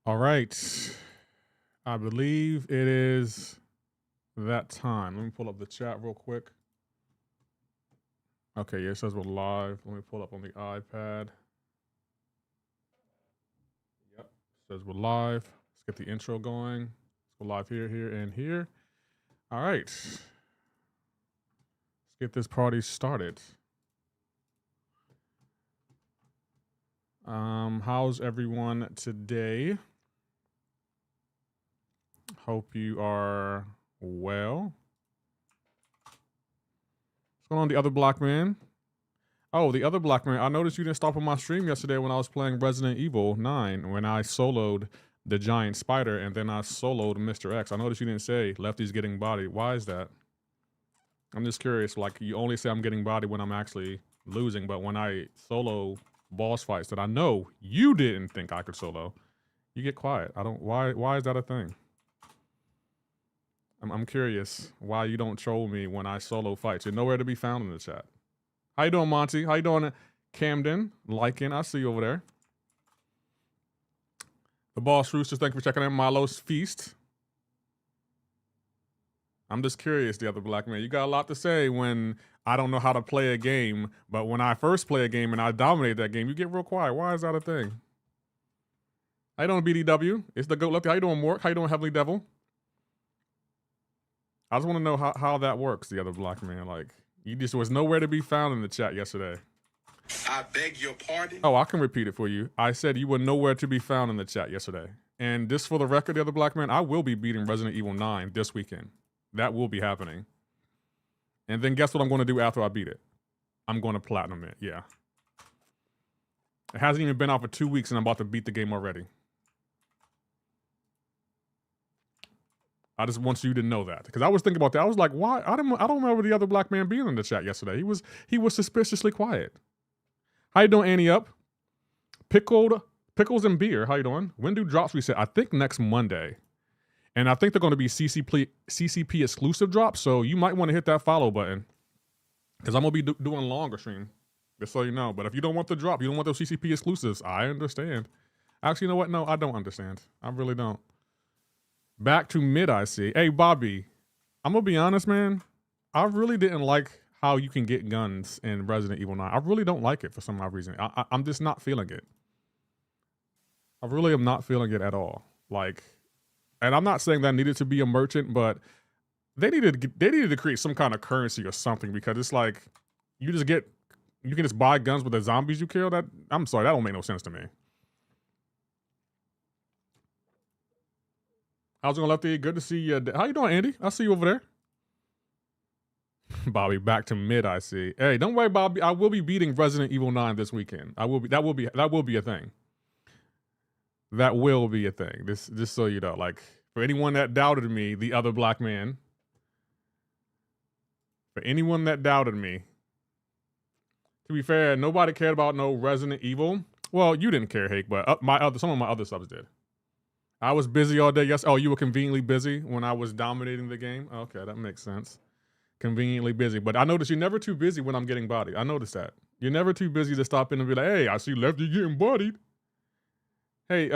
All right. I believe it is that time. Let me pull up the chat real quick. Okay, yeah, it says we're live. Let me pull up on the iPad. Yep, it says we're live. Let's get the intro going. We're live here, here, and here. All right. Let's get this party started. How's everyone today? Hope you are well. What's going on, the other black man? Oh, the other black man. I noticed you didn't stop on my stream yesterday when I was playing Resident Evil 9 when I soloed the giant spider and then I soloed Mr. X. I noticed you didn't say Lefty's getting bodied. Why is that? I'm just curious. Like, you only say I'm getting bodied when I'm actually losing, but when I solo boss fights that I know you didn't think I could solo, you get quiet. I don't. Why is that a thing? I'm curious why you don't troll me when I solo fights. You're nowhere to be found in the chat. How you doing, Monty? How you doing, Camden? Liking, I see you over there. The Boss Rooster, thank you for checking in. Milo's Feast. I'm just curious, the other black man. You got a lot to say when I don't know how to play a game, but when I first play a game and I dominate that game, you get real quiet. Why is that a thing? How you doing, BDW? It's the Goat Lefty. How you doing, Mork? How you doing, Heavenly Devil? I just want to know how that works, the other black man. Like, you just was nowhere to be found in the chat yesterday. I beg your pardon? Oh, I can repeat it for you. I said you were nowhere to be found in the chat yesterday. And just for the record, the other black man, I will be beating Resident Evil 9 this weekend. That will be happening. And then guess what I'm going to do after I beat it? I'm going to platinum it, yeah. It hasn't even been out for 2 weeks and I'm about to beat the game already. I just want you to know that. Because I was thinking about that. I was like, why? I don't remember the other black man being in the chat yesterday. He was suspiciously quiet. How you doing, Annie Up? Pickles and Beer. How you doing? When do drops reset? I think next Monday. And I think they're going to be CCP exclusive drops. So you might want to hit that follow button. Because I'm going to be doing longer stream. Just so you know. But if you don't want the drop, you don't want those CCP exclusives, I understand. Actually, you know what? No, I don't understand. I really don't. Back to mid, I see. Hey, Bobby. I'm going to be honest, man. I really didn't like how you can get guns in Resident Evil 9. I really don't like it for some odd reason. I'm just not feeling it. I really am not feeling it at all. Like, and I'm not saying that needed to be a merchant, but they needed to create some kind of currency or something, because it's like you can just buy guns with the zombies you kill. That, I'm sorry, that don't make no sense to me. How's it going, Lefty? Good to see you. How you doing, Andy? I see you over there. Bobby, back to mid, I see. Hey, don't worry, Bobby. I will be beating Resident Evil 9 this weekend. That will be a thing. That will be a thing. Just so you know. Like, for anyone that doubted me, the other black man. For anyone that doubted me. To be fair, nobody cared about no Resident Evil. Well, you didn't care, Hake, but some of my other subs did. I was busy all day. Yes. Oh, you were conveniently busy when I was dominating the game? Okay, that makes sense. Conveniently busy. But I noticed you're never too busy when I'm getting bodied. I noticed that. You're never too busy to stop in and be like, hey, I see Lefty getting bodied. Hey,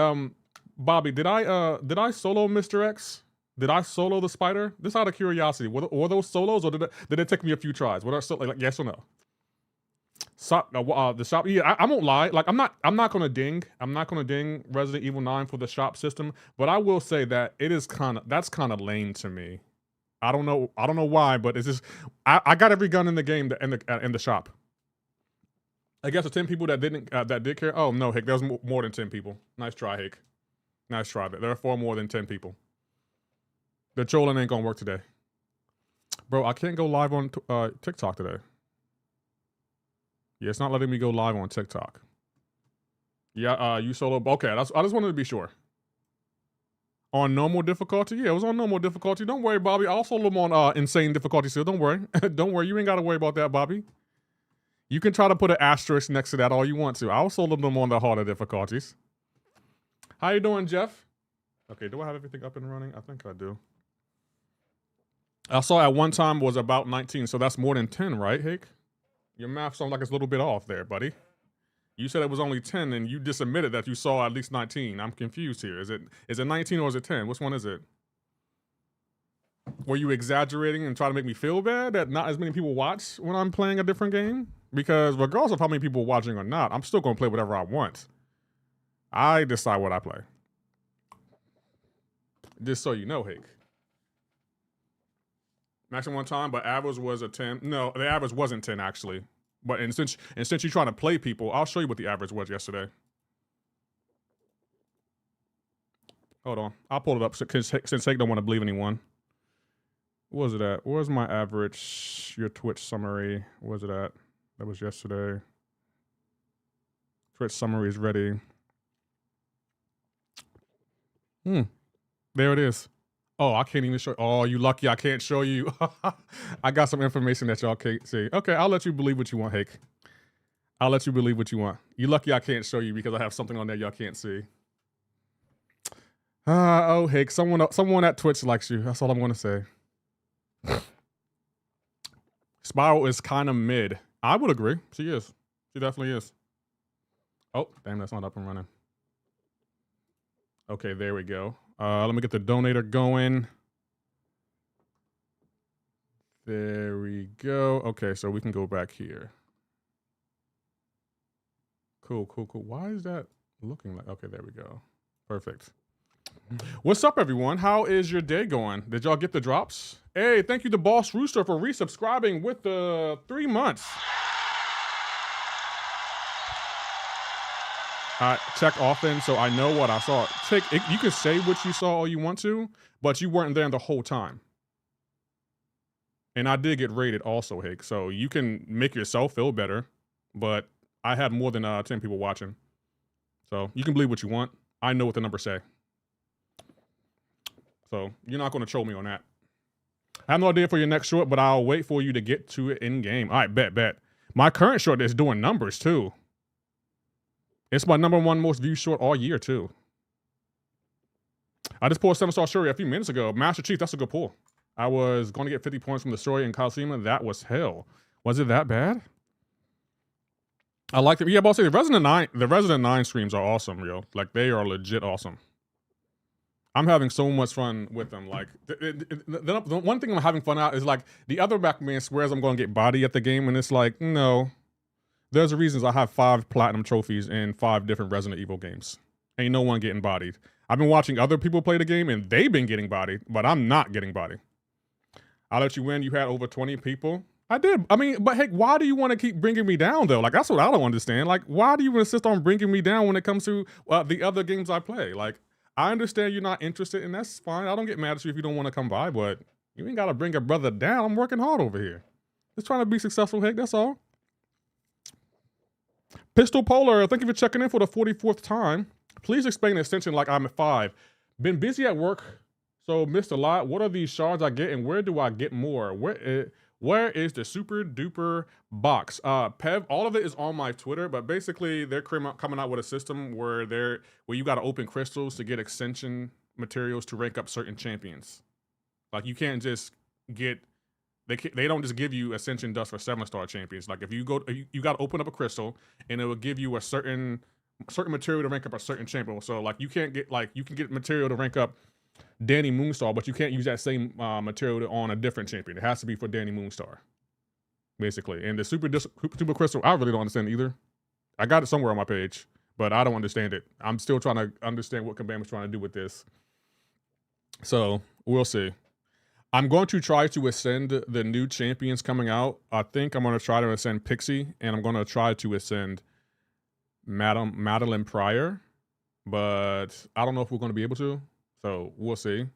Bobby, did I solo Mr. X? Did I solo the spider? This out of curiosity. Were those solos, or did it take me a few tries? What are like yes or no? The shop. Yeah, I won't lie. Like, I'm not gonna ding. I'm not gonna ding Resident Evil 9 for the shop system. But I will say that that's kind of lame to me. I don't know why, but it's just I got every gun in the game in the shop. I guess the 10 people that did care. Oh no, Hick, there was more than 10 people. Nice try, Hick. Nice try. There are far more than 10 people. The trolling ain't gonna work today, bro. I can't go live on TikTok today. Yeah, it's not letting me go live on TikTok. Yeah, you solo. Okay, I just wanted to be sure. On normal difficulty? Yeah, it was on normal difficulty. Don't worry, Bobby. I'll solo them on insane difficulty still. Don't worry. Don't worry. You ain't got to worry about that, Bobby. You can try to put an asterisk next to that all you want to. I'll solo them on the harder difficulties. How you doing, Jeff? Okay, do I have everything up and running? I think I do. I saw at one time was about 19, so that's more than 10, right, Hick? Your math sounds like it's a little bit off there, buddy. You said it was only 10, and you just admitted that you saw at least 19. I'm confused here. Is it 19 or is it 10? Which one is it? Were you exaggerating and trying to make me feel bad that not as many people watch when I'm playing a different game? Because regardless of how many people are watching or not, I'm still going to play whatever I want. I decide what I play. Just so you know, Hake. Maximum one time, but average was a 10. No, the average wasn't 10 actually. But since you're trying to play people, I'll show you what the average was yesterday. Hold on, I'll pull it up since Hake don't want to believe anyone. What was it at? Where's my average? Your Twitch summary. What was it at? That was yesterday. Twitch summary is ready. There it is. Oh, I can't even show. Oh, you lucky I can't show you. I got some information that y'all can't see. Okay, I'll let you believe what you want, Hake. I'll let you believe what you want. You lucky I can't show you because I have something on there y'all can't see. Oh, Hake, someone at Twitch likes you. That's all I'm gonna say. Spiral is kind of mid. I would agree. She is. She definitely is. Oh, damn, that's not up and running. Okay, there we go. Let me get the donator going. There we go. Okay, so we can go back here. Cool. Why is that looking like? Okay, there we go. Perfect. What's up, everyone? How is your day going? Did y'all get the drops? Hey, thank you to Boss Rooster for resubscribing with the 3 months. Check often so I know what I saw. You can say what you saw all you want to, but you weren't there the whole time. And I did get rated also, Hake, so you can make yourself feel better, but I had more than 10 people watching. So you can believe what you want. I know what the numbers say. So you're not going to troll me on that. I have no idea for your next short, but I'll wait for you to get to it in game. All right, bet. My current short is doing numbers too. It's my #1 most viewed short all year too. I just pulled 7-star Shuri a few minutes ago. Master Chief, that's a good pull. I was going to get 50 points from the story in Coliseum. That was hell. Was it that bad? I liked it. Yeah, but I'll say the Resident 9 streams are awesome, yo. Like, they are legit awesome. I'm having so much fun with them. Like, the one thing I'm having fun at is, like, the other backman swears I'm going to get body at the game, and it's like, no. There's a reason I have 5 platinum trophies in 5 different Resident Evil games. Ain't no one getting bodied. I've been watching other people play the game, and they've been getting bodied, but I'm not getting bodied. I'll let you win. You had over 20 people. I did. I mean, but heck, why do you want to keep bringing me down, though? Like, that's what I don't understand. Like, why do you insist on bringing me down when it comes to the other games I play? Like, I understand you're not interested, and that's fine. I don't get mad at you if you don't want to come by, but you ain't got to bring a brother down. I'm working hard over here. Just trying to be successful, heck, that's all. Pistol Polar, thank you for checking in for the 44th time. Please explain the extension like I'm at 5. Been busy at work, so missed a lot. What are these shards I get, and where do I get more? Where is the super duper box? Pev, all of it is on my Twitter, but basically they're coming out with a system where you got to open crystals to get extension materials to rank up certain champions. Like, you can't just get. They don't just give you ascension dust for 7-star champions. Like, if you go, you got to open up a crystal, and it will give you a certain material to rank up a certain champion. So, like, you can't get, like, you can get material to rank up Danny Moonstar, but you can't use that same material on a different champion. It has to be for Danny Moonstar, basically. And the super crystal, I really don't understand either. I got it somewhere on my page, but I don't understand it. I'm still trying to understand what Kabam is trying to do with this. So we'll see. I'm going to try to ascend the new champions coming out. I think I'm going to try to ascend Pixie, and I'm going to try to ascend Madeline Pryor, but I don't know if we're going to be able to, so we'll see.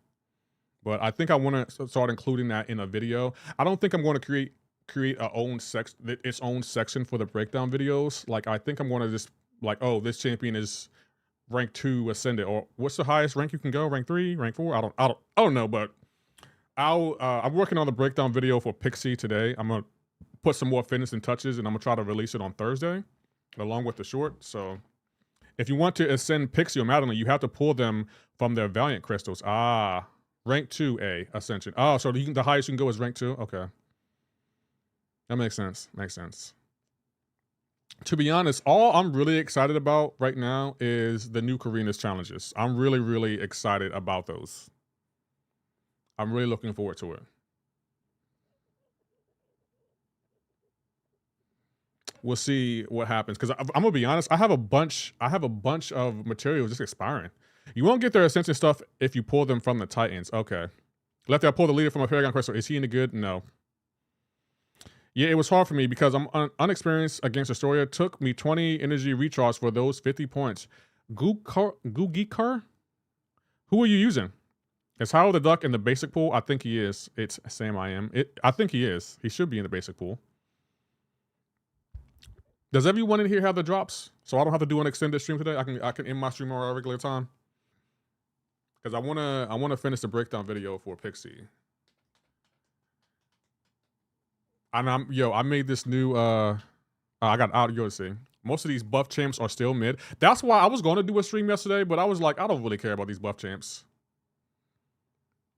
But I think I want to start including that in a video. I don't think I'm going to create its own section for the breakdown videos. Like, I think I'm going to just, like, oh, this champion is rank 2 ascended, or what's the highest rank you can go? Rank 3, rank 4? I don't know, but I'm working on the breakdown video for Pixie today. I'm gonna put some more fitness and touches, and I'm gonna try to release it on Thursday, along with the short. So, if you want to ascend Pixie or Madeline, you have to pull them from their Valiant crystals. Rank 2A ascension. Oh, so the highest you can go is rank 2. Okay, that makes sense. Makes sense. To be honest, all I'm really excited about right now is the new Karina's challenges. I'm really, really excited about those. I'm really looking forward to it. We'll see what happens because I'm gonna be honest. I have a bunch of materials just expiring. You won't get their ascension stuff if you pull them from the Titans. Okay. Lefty, I pulled the leader from a Paragon Crystal. Is he any good? No. Yeah, it was hard for me because I'm unexperienced against Astoria. Took me 20 energy recharge for those 50 points. Gugikar? Who are you using? Is Howard the Duck in the basic pool? I think he is. It's Sam I am. I think he is. He should be in the basic pool. Does everyone in here have the drops? So I don't have to do an extended stream today. I can end my stream on our regular time. Because I wanna finish the breakdown video for Pixie. And I made this new I got out of see. Most of these buff champs are still mid. That's why I was gonna do a stream yesterday, but I was like, I don't really care about these buff champs.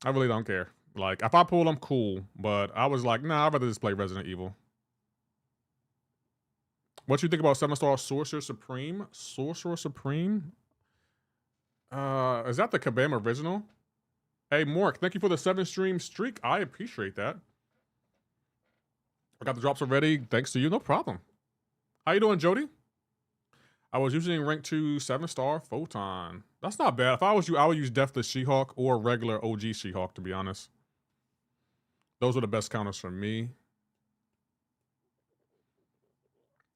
I really don't care. Like, if I pull them, cool. But I was like, nah, I'd rather just play Resident Evil. What you think about 7-star Sorcerer Supreme? Sorcerer Supreme? Is that the Kabam original? Hey, Mork, thank you for the 7-stream streak. I appreciate that. I got the drops already. Thanks to you. No problem. How you doing, Jody? I was using rank 2 7-star Photon. That's not bad. If I was you, I would use Deathless She-Hulk or regular OG She-Hulk, to be honest. Those are the best counters for me.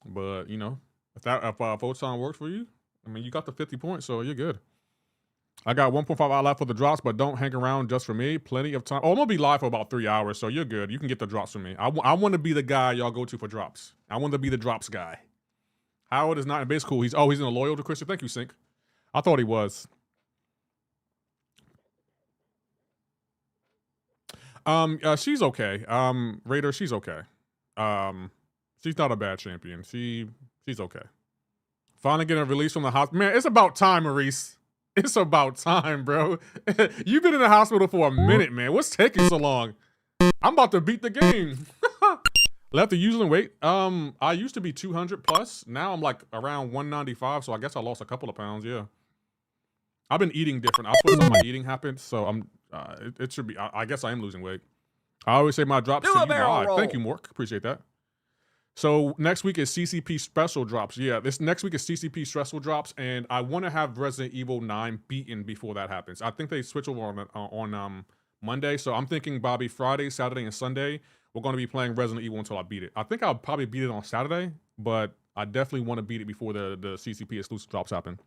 But, you know, if Photon worked for you, I mean, you got the 50 points, so you're good. I got 1.5 hour left for the drops, but don't hang around just for me. Plenty of time. Oh, I'm going to be live for about 3 hours, so you're good. You can get the drops from me. I want to be the guy y'all go to for drops. I want to be the drops guy. Howard is not in base cool. He's in a loyal to Christian. Thank you, Sync. I thought he was. She's okay. Raider, she's okay. She's not a bad champion. She's okay. Finally getting released from the hospital. Man, it's about time, Maurice. It's about time, bro. You've been in the hospital for a minute, man. What's taking so long? I'm about to beat the game. Left the using weight. I used to be 200 plus. Now I'm like around 195, so I guess I lost a couple of pounds, yeah. I've been eating different. I suppose my eating happened, so I'm it should be I guess I am losing weight. I always say my drops to you live. Thank you, Mork. Appreciate that. So next week is CCP special drops. Yeah, this next week is CCP stressful drops, and I want to have Resident Evil 9 beaten before that happens. I think they switch over on Monday, so I'm thinking, Bobby, Friday, Saturday, and Sunday, we're going to be playing Resident Evil until I beat it. I think I'll probably beat it on Saturday, but I definitely want to beat it before the CCP exclusive drops happen.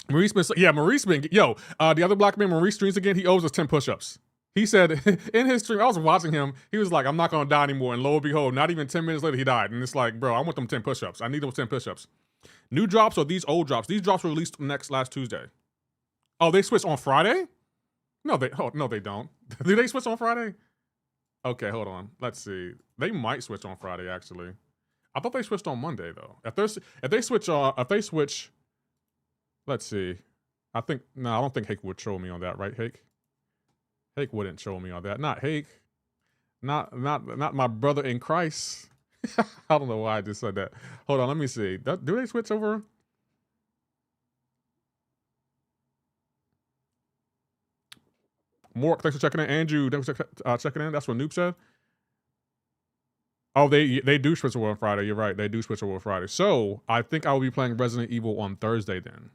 Maurice been, the other black man, Maurice streams again, he owes us 10 push-ups. He said in his stream, I was watching him, he was like, I'm not going to die anymore. And lo and behold, not even 10 minutes later, he died. And it's like, bro, I want them 10 push-ups. I need those 10 push-ups. New drops or these old drops? These drops were released last Tuesday. Oh, they switched on Friday? No, they don't. Do they switch on Friday? Okay, hold on. Let's see. They might switch on Friday, actually. I thought they switched on Monday, though. If they switch, let's see. I don't think Hake would troll me on that, right, Hake? Hake wouldn't troll me on that. Not Hake. Not my brother in Christ. I don't know why I just said that. Hold on, let me see. Do they switch over? Mork, thanks for checking in. Andrew, thanks for checking in. That's what Noob said. Oh, they do switch over on Friday. You're right. They do switch over on Friday. So I think I will be playing Resident Evil on Thursday then.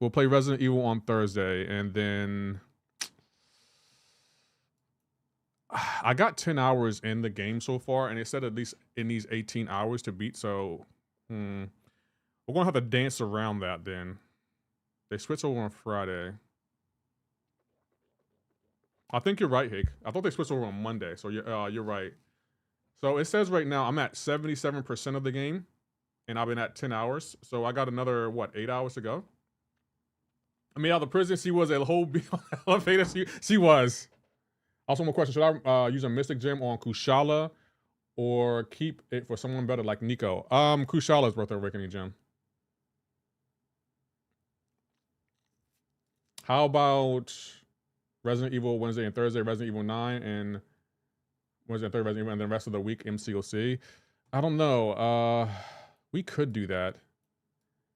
We'll play Resident Evil on Thursday, and then I got 10 hours in the game so far, and it said at least in these 18 hours to beat, so we're going to have to dance around that then. They switch over on Friday. I think you're right, Hake. I thought they switched over on Monday, so you're right. So it says right now I'm at 77% of the game, and I've been at 10 hours, so I got another, 8 hours to go? I mean, out of the prison, she was a whole elevator. She was. Also, one more question. Should I use a Mystic Gem on Kushala or keep it for someone better like Nico? Kushala is worth the Awakening Gem. How about Resident Evil Wednesday and Thursday, Resident Evil 9, and Wednesday and Thursday, Resident Evil, and then the rest of the week, MCoC? I don't know. We could do that.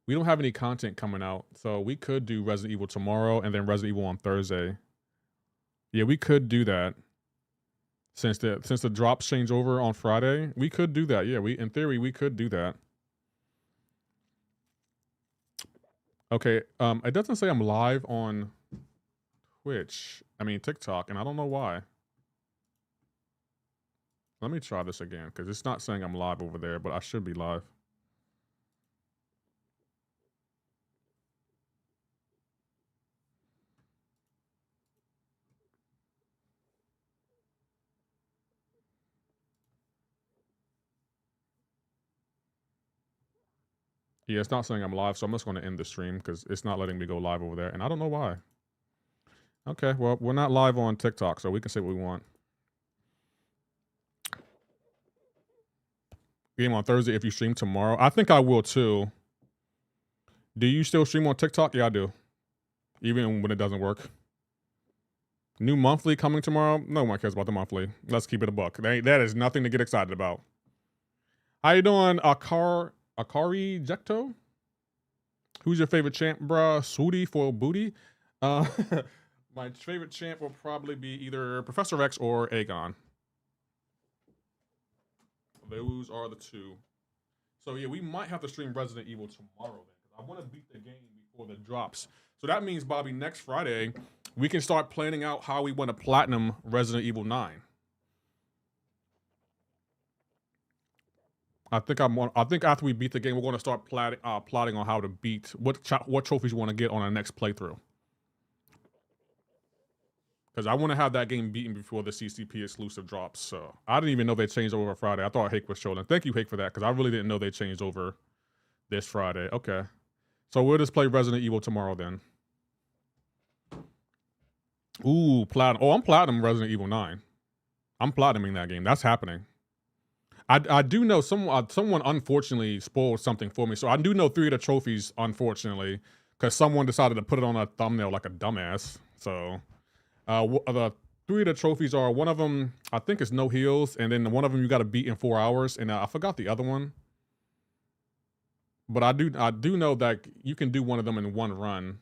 We don't have any content coming out, so we could do Resident Evil tomorrow and then Resident Evil on Thursday. Yeah, we could do that. Since the drops change over on Friday, we could do that. Yeah, in theory we could do that. Okay, it doesn't say I'm live on Twitch. I mean TikTok, and I don't know why. Let me try this again because it's not saying I'm live over there, but I should be live. Yeah, it's not saying I'm live, so I'm just going to end the stream because it's not letting me go live over there, and I don't know why. Okay, well, we're not live on TikTok, so we can say what we want. Game on Thursday if you stream tomorrow. I think I will too. Do you still stream on TikTok? Yeah, I do. Even when it doesn't work. New monthly coming tomorrow? No one cares about the monthly. Let's keep it a buck. That is nothing to get excited about. How you doing, Akari Jecto? Who's your favorite champ, bruh? Sooty for booty? My favorite champ will probably be either Professor X or Aegon. Those are the two. So yeah, we might have to stream Resident Evil tomorrow then, because I want to beat the game before the drops. So that means, Bobby, next Friday, we can start planning out how we want to platinum Resident Evil 9. I think after we beat the game, we're going to start plotting on how to beat what trophies we want to get on our next playthrough. Because I want to have that game beaten before the CCP exclusive drops. So I didn't even know they changed over Friday. I thought Hake was trolling. Thank you, Hake, for that, because I really didn't know they changed over this Friday. Okay. So we'll just play Resident Evil tomorrow then. Ooh, platinum. Oh, I'm platinum Resident Evil 9. I'm platinuming that game. That's happening. I do know someone unfortunately spoiled something for me. So I do know 3 of the trophies, unfortunately, because someone decided to put it on a thumbnail like a dumbass. So the 3 of the trophies are, one of them I think is no heals, and then one of them you got to beat in 4 hours, and I forgot the other one. But I do know that you can do one of them in one run.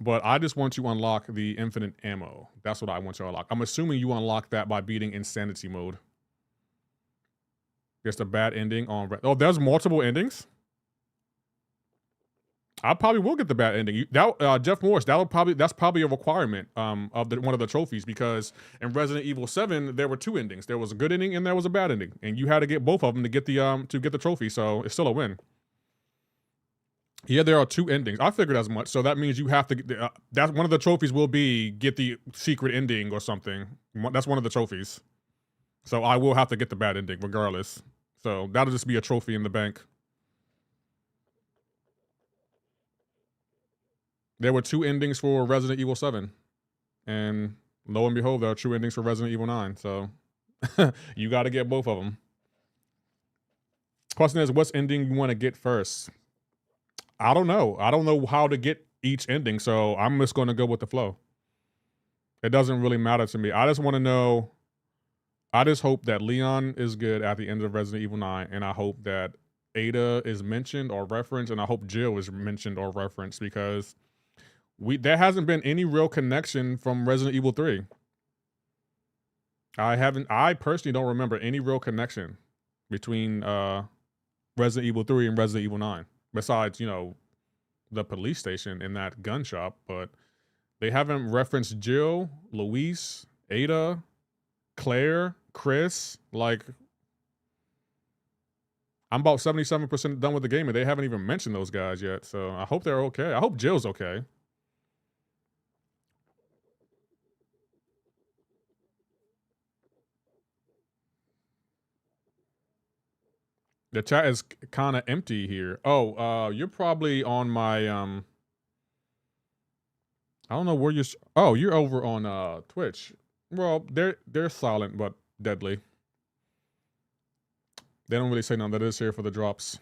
But I just want to unlock the infinite ammo. That's what I want to unlock. I'm assuming you unlock that by beating insanity mode. There's a bad ending on... Oh, there's multiple endings? I probably will get the bad ending. Jeff Morris, that's probably a requirement of one of the trophies, because in Resident Evil 7 there were 2 endings. There was a good ending and there was a bad ending, and you had to get both of them to get the trophy. So it's still a win. Yeah, there are 2 endings. I figured as much. So that means you have to. That's one of the trophies will be get the secret ending or something. That's one of the trophies. So I will have to get the bad ending regardless. So that'll just be a trophy in the bank. There were 2 endings for Resident Evil 7. And lo and behold, there are 2 endings for Resident Evil 9. So you got to get both of them. Question is, what's ending you want to get first? I don't know. I don't know how to get each ending, so I'm just going to go with the flow. It doesn't really matter to me. I just want to know. I just hope that Leon is good at the end of Resident Evil 9, and I hope that Ada is mentioned or referenced, and I hope Jill is mentioned or referenced, because there hasn't been any real connection from Resident Evil 3. I personally don't remember any real connection between Resident Evil 3 and Resident Evil 9. Besides, the police station in that gun shop, but they haven't referenced Jill, Luis, Ada, Claire, Chris. Like, I'm about 77% done with the game, and they haven't even mentioned those guys yet. So I hope they're okay. I hope Jill's okay. The chat is kind of empty here. Oh, you're probably on my I don't know where you're. Oh, you're over on Twitch. Well, they're silent but deadly. They don't really say nothing. That is here for the drops.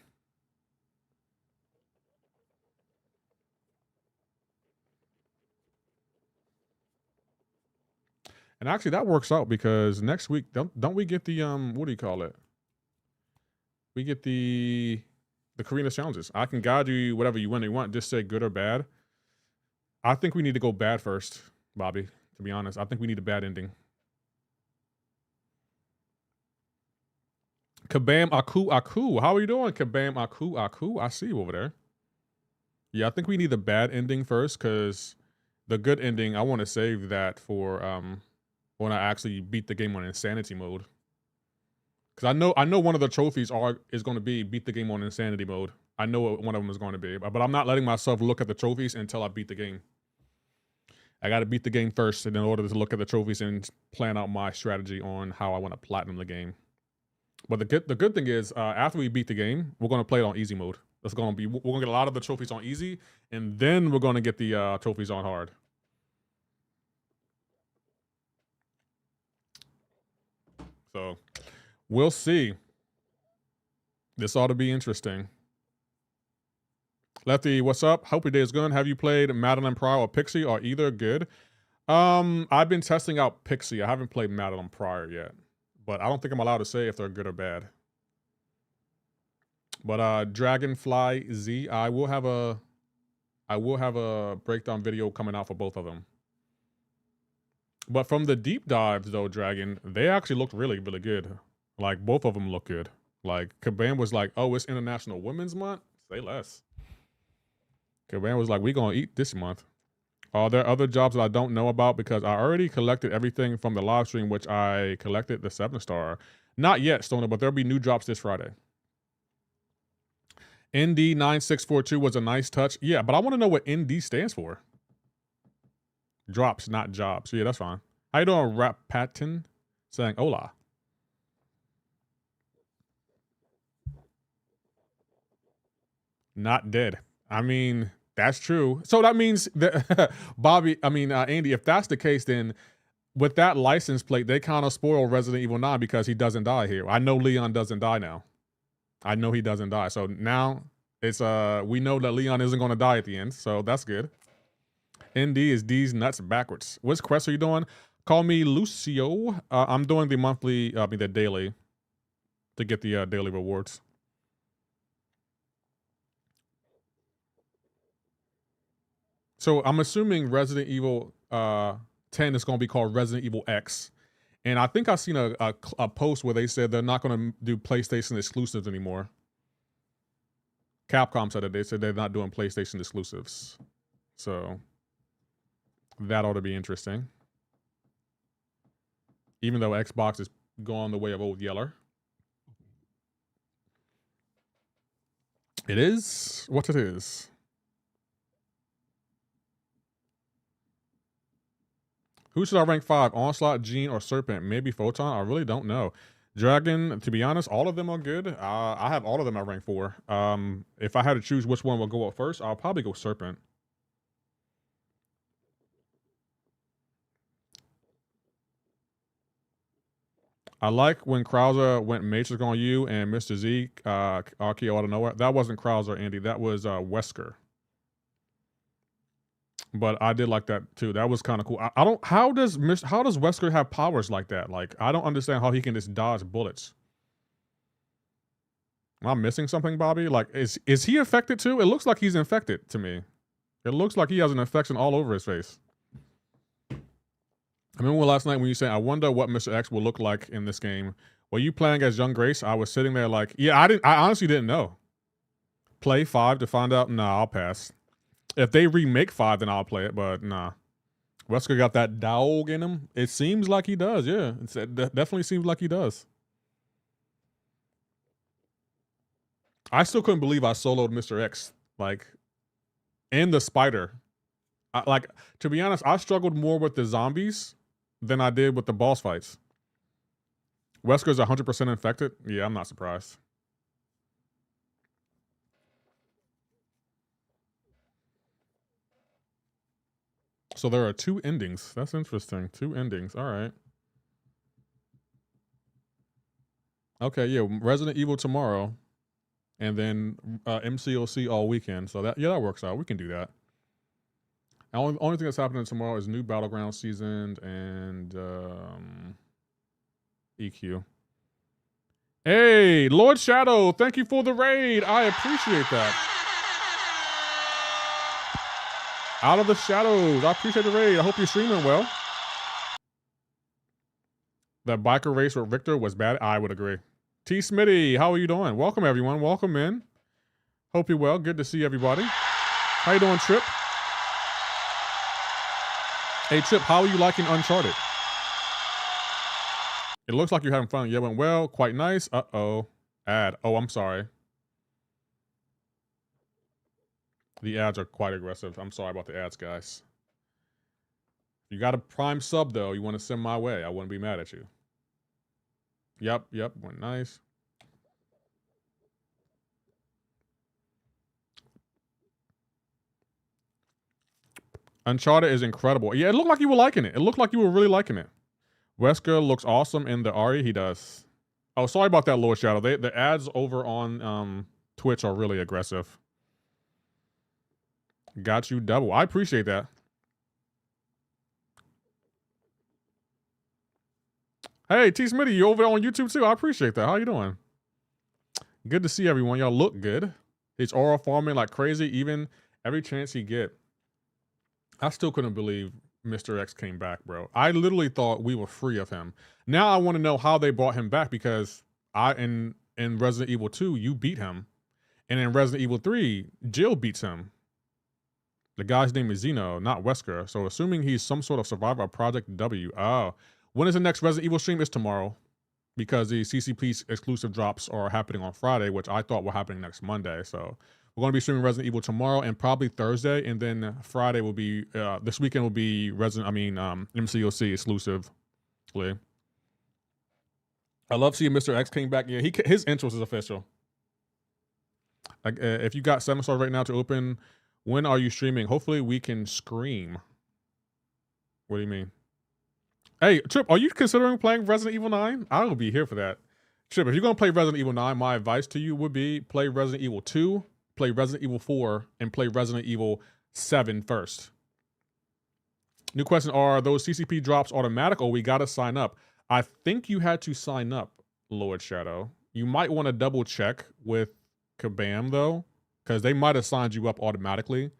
And actually, that works out because next week, don't we get the what do you call it? We get the Karina challenges. I can guide you whatever you want. Just say good or bad. I think we need to go bad first, Bobby. To be honest, I think we need a bad ending. Kabam Aku. How are you doing, Kabam Aku? I see you over there. Yeah, I think we need the bad ending first because the good ending, I want to save that for when I actually beat the game on insanity mode. Because I know one of the trophies is going to be beat the game on insanity mode. I know what one of them is going to be, but I'm not letting myself look at the trophies until I beat the game. I got to beat the game first in order to look at the trophies and plan out my strategy on how I want to platinum the game. But the good thing is, after we beat the game, we're going to play it on easy mode. We're going to get a lot of the trophies on easy, and then we're going to get the trophies on hard. So we'll see. This ought to be interesting. Lefty, what's up? Hope your day is good. Have you played Madeline Pryor or Pixie? Or either good? I've been testing out Pixie. I haven't played Madeline Pryor yet, but I don't think I'm allowed to say if they're good or bad. But Dragonfly Z, I will have a breakdown video coming out for both of them. But from the deep dives though, Dragon, they actually looked really, really good. Like both of them look good. Like Kabam was like, oh, it's International Women's Month? Say less. Kabam was like, we gonna eat this month. Are there other jobs that I don't know about? Because I already collected everything from the live stream, which I collected the 7-star. Not yet, Stoner, but there'll be new drops this Friday. ND9642 was a nice touch. Yeah, but I want to know what ND stands for. Drops, not jobs. Yeah, that's fine. How you doing, Rap Patton? Saying hola. Not dead. I mean, that's true. So that means that Andy, if that's the case, then with that license plate, they kind of spoil Resident Evil 9 because he doesn't die here. I know Leon doesn't die now. I know he doesn't die. So now it's we know that Leon isn't going to die at the end. So that's good. ND is D's nuts backwards. Which quest are you doing? Call me Lucio. I'm doing the monthly, the daily to get the daily rewards. So I'm assuming Resident Evil 10 is going to be called Resident Evil X. And I think I've seen a post where they said they're not going to do PlayStation exclusives anymore. Capcom said that. They said they're not doing PlayStation exclusives. So that ought to be interesting. Even though Xbox is going the way of Old Yeller. It is what it is. Who should I rank 5? Onslaught, Gene, or Serpent? Maybe Photon? I really don't know. Dragon, to be honest, all of them are good. I have all of them at rank 4. If I had to choose which one will go up first, I'll probably go Serpent. I like when Krauser went Matrix on you and Mr. Z, RKO out of nowhere. That wasn't Krauser, Andy. That was Wesker. But I did like that too. That was kind of cool. I don't. How does Wesker have powers like that? Like I don't understand how he can just dodge bullets. Am I missing something, Bobby? Like is he affected too? It looks like he's infected to me. It looks like he has an infection all over his face. I remember last night when you said, I wonder what Mr. X will look like in this game. Were you playing as Young Grace? I was sitting there like, yeah, I honestly didn't know. Play 5 to find out? Nah, I'll pass. If they remake 5, then I'll play it, but nah. Wesker got that dog in him. It seems like he does, yeah. It definitely seems like he does. I still couldn't believe I soloed Mr. X. Like, and the spider. To be honest, I struggled more with the zombies than I did with the boss fights. Wesker's 100% infected? Yeah, I'm not surprised. So there are 2 endings. That's interesting. 2 endings. All right. Okay, yeah, Resident Evil tomorrow. And then MCoC all weekend. So that works out. We can do that. Only thing that's happening tomorrow is new Battleground season and EQ. Hey, Lord Shadow, thank you for the raid. I appreciate that. Out of the shadows, I appreciate the raid. I hope you're streaming well. That biker race with Victor was bad. I would agree. T. Smitty, how are you doing? Welcome, everyone. Welcome in. Hope you're well. Good to see everybody. How you doing, Trip? Hey, Trip, how are you liking Uncharted? It looks like you're having fun. Yeah, went well. Quite nice. Uh-oh. Ad. Oh, I'm sorry. The ads are quite aggressive. I'm sorry about the ads, guys. You got a Prime sub, though. You want to send my way. I wouldn't be mad at you. Yep. Went nice. Uncharted is incredible. Yeah, it looked like you were liking it. It looked like you were really liking it. Wesker looks awesome in the Ari. He does. Oh, sorry about that, Lord Shadow. The ads over on Twitch are really aggressive. Got you double. I appreciate that. Hey, T. Smitty, you over there on YouTube too? I appreciate that. How you doing? Good to see everyone. Y'all look good. He's aura farming like crazy, even every chance he get. I still couldn't believe Mr. X came back, bro. I literally thought we were free of him. Now I want to know how they brought him back, because in Resident Evil 2, you beat him. And in Resident Evil 3, Jill beats him. The guy's name is Zeno, not Wesker. So assuming he's some sort of survivor of Project W. Oh. When is the next Resident Evil stream? It's tomorrow. Because the CCP exclusive drops are happening on Friday, which I thought were happening next Monday. So we're going to be streaming Resident Evil tomorrow and probably Thursday, and then Friday will be this weekend will be MCoC exclusively. I love seeing Mr. X came back. Yeah, his interest is official. Like if you got 7 stars right now to open, when are you streaming? Hopefully we can scream. What do you mean? Hey, Trip, are you considering playing Resident Evil 9? I will be here for that. Trip, if you're going to play Resident Evil 9, my advice to you would be play Resident Evil 2, play Resident Evil 4, and play Resident Evil 7 first. New question, are those CCP drops automatic or we got to sign up? I think you had to sign up, Lord Shadow. You might want to double check with Kabam, though, because they might have signed you up automatically.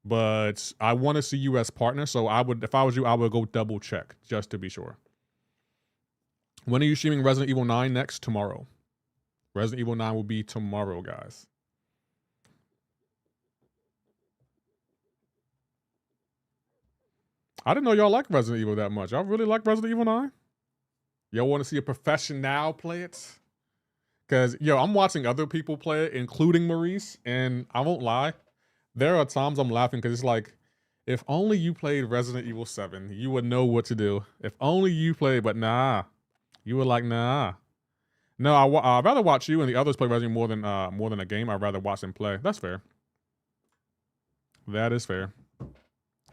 But I want to see you as partner, so I would, if I was you, I would go double check just to be sure. When are you streaming Resident Evil 9 next? Tomorrow. Resident Evil 9 will be tomorrow, guys. I didn't know y'all like Resident Evil that much. Y'all really like Resident Evil 9? Y'all want to see a professional play it? Because, yo, I'm watching other people play it, including Maurice, and I won't lie. There are times I'm laughing because it's like, if only you played Resident Evil 7, you would know what to do. If only you played, but nah. You were like, nah. No, I'd rather watch you and the others play Resident Evil more than a game. I'd rather watch them play. That's fair. That is fair.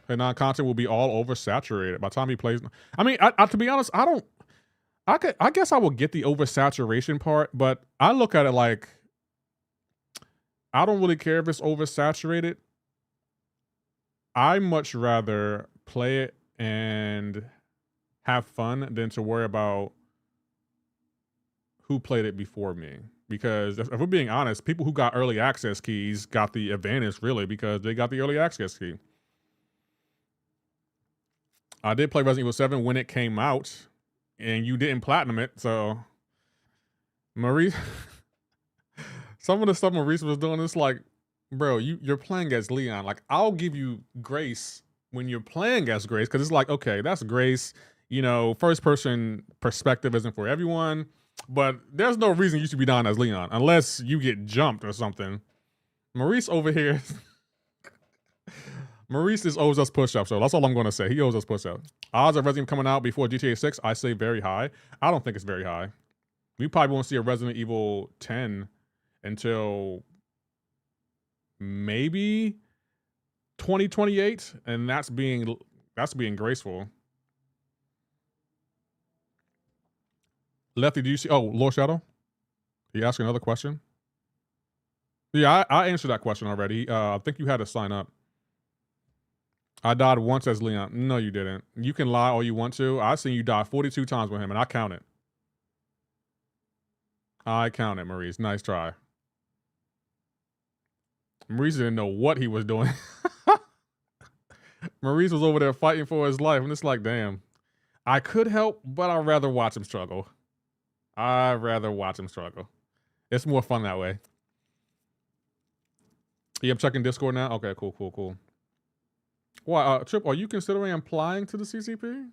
And non-content will be all oversaturated by the time he plays. I mean, to be honest, I guess I will get the oversaturation part, but I look at it like, I don't really care if it's oversaturated. I much rather play it and have fun than to worry about who played it before me. Because if we're being honest, people who got early access keys got the advantage, really, because they got the early access key. I did play Resident Evil 7 when it came out, and you didn't platinum it, so Maurice. Some of the stuff Maurice was doing, it's like, bro, you're playing as Leon. Like, I'll give you grace when you're playing as Grace, because it's like, okay, that's Grace. You know, first person perspective isn't for everyone, but there's no reason you should be down as Leon unless you get jumped or something. Maurice over here, Maurice just owes us push-ups, so that's all I'm going to say. He owes us push-ups. Odds of Resident Evil coming out before GTA 6, I say very high. I don't think it's very high. We probably won't see a Resident Evil 10 until maybe 2028, and that's being graceful. Lefty, do you see? Oh, Lord Shadow, you ask another question? Yeah, I answered that question already. I think you had to sign up. I died once as Leon. No, you didn't. You can lie all you want to. I've seen you die 42 times with him, and I count it. I count it, Maurice. Nice try. Maurice didn't know what he was doing. Maurice was over there fighting for his life, and it's like, damn. I could help, but I'd rather watch him struggle. I'd rather watch him struggle. It's more fun that way. Yeah, I'm checking Discord now. Okay, cool. Why, Trip, are you considering applying to the CCP?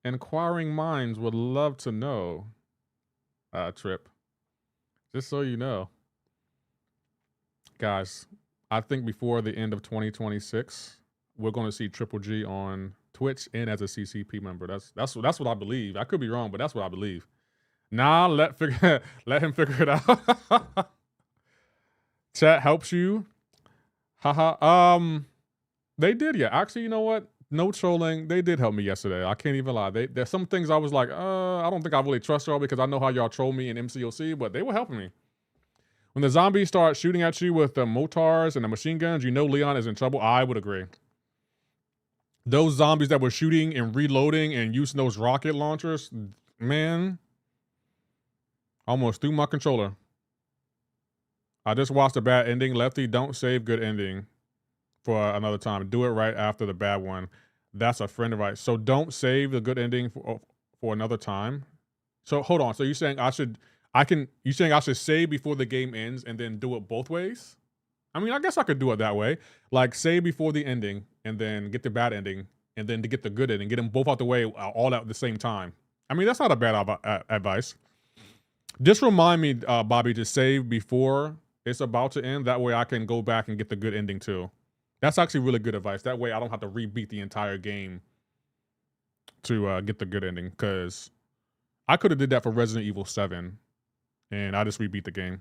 Inquiring minds would love to know, Trip. Just so you know. Guys, I think before the end of 2026, we're going to see Triple G on Twitch and as a CCP member. That's what I believe. I could be wrong, but that's what I believe. Nah, let him figure it out. Chat helps you. Haha. They did, yeah. Actually, you know what? No trolling. They did help me yesterday. I can't even lie. There's some things I was like, I don't think I really trust y'all because I know how y'all troll me in MCoC, but they were helping me. When the zombies start shooting at you with the mortars and the machine guns, you know Leon is in trouble. I would agree. Those zombies that were shooting and reloading and using those rocket launchers, man, almost threw my controller. I just watched a bad ending. Lefty, don't save good ending for another time. Do it right after the bad one. That's a friend advice. So don't save the good ending for another time. So hold on. So you're saying you saying I should save before the game ends and then do it both ways? I mean, I guess I could do it that way. Like save before the ending and then get the bad ending and then to get the good ending, get them both out the way all at the same time. I mean, that's not a bad advice. Just remind me, Bobby, to save before it's about to end. That way I can go back and get the good ending too. That's actually really good advice. That way I don't have to rebeat the entire game to get the good ending, because I could have did that for Resident Evil 7 and I just rebeat the game.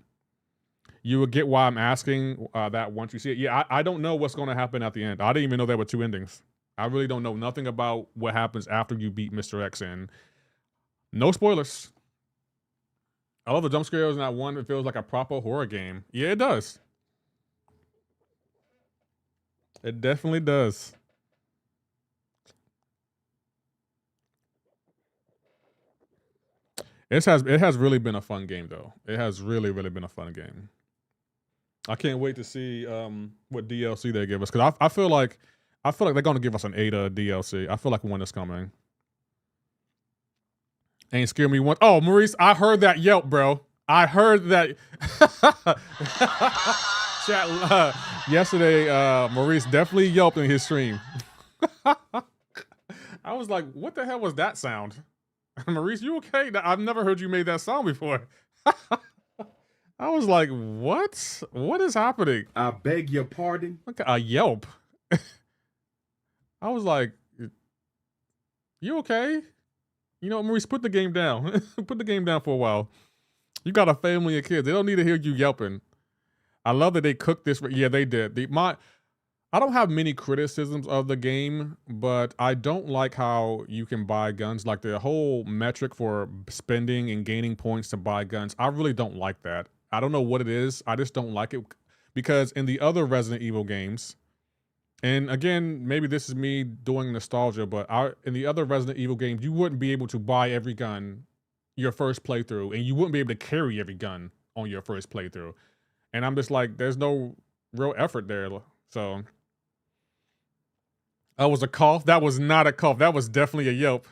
You will get why I'm asking that once you see it. Yeah, I don't know what's going to happen at the end. I didn't even know there were two endings. I really don't know nothing about what happens after you beat Mr. X, and no spoilers. I love the jump scares in that one. It feels like a proper horror game. Yeah, it does. It definitely does. It has really been a fun game though. It has really been a fun game. I can't wait to see what DLC they give us, because I feel like they're gonna give us an Ada DLC. I feel like one is coming. Ain't scared me once. Oh, Maurice, I heard that yelp, bro. I heard that. Chat, yesterday, Maurice definitely yelped in his stream. I was like, what the hell was that sound? Maurice, you okay? I've never heard you make that sound before. I was like, what? What is happening? I beg your pardon. Look at a yelp. I was like, you okay? You know, Maurice, put the game down. Put the game down for a while. You got a family of kids. They don't need to hear you yelping. I love that they cooked this. Yeah, they did. I don't have many criticisms of the game, but I don't like how you can buy guns. Like the whole metric for spending and gaining points to buy guns. I really don't like that. I don't know what it is. I just don't like it, because in the other Resident Evil games, and again, maybe this is me doing nostalgia, but in the other Resident Evil games, you wouldn't be able to buy every gun your first playthrough, and you wouldn't be able to carry every gun on your first playthrough. And I'm just like, there's no real effort there. So that was a cough. That was not a cough. That was definitely a yelp.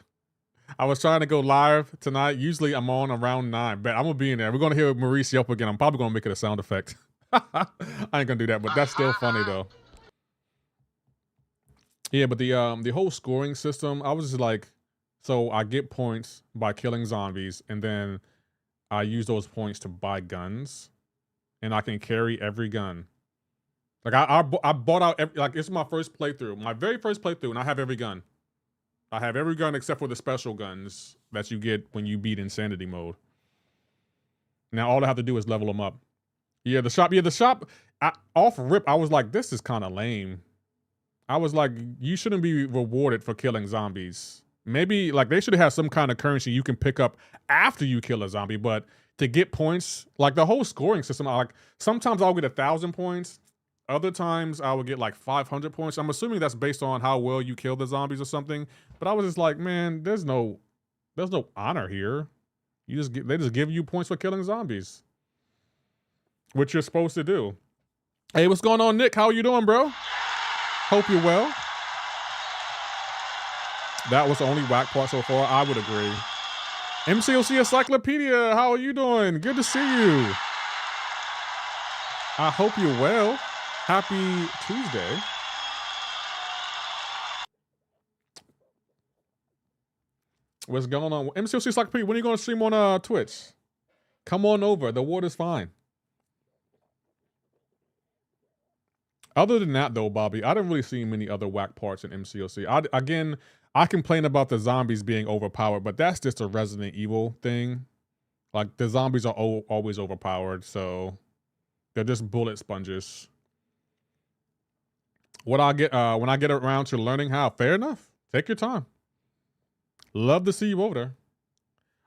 I was trying to go live tonight. Usually I'm on around 9, but I'm gonna be in there. We're gonna hear Maurice yelp again. I'm probably gonna make it a sound effect. I ain't gonna do that, but that's still funny though. Yeah, but the whole scoring system, I was just like, so I get points by killing zombies, and then I use those points to buy guns, and I can carry every gun. Like I bought out like it's my first playthrough, my very first playthrough, and I have every gun. I have every gun except for the special guns that you get when you beat Insanity mode. Now all I have to do is level them up. Yeah, the shop. Off rip, I was like, this is kind of lame. I was like, you shouldn't be rewarded for killing zombies. Maybe like they should have some kind of currency you can pick up after you kill a zombie, but to get points, like the whole scoring system, like sometimes I'll get 1,000 points. Other times I would get like 500 points. I'm assuming that's based on how well you kill the zombies or something. But I was just like, man, there's no honor here. They just give you points for killing zombies, which you're supposed to do. Hey, what's going on, Nick? How are you doing, bro? Hope you're well. That was the only whack part so far. I would agree. MCoC Encyclopedia, how are you doing? Good to see you. I hope you're well. Happy Tuesday. What's going on? MCoC Encyclopedia, when are you going to stream on Twitch? Come on over. The water's fine. Other than that, though, Bobby, I didn't really see many other whack parts in MCoC. I complain about the zombies being overpowered, but that's just a Resident Evil thing. Like, the zombies are always overpowered, so they're just bullet sponges. What I get when I get around to learning how, fair enough. Take your time. Love to see you over there.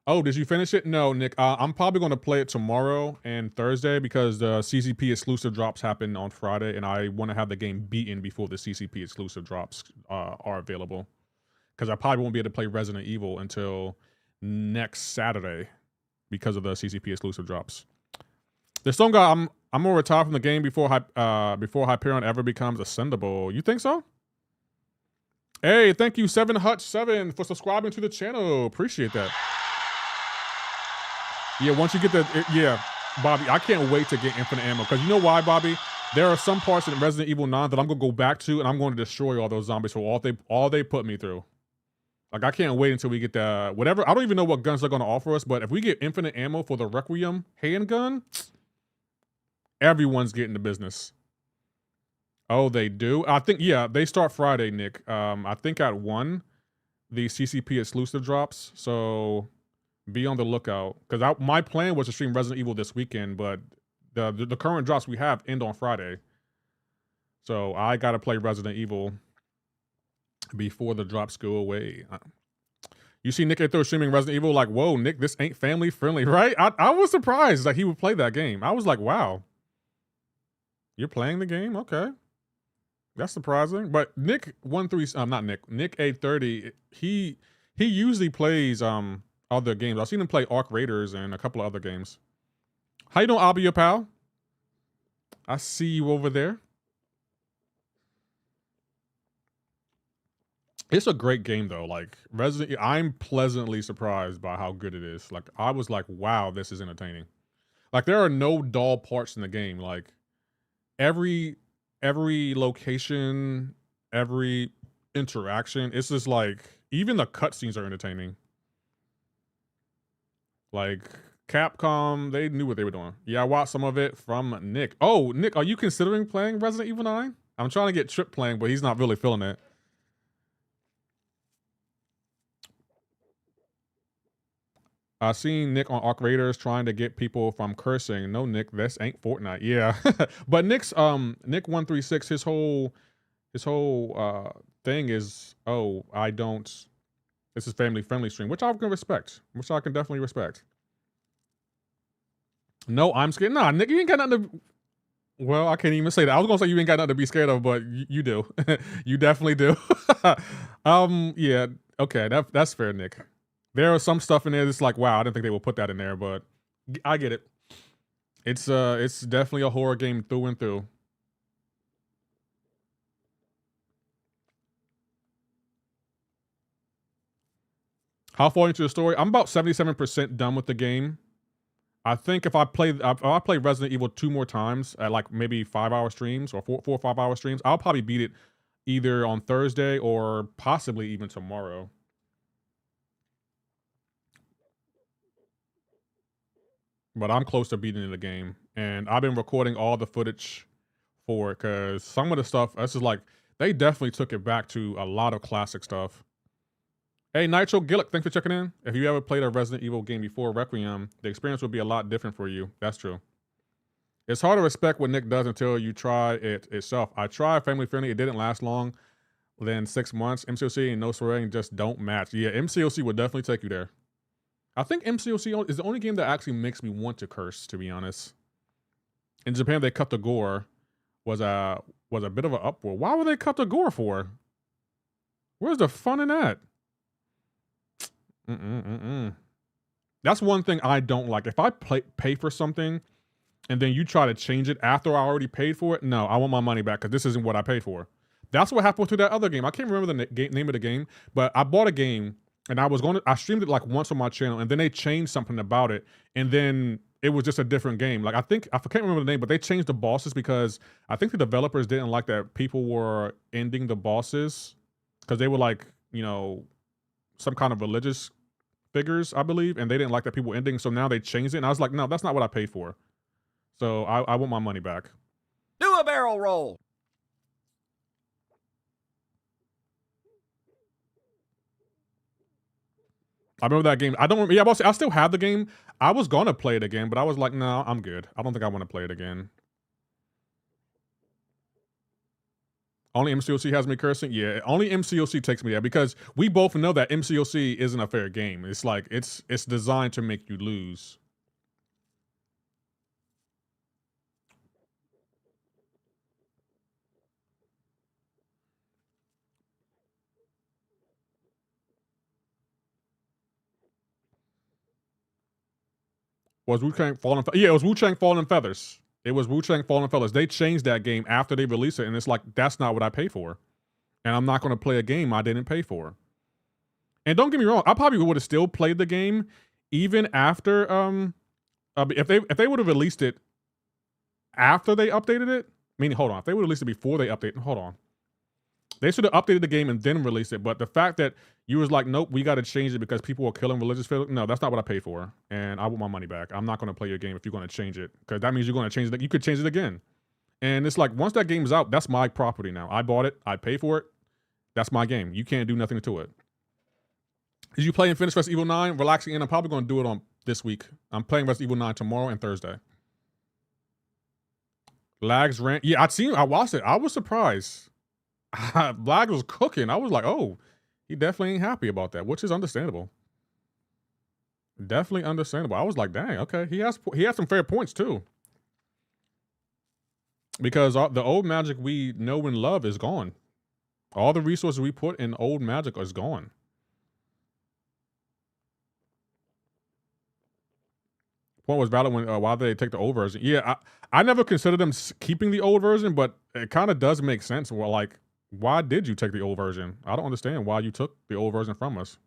Oh, did you finish it? No, Nick. I'm probably going to play it tomorrow and Thursday because the CCP exclusive drops happen on Friday, and I want to have the game beaten before the CCP exclusive drops are available. Because I probably won't be able to play Resident Evil until next Saturday because of the CCP exclusive drops. There's some guy I'm gonna retire from the game before Hyperion ever becomes ascendable. You think so? Hey, thank you 7Hutch7 for subscribing to the channel. Appreciate that. Yeah, once you get yeah, Bobby, I can't wait to get infinite ammo because you know why, Bobby? There are some parts in Resident Evil 9 that I'm gonna go back to and I'm going to destroy all those zombies for all they put me through. Like, I can't wait until we get the whatever. I don't even know what guns they're gonna offer us, but if we get infinite ammo for the Requiem handgun, everyone's getting the business. Oh, they do? I think, yeah, they start Friday, Nick. I think at 1, the CCP exclusive drops. So be on the lookout. Because my plan was to stream Resident Evil this weekend, but the current drops we have end on Friday. So I got to play Resident Evil before the drops go away. You see Nick Aether streaming Resident Evil, like, whoa, Nick, this ain't family friendly, right? I was surprised that he would play that game. I was like, wow. You're playing the game? Okay. That's surprising. But Nick 830, he usually plays other games. I've seen him play Arc Raiders and a couple of other games. How you doing, Abby, your pal? I see you over there. It's a great game though. Like I'm pleasantly surprised by how good it is. Like I was like, wow, this is entertaining. Like there are no dull parts in the game. Like every location, every interaction, it's just like even the cutscenes are entertaining. Like Capcom, they knew what they were doing. Yeah, I watched some of it from Nick. Oh, Nick, are you considering playing Resident Evil 9? I'm trying to get Trip playing, but he's not really feeling it. I seen Nick on Arc Raiders trying to get people from cursing. No, Nick, this ain't Fortnite. Yeah, but Nick's Nick 136, his whole thing is, oh, I don't. This is family friendly stream, which I can respect. Which I can definitely respect. No, I'm scared. Nah, Nick, you ain't got nothing to. Well, I can't even say that. I was gonna say you ain't got nothing to be scared of, but you do. You definitely do. Yeah. Okay, that's fair, Nick. There was some stuff in there that's like, wow, I didn't think they would put that in there, but I get it. It's definitely a horror game through and through. How far into the story? I'm about 77% done with the game. I think if I play Resident Evil 2 more times at like maybe 5-hour streams or 4 or 5-hour streams, I'll probably beat it either on Thursday or possibly even tomorrow. But I'm close to beating the game, and I've been recording all the footage for it because some of the stuff, this is like, they definitely took it back to a lot of classic stuff. Hey, Nitro Gillick, thanks for checking in. If you ever played a Resident Evil game before Requiem, the experience would be a lot different for you. That's true. It's hard to respect what Nick does until you try it itself. I tried Family Friendly. It didn't last long than 6 months. MCoC and no swearing just don't match. Yeah, MCoC would definitely take you there. I think MCoC is the only game that actually makes me want to curse, to be honest. In Japan, they cut the gore. was a bit of an uproar. Why would they cut the gore for? Where's the fun in that? That's one thing I don't like. If I pay for something and then you try to change it after I already paid for it, no, I want my money back because this isn't what I paid for. That's what happened to that other game. I can't remember the name of the game, but I bought a game and I streamed it like once on my channel, and then they changed something about it, and then it was just a different game. Like I can't remember the name, but they changed the bosses because I think the developers didn't like that people were ending the bosses because they were like, you know, some kind of religious figures, I believe, and they didn't like that people ending. So now they changed it, and I was like, no, that's not what I paid for. So I want my money back. Do a barrel roll. I remember that game. I still have the game. I was gonna play it again, but I was like, no, I'm good. I don't think I want to play it again. Only MCoC has me cursing? Yeah, only MCoC takes me there because we both know that MCoC isn't a fair game. It's like, it's designed to make you lose. Was Wu-Chang Fallen? Yeah, it was Wu-Chang Fallen Feathers. It was Wu-Chang Fallen Feathers. They changed that game after they released it, and it's like, that's not what I paid for. And I'm not going to play a game I didn't pay for. And don't get me wrong, I probably would have still played the game even after if they would have released it after they updated it. Meaning, hold on, if they would have released it before they updated, hold on. They should have updated the game and then released it. But the fact that you was like, nope, we got to change it because people were killing religious figures. No, that's not what I paid for. And I want my money back. I'm not going to play your game if you're going to change it. Because that means you're going to change it. You could change it again. And it's like, once that game's out, that's my property now. I bought it. I paid for it. That's my game. You can't do nothing to it. Did you play and finish Resident Evil 9? Relaxing in. I'm probably going to do it on this week. I'm playing Resident Evil 9 tomorrow and Thursday. Lags rant. Yeah, I watched it. I was surprised. Lag was cooking. I was like, oh, he definitely ain't happy about that, which is understandable. Definitely understandable. I was like, dang, okay. He has some fair points too. Because the old magic we know and love is gone. All the resources we put in old magic is gone. Point was valid when why did they take the old version? Yeah, I never considered them keeping the old version, but it kind of does make sense. Well, like, why did you take the old version? I don't understand why you took the old version from us.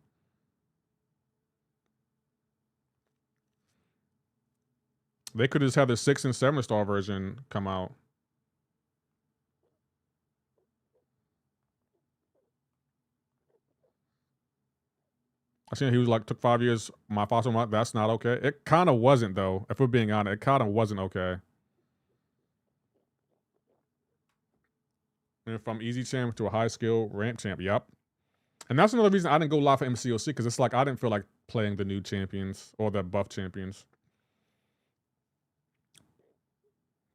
They could just have the 6 and 7 star version come out. I seen he was like, took 5 years. My fossil month. That's not okay. It kind of wasn't though. If we're being honest, it kind of wasn't okay. And from easy champ to a high skill ramp champ. Yep. And that's another reason I didn't go live for MCoC, because it's like I didn't feel like playing the new champions or the buff champions.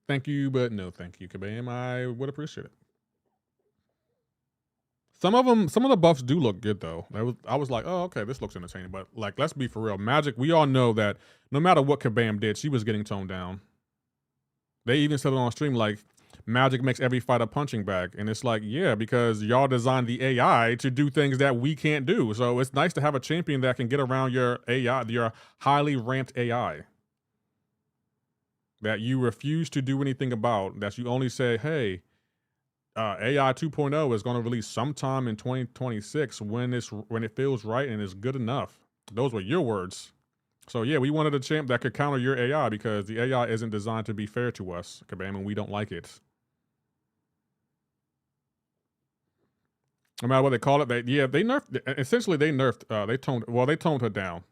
Thank you, but no thank you, Kabam. I would appreciate it. Some of the buffs do look good though. I was like, oh, okay, this looks entertaining. But like, let's be for real. Magic, we all know that no matter what Kabam did, she was getting toned down. They even said it on stream, like, Magic makes every fight a punching bag. And it's like, yeah, because y'all designed the AI to do things that we can't do. So it's nice to have a champion that can get around your AI, your highly ramped AI. That you refuse to do anything about, that you only say, hey, AI 2.0 is going to release sometime in 2026 when it feels right and is good enough. Those were your words. So yeah, we wanted a champ that could counter your AI because the AI isn't designed to be fair to us, Kabam, and we don't like it. No matter what they call it, they nerfed. Essentially, they nerfed. They toned her down.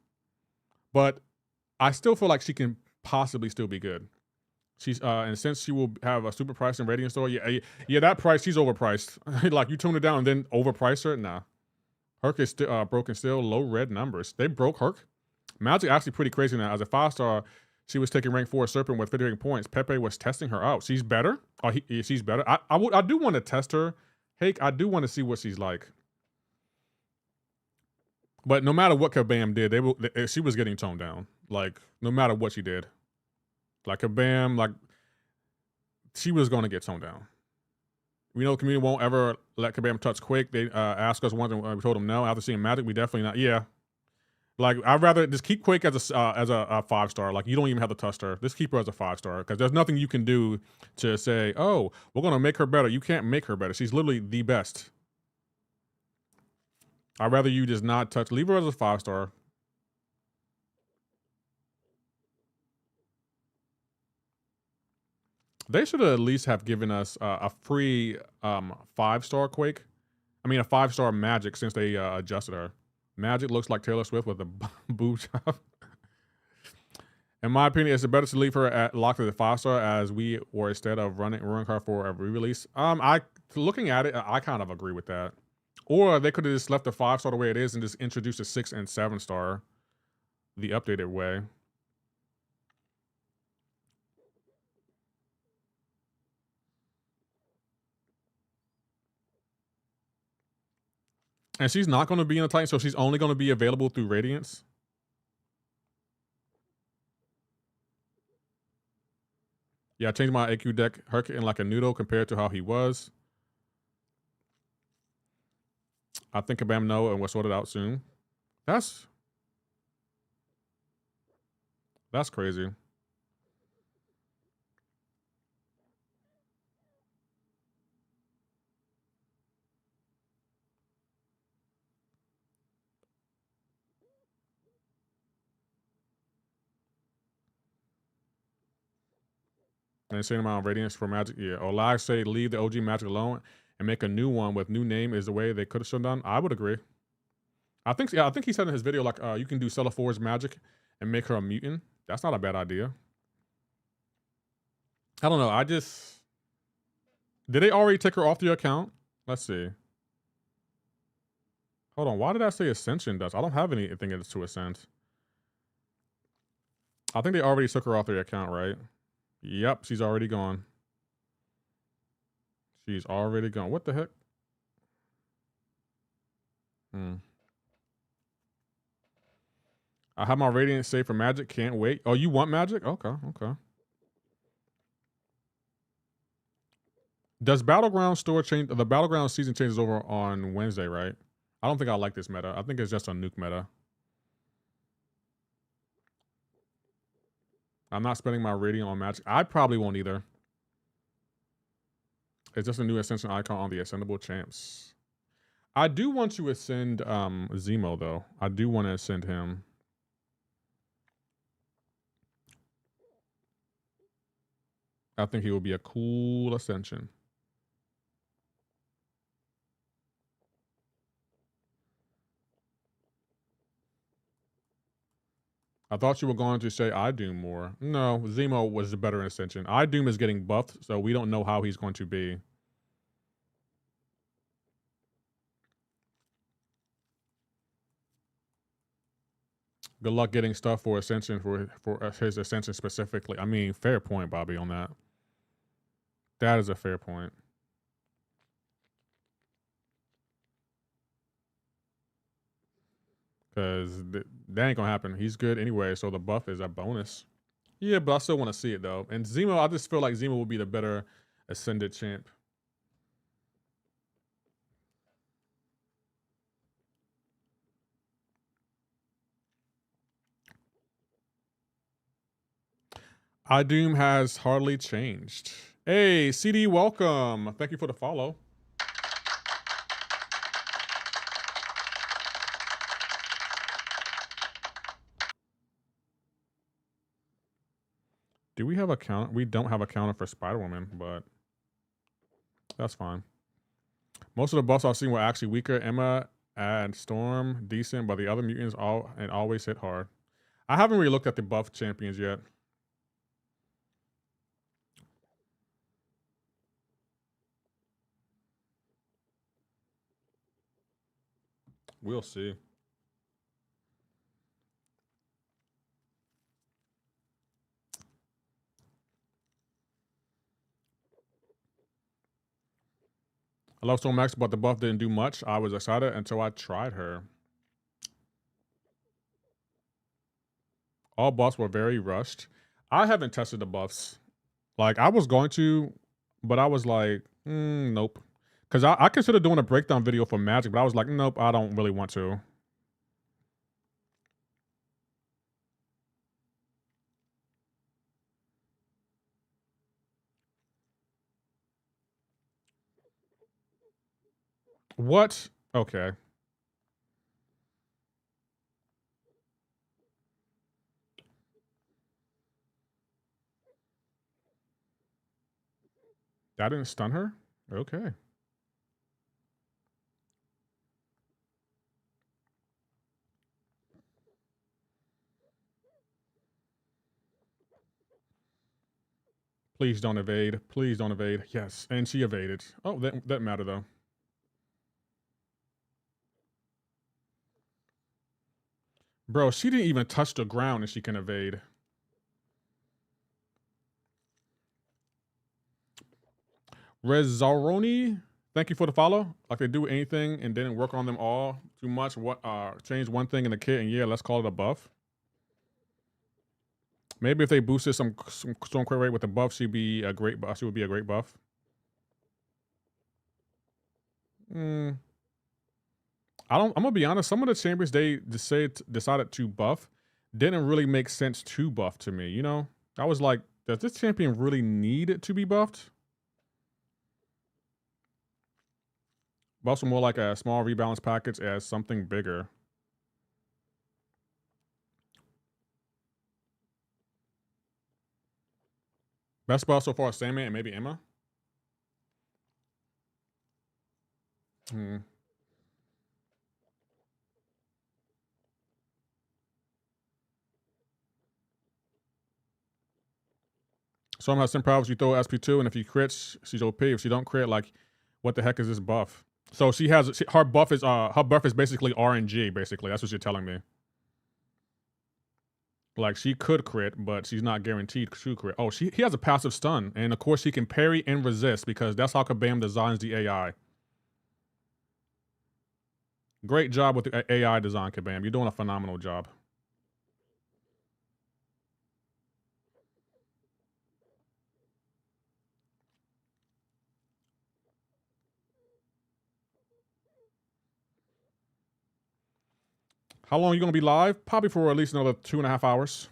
But I still feel like she can possibly still be good. She's and since she will have a super price in Radiant Store, yeah, that price, she's overpriced. Like, you tune it down and then overprice her, nah. Herc is still broken, still low red numbers. They broke Herc. Magic actually pretty crazy now. As a 5-star, she was taking rank 4 Serpent with 58 points. Pepe was testing her out. She's better. Oh, she's better. I do want to test her. Hake, I do want to see what she's like. But no matter what Kabam did, she was getting toned down. Like, no matter what she did. Like, Kabam, like, she was going to get toned down. We know the community won't ever let Kabam touch Quake. They asked us once and we told them no. After seeing Magic, we definitely not. Yeah. Like, I'd rather just keep Quake as a 5-star. Like, you don't even have to touch her. Just keep her as a 5-star because there's nothing you can do to say, oh, we're going to make her better. You can't make her better. She's literally the best. I'd rather you just not touch. Leave her as a 5-star. They should at least have given us a free 5-star Quake. I mean, a 5-star Magic since they adjusted her. Magic looks like Taylor Swift with a boob job. In my opinion, it's better to leave her locked as a 5-star as we were instead of running her for a re-release. Looking at it, I kind of agree with that. Or they could have just left the 5-star the way it is and just introduced a 6 and 7-star the updated way. And she's not going to be in a Titan, so she's only going to be available through Radiance. Yeah, I changed my AQ deck, her in like a noodle compared to how he was. I think Kabam know and we'll sort it out soon. That's crazy. Insane amount of Radiance for Magic. Yeah. Olag say leave the OG Magic alone and make a new one with new name is the way they could have done. I would agree. I think he said in his video like you can do Stella Forge Magic and make her a mutant. That's not a bad idea. I don't know. Did they already take her off the account? Let's see. Hold on. Why did I say Ascension does? I don't have anything to Ascend. I think they already took her off their account, right? Yep, she's already gone. She's already gone. What the heck? I have my Radiant saved for Magic. Can't wait. Oh, you want Magic? Okay, okay. Does Battleground store change? The Battleground season changes over on Wednesday, right? I don't think I like this meta. I think it's just a nuke meta. I'm not spending my Radiant on Magic. I probably won't either. It's just a new Ascension icon on the Ascendable Champs. I do want to ascend Zemo, though. I do want to ascend him. I think he will be a cool ascension. I thought you were going to say iDoom more. No, Zemo was the better ascension. iDoom is getting buffed, so we don't know how he's going to be. Good luck getting stuff for Ascension for his Ascension specifically. I mean, fair point, Bobby, on that. That is a fair point. Because that ain't going to happen. He's good anyway, so the buff is a bonus. Yeah, but I still want to see it, though. And Zemo, I just feel like Zemo will be the better Ascended champ. iDoom has hardly changed. Hey, CD, welcome. Thank you for the follow. Do we have a counter? We don't have a counter for Spider-Woman, but that's fine. Most of the buffs I've seen were actually weaker. Emma and Storm, decent, but the other mutants always hit hard. I haven't really looked at the buff champions yet. We'll see. I love Storm Max, but the buff didn't do much. I was excited until I tried her. All buffs were very rushed. I haven't tested the buffs. Like, I was going to But I was like, nope. Because I considered doing a breakdown video for Magic, but I was like, nope, I don't really want to. What? Okay. That didn't stun her? Okay. Please don't evade. Please don't evade. Yes. And she evaded. Oh, that mattered though. Bro, she didn't even touch the ground and she can evade. Rezzaroni, thank you for the follow. Like they do anything and didn't work on them all too much. What change one thing in the kit and yeah, let's call it a buff. Maybe if they boosted some storm crit rate with the buff, she'd be a great buff. She would be a great buff. I'm gonna be honest, some of the champions they decided to buff didn't really make sense to buff to me, you know? I was like, does this champion really need to be buffed? Buffs are more like a small rebalance package as something bigger. Best buff so far is Sandman and maybe Emma. Some has some problems. You throw SP2, and if you crits, she's OP. If she don't crit, like, what the heck is this buff? So she has her buff is basically RNG. Basically, that's what you're telling me. Like she could crit, but she's not guaranteed to crit. Oh, he has a passive stun, and of course she can parry and resist because that's how Kabam designs the AI. Great job with the AI design, Kabam. You're doing a phenomenal job. How long are you going to be live? Probably for at least another 2.5 hours.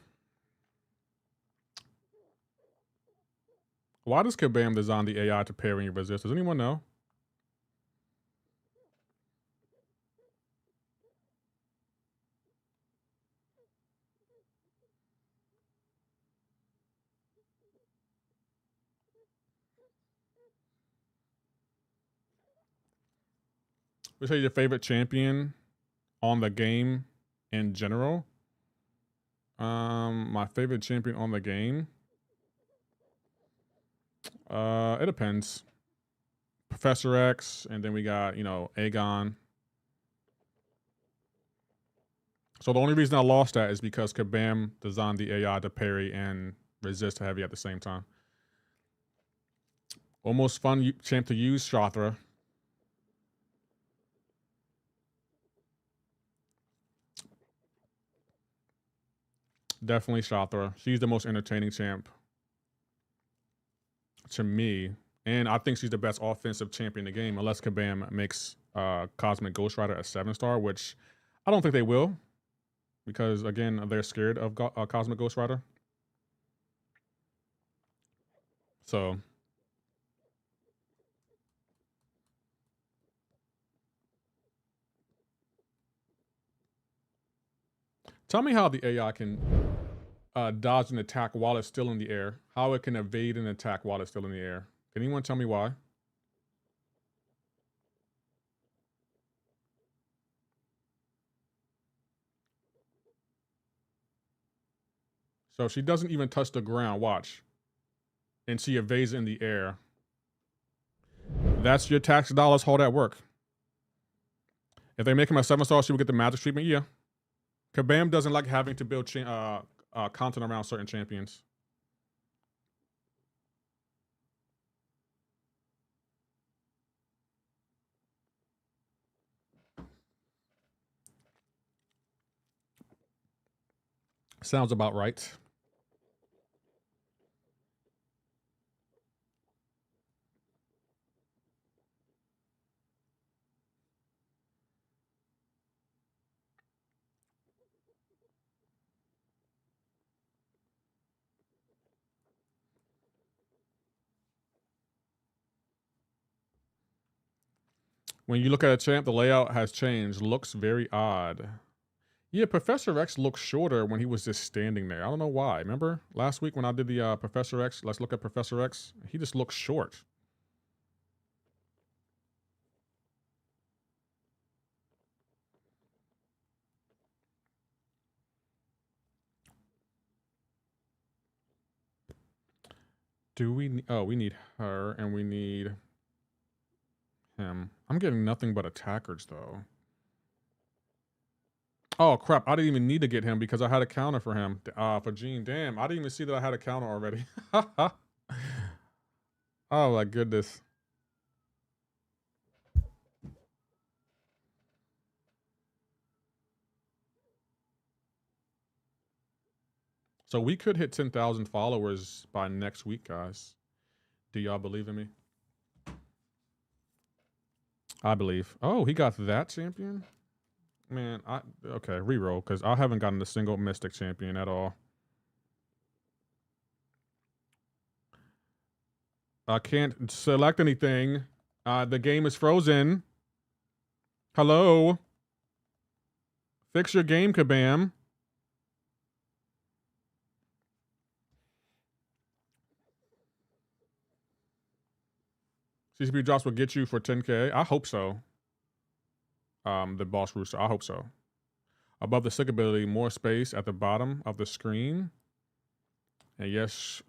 Why does Kabam design the AI to parry and resist? Does anyone know? What's your favorite champion on the game in general? My favorite champion on the game. It depends. Professor X, and then we got, Aegon. So the only reason I lost that is because Kabam designed the AI to parry and resist heavy at the same time. Almost fun champ to use, Shothra. Definitely Shothra. She's the most entertaining champ to me. And I think she's the best offensive champion in the game, unless Kabam makes Cosmic Ghost Rider a 7-star, which I don't think they will. Because, again, they're scared of Cosmic Ghost Rider. So. Tell me how the AI can dodge an attack while it's still in the air. How it can evade an attack while it's still in the air. Can anyone tell me why? So she doesn't even touch the ground. Watch. And she evades in the air. That's your tax dollars hold at work. If they make him a 7-star, she will get the magic treatment. Yeah. Kabam doesn't like having to build content around certain champions. Sounds about right. When you look at a champ, the layout has changed. Looks very odd. Yeah, Professor X looks shorter when he was just standing there. I don't know why. Remember last week when I did the Professor X? Let's look at Professor X. He just looks short. Do we? Oh, we need her and we need him. I'm getting nothing but attackers though. Oh crap! I didn't even need to get him because I had a counter for him. For Gene. Damn, I didn't even see that I had a counter already. Oh my goodness. So we could hit 10,000 followers by next week, guys. Do y'all believe in me? I believe. Oh, he got that champion? Man, okay, reroll, because I haven't gotten a single Mystic champion at all. I can't select anything. The game is frozen. Hello? Fix your game, Kabam. CCP drops will get you for 10K. I hope so. The boss rooster. I hope so. Above the stick ability, more space at the bottom of the screen. And yes,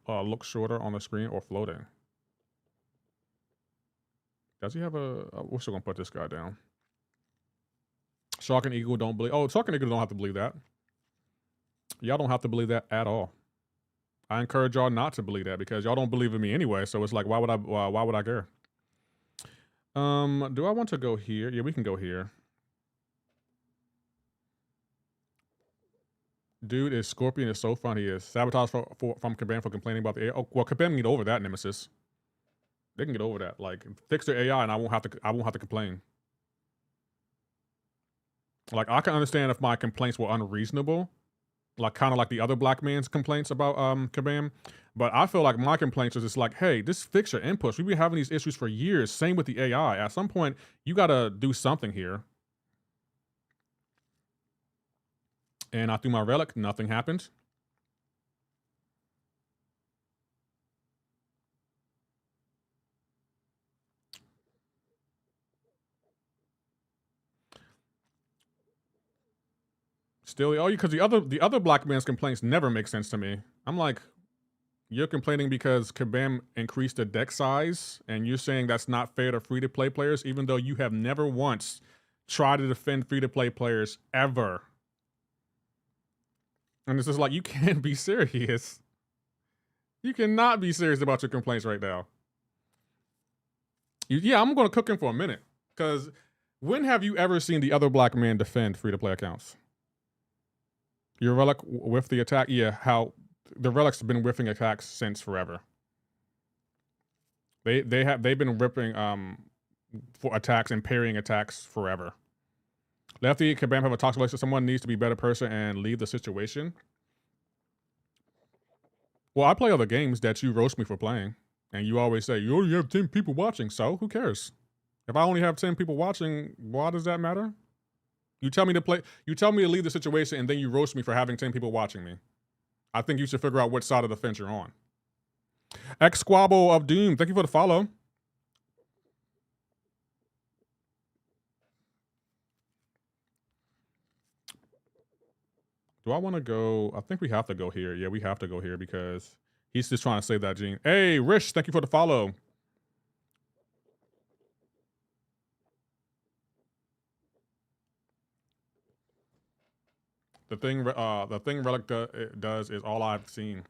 look shorter on the screen or floating. Does he have a... we're still going to put this guy down. Shark and Eagle don't believe... Oh, Shark and Eagle don't have to believe that. Y'all don't have to believe that at all. I encourage y'all not to believe that because y'all don't believe in me anyway. So it's like, why would I care? Do I want to go here? Yeah, we can go here. Dude, is Scorpion is so funny. He is. Sabotage from Kabam for complaining about the AI. Oh, well, Kabam can get over that, Nemesis. They can get over that. Like, fix their AI and I won't have to complain. Like, I can understand if my complaints were unreasonable. Like, kind of like the other black man's complaints about Kabam. But I feel like my complaints is just like, hey, just fix your inputs. We've been having these issues for years. Same with the AI. At some point, you got to do something here. And I threw my relic. Nothing happened. Still, oh, because the other black man's complaints never make sense to me. I'm like, you're complaining because Kabam increased the deck size, and you're saying that's not fair to free-to-play players, even though you have never once tried to defend free-to-play players ever. And it's just like, you can't be serious. You cannot be serious about your complaints right now. Yeah, I'm going to cook him for a minute, because when have you ever seen the other black man defend free-to-play accounts? Your relic with the attack? Yeah, how the relic's been whiffing attacks since forever. They've been ripping for attacks and parrying attacks forever. Lefty, Kabam have a toxic relationship. Someone needs to be a better person and leave the situation. Well, I play other games that you roast me for playing, and you always say you only have 10 people watching. So who cares? If I only have 10 people watching, why does that matter? You tell me to play. You tell me to leave the situation, and then you roast me for having 10 people watching me. I think you should figure out which side of the fence you're on. X Squabble of Doom, thank you for the follow. Do I want to go? I think we have to go here. Yeah, we have to go here because he's just trying to save that gene. Hey, Rich, thank you for the follow. The thing Relic does is all I've seen.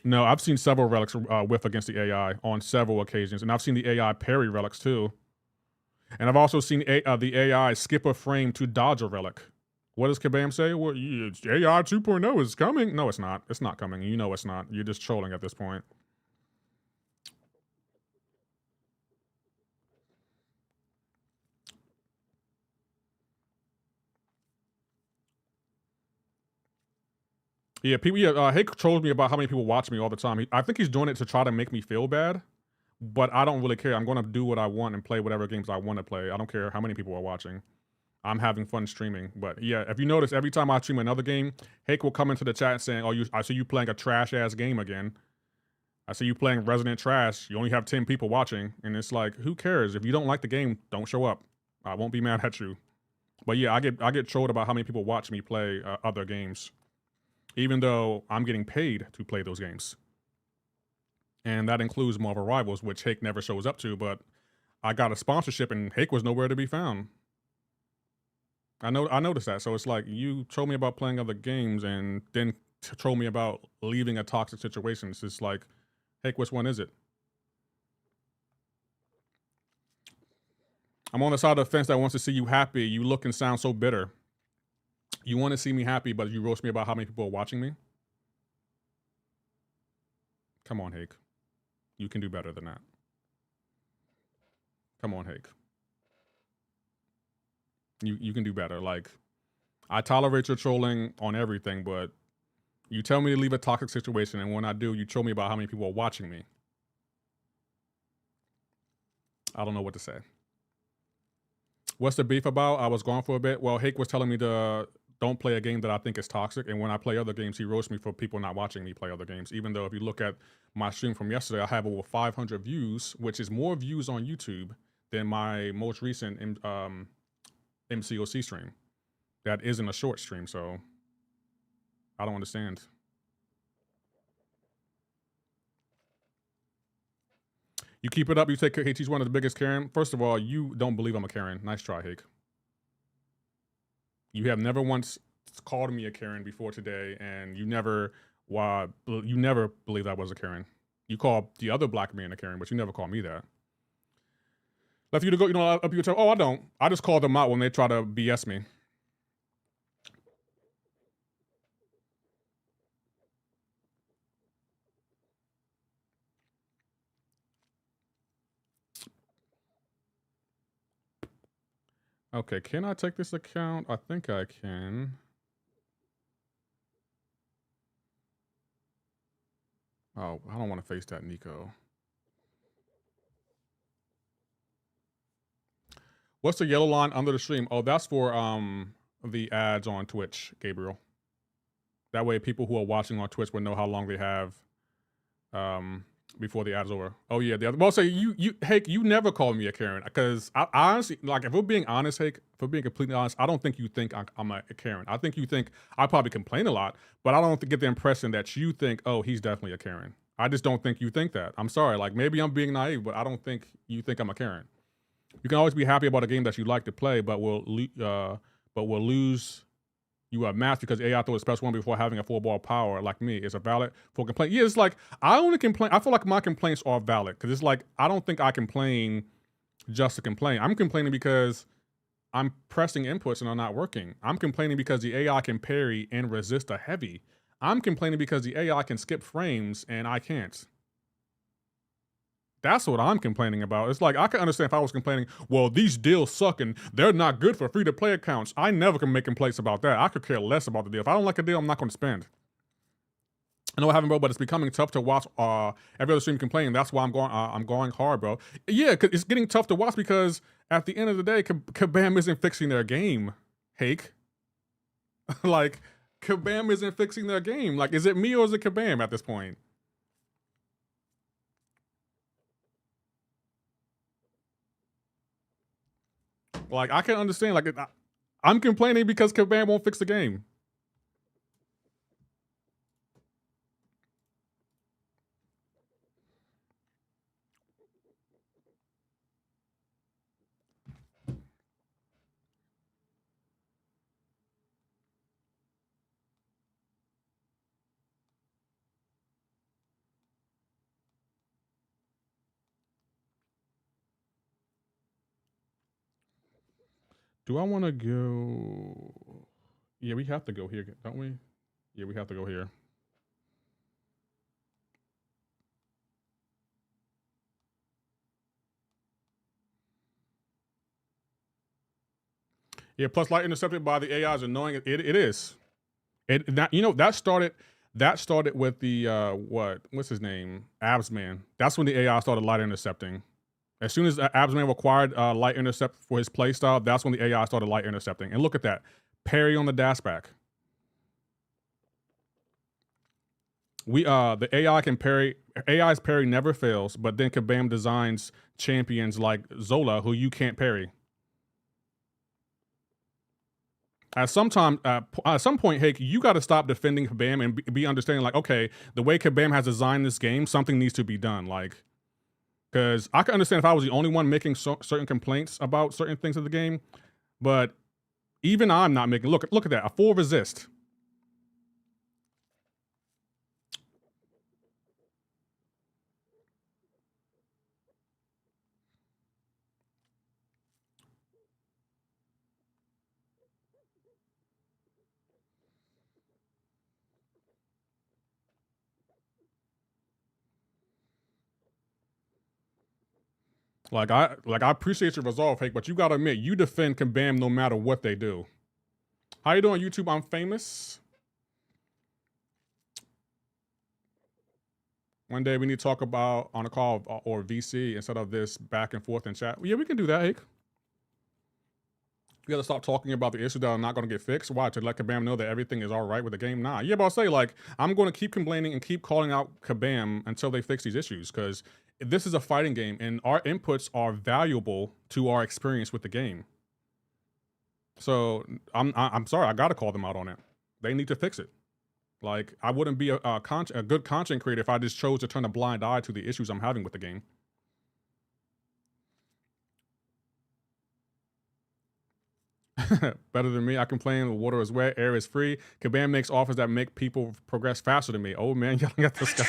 No, I've seen several relics whiff against the AI on several occasions, and I've seen the AI parry relics too. And I've also seen the AI skip a frame to dodge a relic. What does Kabam say? Well, AI 2.0 is coming. No, it's not. It's not coming. You know it's not. You're just trolling at this point. Yeah, people. Yeah, Hank trolls me about how many people watch me all the time. I think he's doing it to try to make me feel bad, but I don't really care. I'm going to do what I want and play whatever games I want to play. I don't care how many people are watching. I'm having fun streaming. But yeah, if you notice, every time I stream another game, Hake will come into the chat saying, "Oh, I see you playing a trash ass game again. I see you playing Resident Trash. You only have 10 people watching." And it's like, who cares? If you don't like the game, don't show up. I won't be mad at you. But yeah, I get trolled about how many people watch me play other games, even though I'm getting paid to play those games. And that includes Marvel Rivals, which Hake never shows up to, but I got a sponsorship and Hake was nowhere to be found. I noticed that. So it's like, you troll me about playing other games and then troll me about leaving a toxic situation. It's just like, Hake, which one is it? I'm on the side of the fence that wants to see you happy. You look and sound so bitter. You want to see me happy, but you roast me about how many people are watching me? Come on, Hake. You can do better than that. Come on, Hake. You can do better. Like, I tolerate your trolling on everything, but you tell me to leave a toxic situation, and when I do, you troll me about how many people are watching me. I don't know what to say. What's the beef about? I was gone for a bit. Well, Hake was telling me to don't play a game that I think is toxic, and when I play other games, he roasts me for people not watching me play other games, even though if you look at my stream from yesterday, I have over 500 views, which is more views on YouTube than my most recent MCoC stream. That isn't a short stream, so I don't understand. You keep it up, you take care. He's one of the biggest Karen. First of all, you don't believe I'm a Karen. Nice try, Hake. You have never once called me a Karen before today, and you never believed I was a Karen. You call the other black man a Karen, but you never call me that. Left you to go, up your toe. Oh, I don't. I just call them out when they try to BS me. Okay, can I take this account? I think I can. Oh, I don't want to face that, Nico. What's the yellow line under the stream? Oh, that's for the ads on Twitch, Gabriel. That way people who are watching on Twitch will know how long they have before the ad's over. Oh yeah, the other. Well, say Hake, you never called me a Karen, because I honestly, like, if we're being honest, Hake, if we're being completely honest, I don't think you think I'm a Karen. I think you think I probably complain a lot, but I don't get the impression that you think, oh, he's definitely a Karen. I just don't think you think that. I'm sorry, like, maybe I'm being naive, but I don't think you think I'm a Karen. You can always be happy about a game that you like to play, but we'll lose you a match because AI thought it's best one before having a full ball power like me. Is a valid for complaint? Yeah, it's like, I only complain. I feel like my complaints are valid because it's like, I don't think I complain just to complain. I'm complaining because I'm pressing inputs and are not working. I'm complaining because the AI can parry and resist a heavy. I'm complaining because the AI can skip frames and I can't. That's what I'm complaining about. It's like, I can understand if I was complaining, well, these deals suck and they're not good for free-to-play accounts. I never can make complaints about that. I could care less about the deal. If I don't like a deal, I'm not going to spend. I know I haven't, bro, but it's becoming tough to watch every other stream complaining. That's why I'm going hard, bro. Yeah, cause it's getting tough to watch because at the end of the day, Kabam isn't fixing their game, Hake. Like, Kabam isn't fixing their game. Like, is it me or is it Kabam at this point? Like, I can understand, like, I'm complaining because Kabam won't fix the game. Do I want to go? Yeah, we have to go here, don't we? Yeah, we have to go here. Yeah, plus light intercepted by the AI is annoying. It is. That started That started with the what's his name? Absman. That's when the AI started light intercepting. As soon as Absman required light intercept for his playstyle, that's when the AI started light intercepting. And look at that. Parry on the dash back. The AI can parry. AI's parry never fails, but then Kabam designs champions like Zola who you can't parry. At some point, Hake, you got to stop defending Kabam and be understanding like, okay, the way Kabam has designed this game, something needs to be done. Like, because I can understand if I was the only one making certain complaints about certain things of the game, but even I'm not making. Look at that, a full resist. Like I appreciate your resolve, Hake, but you gotta admit you defend Kabam no matter what they do. How you doing, YouTube? I'm famous. One day we need to talk about on a call or VC instead of this back and forth in chat. Yeah, we can do that, Hake. You gotta stop talking about the issue that are not gonna get fixed. Why? To let Kabam know that everything is all right with the game? Nah. Yeah, but I'll say, like, I'm gonna keep complaining and keep calling out Kabam until they fix these issues, because this is a fighting game and our inputs are valuable to our experience with the game. So I'm sorry, I gotta call them out on it. They need to fix it. Like, I wouldn't be a good content creator if I just chose to turn a blind eye to the issues I'm having with the game. Better than me. I complain the water is wet, air is free. Kabam makes offers that make people progress faster than me. Oh man, yelling at this guy.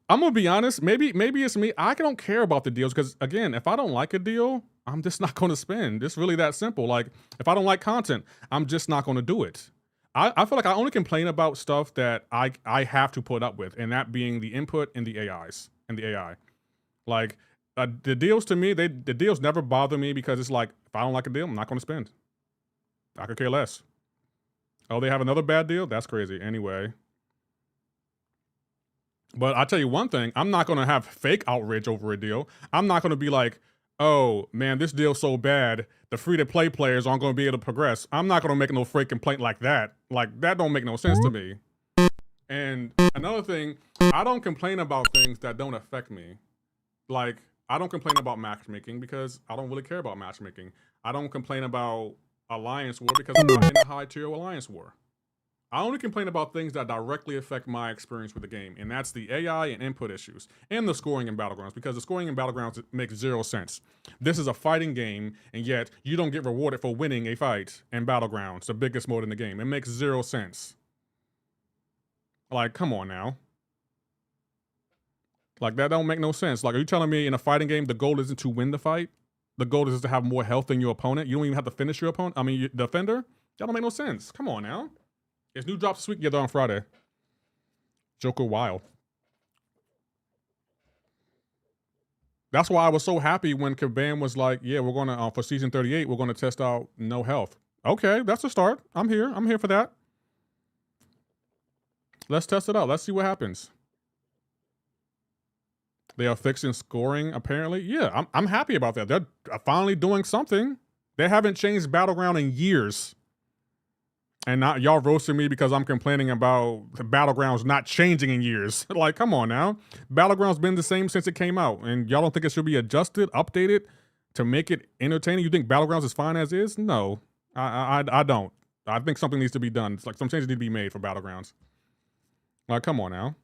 I'm gonna be honest. Maybe it's me. I don't care about the deals because, again, if I don't like a deal, I'm just not gonna spend. It's really that simple. Like, if I don't like content, I'm just not gonna do it. I feel like I only complain about stuff that I have to put up with, and that being the input and the AIs and the AI. Like, the deals to me, the deals never bother me because it's like, if I don't like a deal, I'm not gonna spend. I could care less. Oh, they have another bad deal? That's crazy. Anyway. But I tell you one thing, I'm not gonna have fake outrage over a deal. I'm not gonna be like, oh man, this deal's so bad, the free-to-play players aren't gonna be able to progress. I'm not gonna make no fake complaint like that. Like, that don't make no sense to me. And another thing, I don't complain about things that don't affect me. Like, I don't complain about matchmaking because I don't really care about matchmaking. I don't complain about Alliance War because I'm not in a high-tier Alliance War. I only complain about things that directly affect my experience with the game, and that's the AI and input issues, and the scoring in Battlegrounds, because the scoring in Battlegrounds makes zero sense. This is a fighting game, and yet you don't get rewarded for winning a fight in Battlegrounds, the biggest mode in the game. It makes zero sense. Like, come on now. Like, that don't make no sense. Like, are you telling me in a fighting game, the goal isn't to win the fight? The goal is to have more health than your opponent? You don't even have to finish your opponent? I mean, your defender? That don't make no sense. Come on now. It's new drops this week. Yeah, they're on Friday. Joker Wild. That's why I was so happy when Kabam was like, yeah, we're going to, for season 38, we're going to test out no health. Okay, that's a start. I'm here. I'm here for that. Let's test it out. Let's see what happens. They are fixing scoring, apparently. Yeah, I'm happy about that. They're finally doing something. They haven't changed Battleground in years. And not y'all roasting me because I'm complaining about Battlegrounds not changing in years. Like, come on now. Battlegrounds been the same since it came out. And y'all don't think it should be adjusted, updated to make it entertaining? You think Battlegrounds is fine as is? No, I don't. I think something needs to be done. It's like some changes need to be made for Battlegrounds. Like, come on now.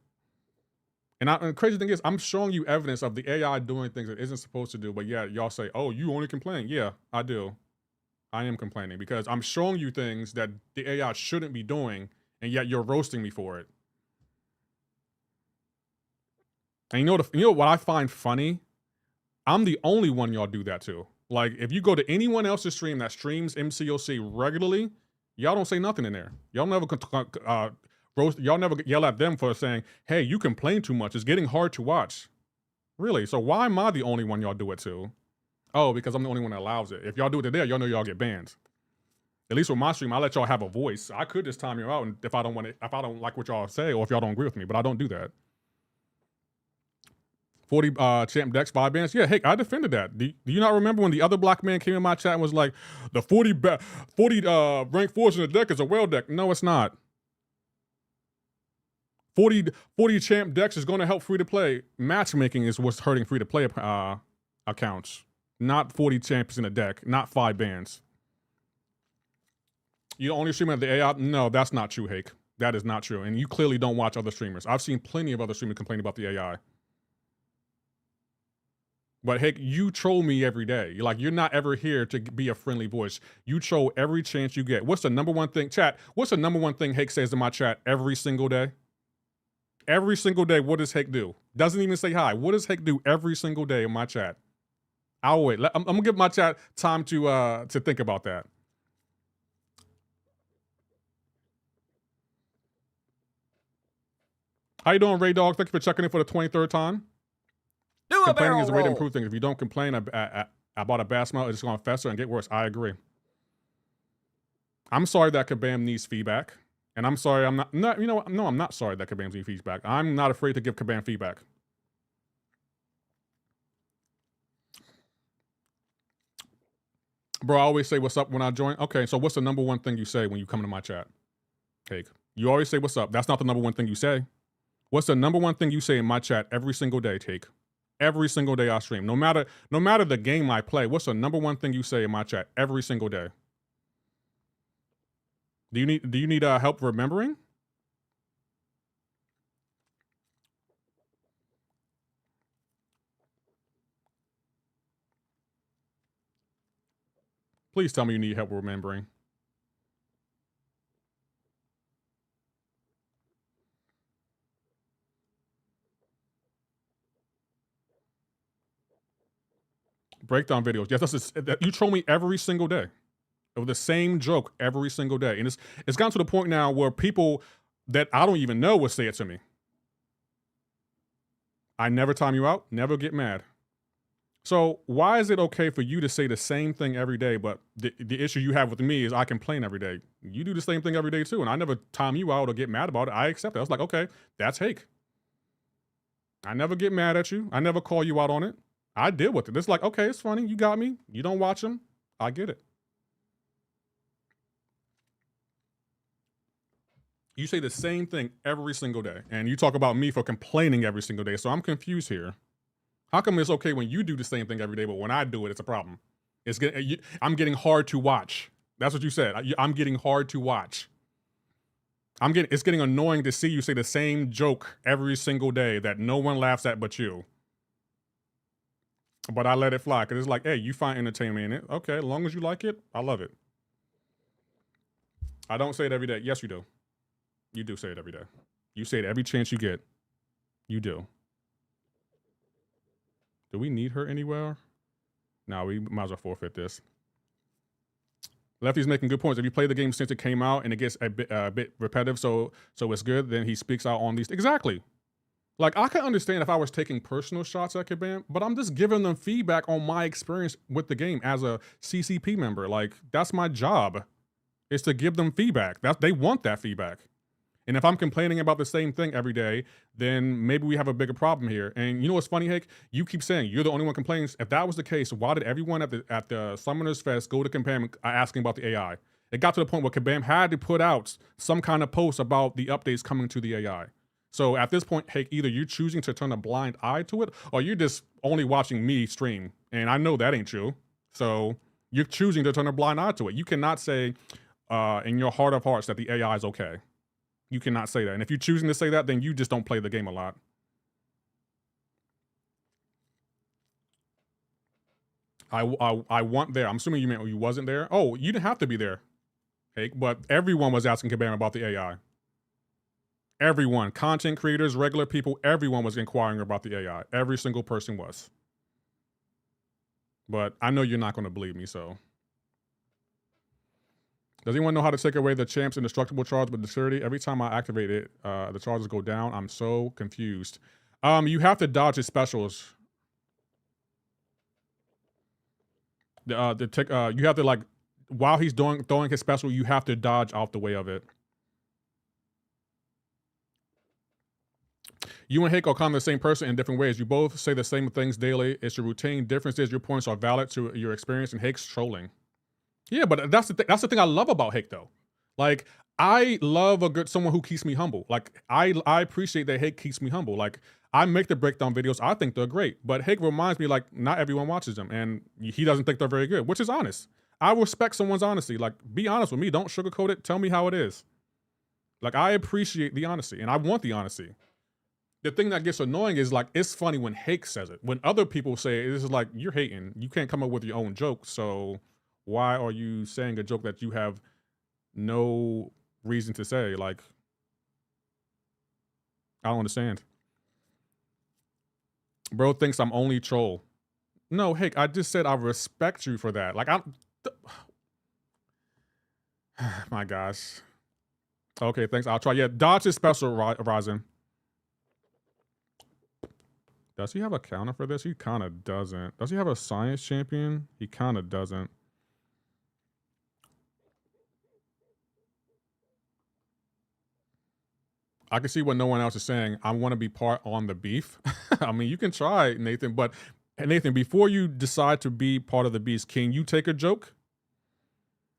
And the crazy thing is, I'm showing you evidence of the AI doing things it isn't supposed to do. But yeah, y'all say, oh, you only complain. Yeah, I do. I am complaining because I'm showing you things that the AI shouldn't be doing, and yet you're roasting me for it. And you know what I find funny? I'm the only one y'all do that to. Like, if you go to anyone else's stream that streams MCoC regularly, y'all don't say nothing in there. Y'all never roast. Y'all never yell at them for saying, "Hey, you complain too much. It's getting hard to watch." Really? So why am I the only one y'all do it to? Oh, because I'm the only one that allows it. If y'all do it there, y'all know y'all get banned. At least with my stream, I let y'all have a voice. I could just time you out, and if I don't like what y'all say, or if y'all don't agree with me, but I don't do that. 40 champ decks, 5 bans. Yeah, hey, I defended that. Do you not remember when the other black man came in my chat and was like, the 40 rank 4s in the deck is a well deck? No, it's not. 40 champ decks is going to help free-to-play. Matchmaking is what's hurting free-to-play accounts. Not 40 champions in a deck, not 5 bans. You only stream at the AI? No, that's not true, Hake. That is not true. And you clearly don't watch other streamers. I've seen plenty of other streamers complain about the AI. But Hake, you troll me every day. You're not ever here to be a friendly voice. You troll every chance you get. What's the number one thing? Chat, what's the number one thing Hake says in my chat every single day? Every single day, what does Hake do? Doesn't even say hi. What does Hake do every single day in my chat? I'll wait. I'm gonna give my chat time to think about that. How you doing, Ray Dog? Thank you for checking in for the 23rd time. Do a Complaining barrel is a way to roll. improve things. If you don't complain about a bad smell, it's going to fester and get worse. I agree. I'm sorry that Kabam needs feedback. And I'm sorry I'm not you know what? No, I'm not sorry that Kabam needs feedback. I'm not afraid to give Kabam feedback. Bro, I always say what's up when I join. Okay, so what's the number one thing you say when you come into my chat? Hake, you always say what's up. That's not the number one thing you say. What's the number one thing you say in my chat every single day, Hake? Every single day I stream. No matter the game I play, what's the number one thing you say in my chat every single day? Do you need help remembering? Please tell me you need help remembering. Breakdown videos. Yes, you troll me every single day. With the same joke every single day. And it's gotten to the point now where people that I don't even know will say it to me. I never time you out, never get mad. So why is it okay for you to say the same thing every day, but the issue you have with me is I complain every day. You do the same thing every day too, and I never time you out or get mad about it. I accept it. I was like, okay, that's Hake. I never get mad at you. I never call you out on it. I deal with it. It's like, okay, it's funny. You got me. You don't watch them. I get it. You say the same thing every single day, and you talk about me for complaining every single day. So I'm confused here. How come it's okay when you do the same thing every day, but when I do it, it's a problem? I'm getting hard to watch. That's what you said. I'm getting hard to watch. It's getting annoying to see you say the same joke every single day that no one laughs at but you. But I let it fly because it's like, hey, you find entertainment in it. Okay, as long as you like it, I love it. I don't say it every day. Yes, you do. You do say it every day. You say it every chance you get. You do. Do we need her anywhere? No, we might as well forfeit this. Lefty's making good points. If you play the game since it came out and it gets a bit repetitive, so it's good, then he speaks out on these. Exactly. Like, I can understand if I was taking personal shots at Kabam, but I'm just giving them feedback on my experience with the game as a CCP member. Like, that's my job, is to give them feedback. They want that feedback. And if I'm complaining about the same thing every day, then maybe we have a bigger problem here. And you know what's funny, Hake? You keep saying you're the only one complains. If that was the case, why did everyone at the Summoners Fest go to Kabam asking about the AI? It got to the point where Kabam had to put out some kind of post about the updates coming to the AI. So at this point, Hake, either you're choosing to turn a blind eye to it, or you're just only watching me stream. And I know that ain't true. So you're choosing to turn a blind eye to it. You cannot say in your heart of hearts that the AI is okay. You cannot say that. And if you're choosing to say that, then you just don't play the game a lot. I want there. I'm assuming you meant you wasn't there. Oh, you didn't have to be there, Hake, but everyone was asking Kabam about the AI. Everyone, content creators, regular people, everyone was inquiring about the AI. Every single person was. But I know you're not going to believe me, so. Does anyone know how to take away the champ's indestructible charge with dexterity? Every time I activate it, the charges go down. I'm so confused. You have to dodge his specials. You have to like while he's throwing his special, you have to dodge out the way of it. You and Hake are kind of the same person in different ways. You both say the same things daily. It's your routine. Difference is your points are valid to your experience, and Hake's trolling. Yeah, but that's the thing I love about Hake though. Like, I love someone who keeps me humble. Like, I appreciate that Hake keeps me humble. Like, I make the breakdown videos. I think they're great, but Hake reminds me like not everyone watches them, and he doesn't think they're very good, which is honest. I respect someone's honesty. Like, be honest with me. Don't sugarcoat it. Tell me how it is. Like, I appreciate the honesty, and I want the honesty. The thing that gets annoying is like, it's funny when Hake says it. When other people say it, this is like, you're hating. You can't come up with your own joke. So why are you saying a joke that you have no reason to say? Like, I don't understand. Bro thinks I'm only troll. No, Hake, I just said I respect you for that. Like, my gosh. Okay, thanks. I'll try. Yeah, dodge is special, Ryzen. Does he have a counter for this? He kind of doesn't. Does he have a science champion? He kind of doesn't. I can see what no one else is saying. I want to be part on the beef. I mean, you can try, Nathan, but Nathan, before you decide to be part of the beast, can you take a joke?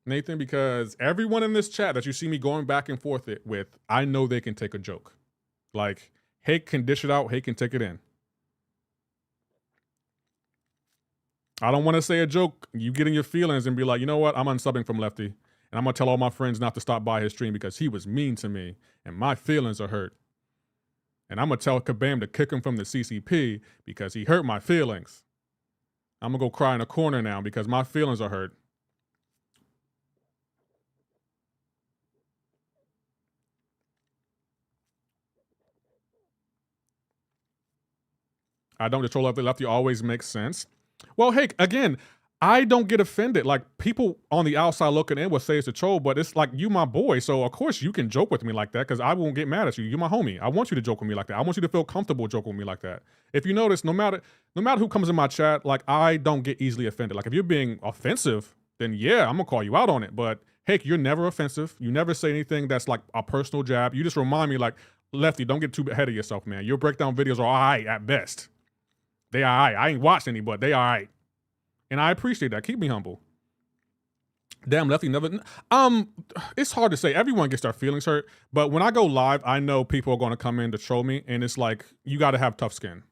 Nathan, because everyone in this chat that you see me going back and forth with, I know they can take a joke. Like, Hake can dish it out. Hake can take it in. I don't want to say a joke. You get in your feelings and be like, you know what? I'm unsubbing from Lefty. And I'm going to tell all my friends not to stop by his stream because he was mean to me. And my feelings are hurt. And I'm going to tell Kabam to kick him from the CCP because he hurt my feelings. I'm going to go cry in a corner now because my feelings are hurt. I don't control Lefty. Lefty always makes sense. Well, hey, again, I don't get offended. Like, people on the outside looking in will say it's a troll, but it's like, you my boy, so of course you can joke with me like that because I won't get mad at you. You're my homie. I want you to joke with me like that. I want you to feel comfortable joking with me like that. If you notice, no matter who comes in my chat, like, I don't get easily offended. Like, if you're being offensive, then yeah, I'm gonna call you out on it. But hey, you're never offensive. You never say anything that's like a personal jab. You just remind me like, Lefty, don't get too ahead of yourself, man. Your breakdown videos are all right at best. They all right. I ain't watched any, but they all right. And I appreciate that. Keep me humble. Damn, Lefty never. It's hard to say. Everyone gets their feelings hurt. But when I go live, I know people are going to come in to troll me. And it's like, you got to have tough skin.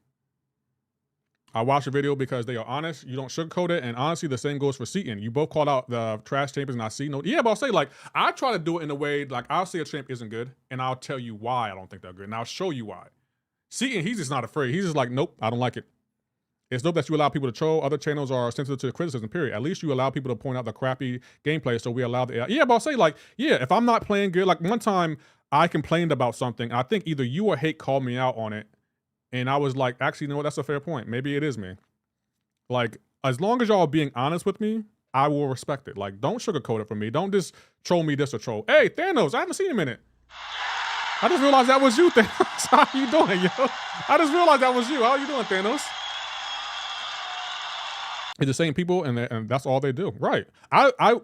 I watch your video because they are honest. You don't sugarcoat it. And honestly, the same goes for Seaton. You both called out the trash champions and I see no. Yeah, but I'll say, like, I try to do it in a way, like, I'll say a champ isn't good. And I'll tell you why I don't think they're good. And I'll show you why. Seaton, he's just not afraid. He's just like, nope, I don't like it. It's dope that you allow people to troll. Other channels are sensitive to criticism, period. At least you allow people to point out the crappy gameplay, so we allow the... Yeah, but I'll say, like, yeah, if I'm not playing good... Like, one time, I complained about something. I think either you or Hake called me out on it, and I was like, actually, you know what? That's a fair point. Maybe it is me. Like, as long as y'all are being honest with me, I will respect it. Like, don't sugarcoat it for me. Don't just troll me this or troll. Hey, Thanos, I haven't seen him in it. I just realized that was you, Thanos. How you doing, yo? I just realized that was you. How you doing, Thanos? It's the same people, and that's all they do, right? I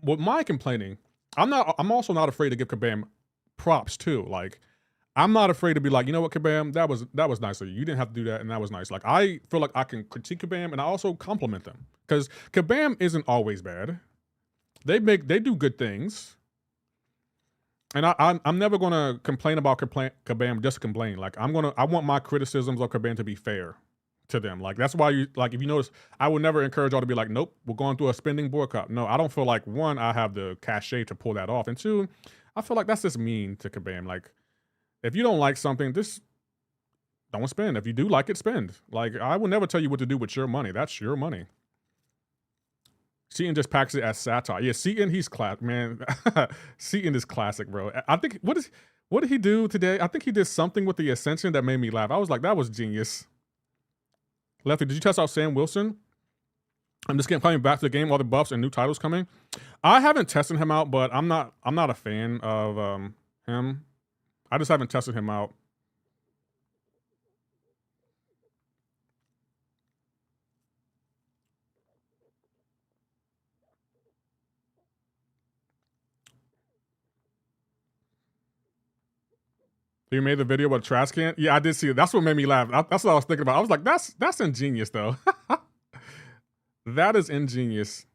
with my complaining, I'm also not afraid to give Kabam props too. Like, I'm not afraid to be like, you know what, Kabam, that was nice of you. You didn't have to do that, and that was nice. Like, I feel like I can critique Kabam, and I also compliment them because Kabam isn't always bad. They do good things, and I'm never gonna complain about Kabam just to complain. Like, I want my criticisms of Kabam to be fair to them. Like, that's why if you notice, I would never encourage y'all to be like, nope, we're going through a spending boycott. No, I don't feel like, one, I have the cachet to pull that off, and two, I feel like that's just mean to Kabam. Like, if you don't like something, just don't spend. If you do like it, spend. Like, I will never tell you what to do with your money. That's your money. Seaton just packs it as satire. Yeah, Seaton, he's classic, man. Seaton is classic, bro. I think, what did he do today? I think he did something with the Ascension that made me laugh. I was like, that was genius. Lefty, did you test out Sam Wilson? I'm just coming back to the game, all the buffs and new titles coming. I haven't tested him out, but I'm not a fan of him. I just haven't tested him out. You made the video about trash can? Yeah, I did see it. That's what made me laugh. That's what I was thinking about. I was like, that's ingenious though. That is ingenious.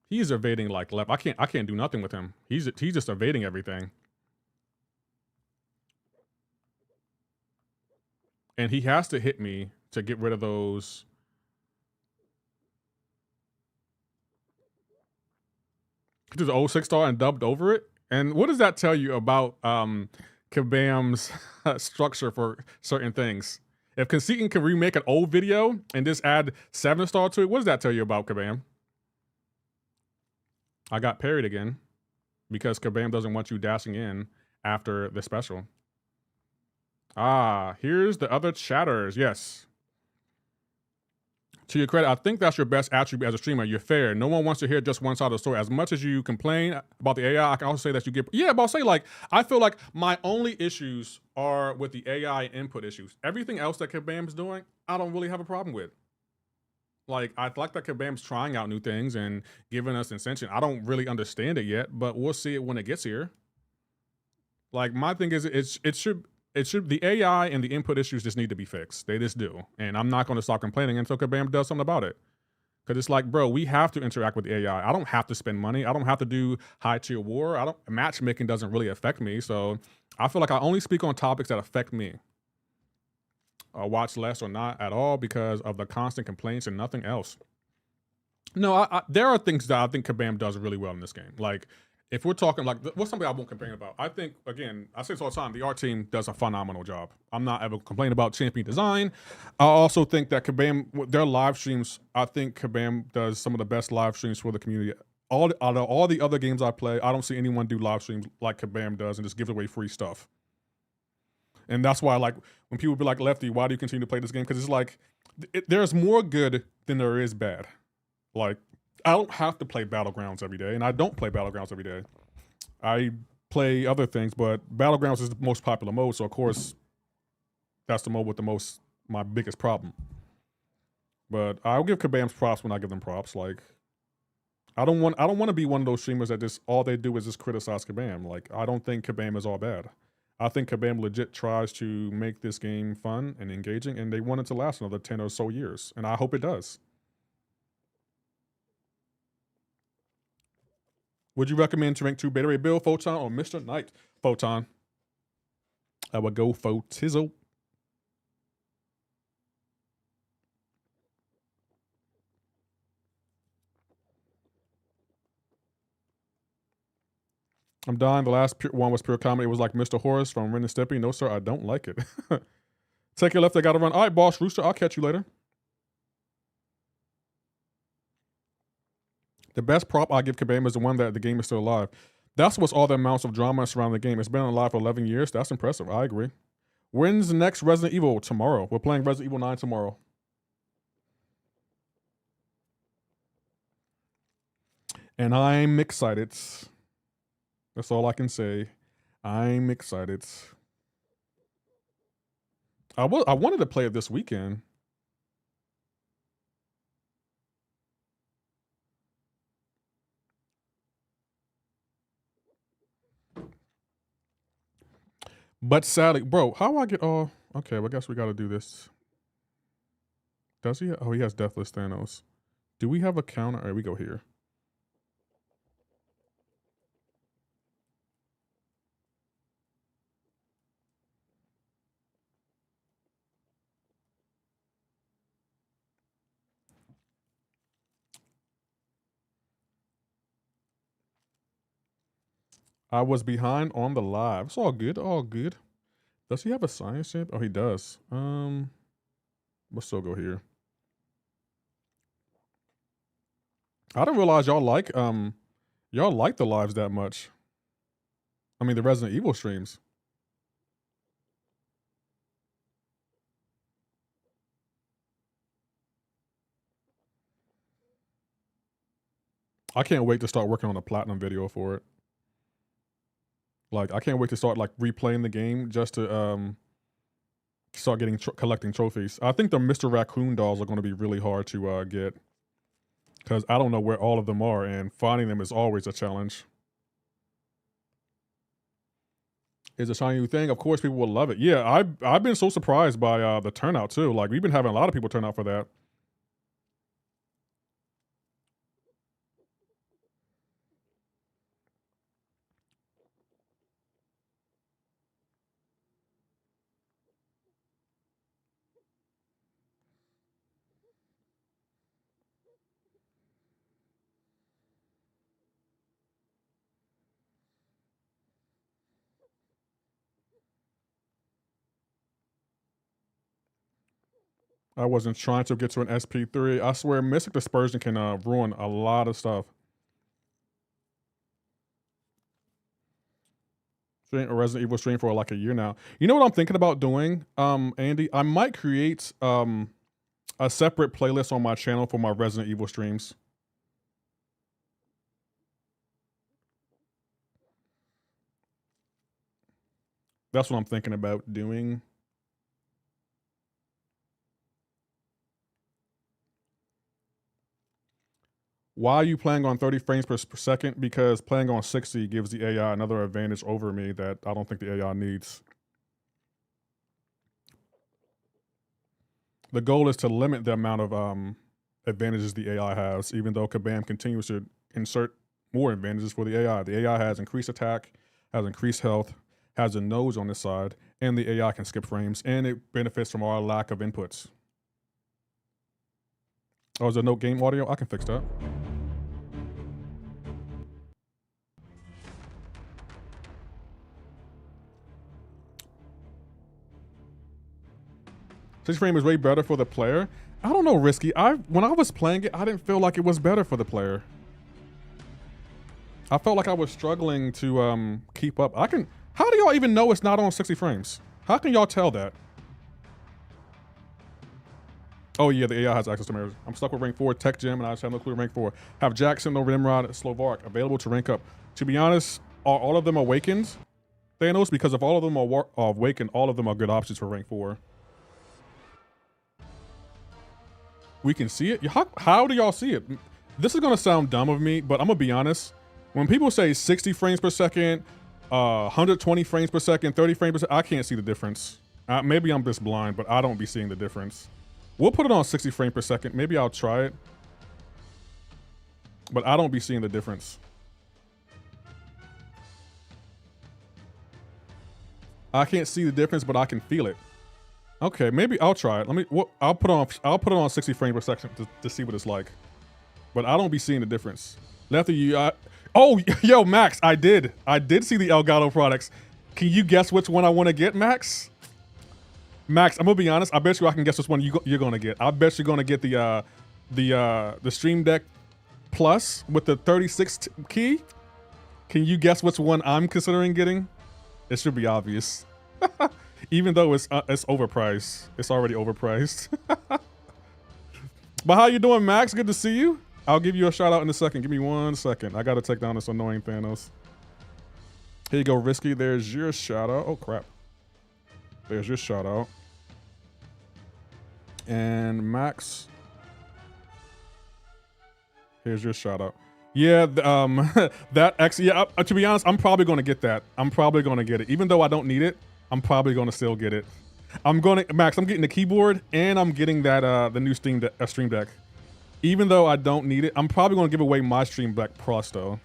He's evading like left. I can't do nothing with him. He's just evading everything. And he has to hit me to get rid of those. He did the old 6-star and dubbed over it. And what does that tell you about Kabam's structure for certain things? If Conceiting can remake an old video and just add 7-star to it, what does that tell you about Kabam? I got parried again because Kabam doesn't want you dashing in after the special. Ah, here's the other chatters. Yes. To your credit, I think that's your best attribute as a streamer. You're fair. No one wants to hear just one side of the story. As much as you complain about the AI, I can also say that you get, yeah, but I'll say like, I feel like my only issues are with the AI input issues. Everything else that Kabam's doing, I don't really have a problem with. Like, I like that Kabam's trying out new things and giving us incentive. I don't really understand it yet, but we'll see it when it gets here. Like, my thing is, it should, the AI and the input issues just need to be fixed. They just do. And I'm not going to stop complaining until Kabam does something about it. Because it's like, bro, we have to interact with the AI. I don't have to spend money. I don't have to do high tier war. Matchmaking doesn't really affect me. So I feel like I only speak on topics that affect me. Watch less or not at all because of the constant complaints and nothing else. No, there are things that I think Kabam does really well in this game. Like, if we're talking like, what's something I won't complain about? I think, again, I say this all the time, the art team does a phenomenal job. I'm not ever complaining about champion design. I also think that Kabam, their live streams, I think Kabam does some of the best live streams for the community. Out of all the other games I play, I don't see anyone do live streams like Kabam does and just gives away free stuff. And that's why, like, when people be like, Lefty, why do you continue to play this game? Because it's like, there's more good than there is bad. Like, I don't have to play Battlegrounds every day, and I don't play Battlegrounds every day. I play other things, but Battlegrounds is the most popular mode, so of course, that's the mode with my biggest problem. But I'll give Kabam's props when I give them props. Like, I don't want to be one of those streamers that just all they do is just criticize Kabam. Like, I don't think Kabam is all bad. I think Kabam legit tries to make this game fun and engaging, and they want it to last another 10 or so years, and I hope it does. Would you recommend to rank 2 Beta Ray Bill, Photon, or Mr. Knight? Photon. I would go Photizzle. I'm dying. The last one was pure comedy. It was like Mr. Horace from Ren and Stimpy. No, sir, I don't like it. Take your left. I got to run. All right, boss Rooster. I'll catch you later. The best prop I give Kabam is the one that the game is still alive. That's what's all the amounts of drama surrounding the game. It's been alive for 11 years. That's impressive. I agree. When's the next Resident Evil? Tomorrow. We're playing Resident Evil 9 tomorrow. And I'm excited. That's all I can say. I'm excited. I wanted to play it this weekend. But sadly, bro, how do I get all... Okay, well, I guess we got to do this. Does he? Oh, he has Deathless Thanos. Do we have a counter? All right, we go here. I was behind on the live. It's all good, all good. Does he have a science champ? Oh, he does. We'll still go here. I didn't realize y'all like the lives that much. I mean, the Resident Evil streams. I can't wait to start working on a platinum video for it. Like, I can't wait to start like replaying the game just to start getting collecting trophies. I think the Mr. Raccoon dolls are going to be really hard to get because I don't know where all of them are, and finding them is always a challenge. is a shiny new thing. Of course, people will love it. Yeah, I've been so surprised by the turnout too. Like we've been having a lot of people turn out for that. I wasn't trying to get to an SP3. I swear, Mystic Dispersion can ruin a lot of stuff. Stream a Resident Evil stream for like a year now. You know what I'm thinking about doing, Andy? I might create a separate playlist on my channel for my Resident Evil streams. That's what I'm thinking about doing. Why are you playing on 30 frames per second? Because playing on 60 gives the AI another advantage over me that I don't think the AI needs. The goal is to limit the amount of advantages the AI has, even though Kabam continues to insert more advantages for the AI. The AI has increased attack, has increased health, has a nose on this side, and the AI can skip frames, and it benefits from our lack of inputs. Oh, is there no game audio? I can fix that. Six frame is way better for the player. I don't know, Risky. When I was playing it, I didn't feel like it was better for the player. I felt like I was struggling to keep up. How do y'all even know it's not on 60 frames? How can y'all tell that? Oh yeah, the AI has access to mirrors. I'm stuck with rank 4 Tech Gym and I just have no clue rank 4. Have Jackson over Nimrod, Slovark available to rank up. To be honest, are all of them awakened, Thanos? Because if all of them are awakened, all of them are good options for rank 4. We can see it? How do y'all see it? This is gonna sound dumb of me, but I'm gonna be honest. When people say 60 frames per second, 120 frames per second, 30 frames per second, I can't see the difference. Maybe I'm just blind, but I don't be seeing the difference. We'll put it on 60 frames per second. Maybe I'll try it. But I don't be seeing the difference. I can't see the difference, but I can feel it. Okay, maybe I'll try it. I'll put it on 60 frames per second to see what it's like. But I don't be seeing the difference. Lefty, oh, yo, Max, I did see the Elgato products. Can you guess which one I want to get, Max? Max, I'm gonna be honest. I bet you I can guess which one you're gonna get. I bet you're gonna get the Stream Deck Plus with the 36 key. Can you guess which one I'm considering getting? It should be obvious. Even though it's overpriced. It's already overpriced. But how you doing, Max? Good to see you. I'll give you a shout out in a second. Give me 1 second. I gotta take down this annoying Thanos. Here you go, Risky. There's your shout out. Oh crap. There's your shout out. And Max. Here's your shout out. Yeah, that actually, yeah, to be honest, I'm probably gonna get that. I'm probably gonna get it. Even though I don't need it, I'm probably gonna still get it. Max, I'm getting the keyboard and I'm getting that the new Stream Deck. Even though I don't need it, I'm probably gonna give away my Stream Deck Plus though.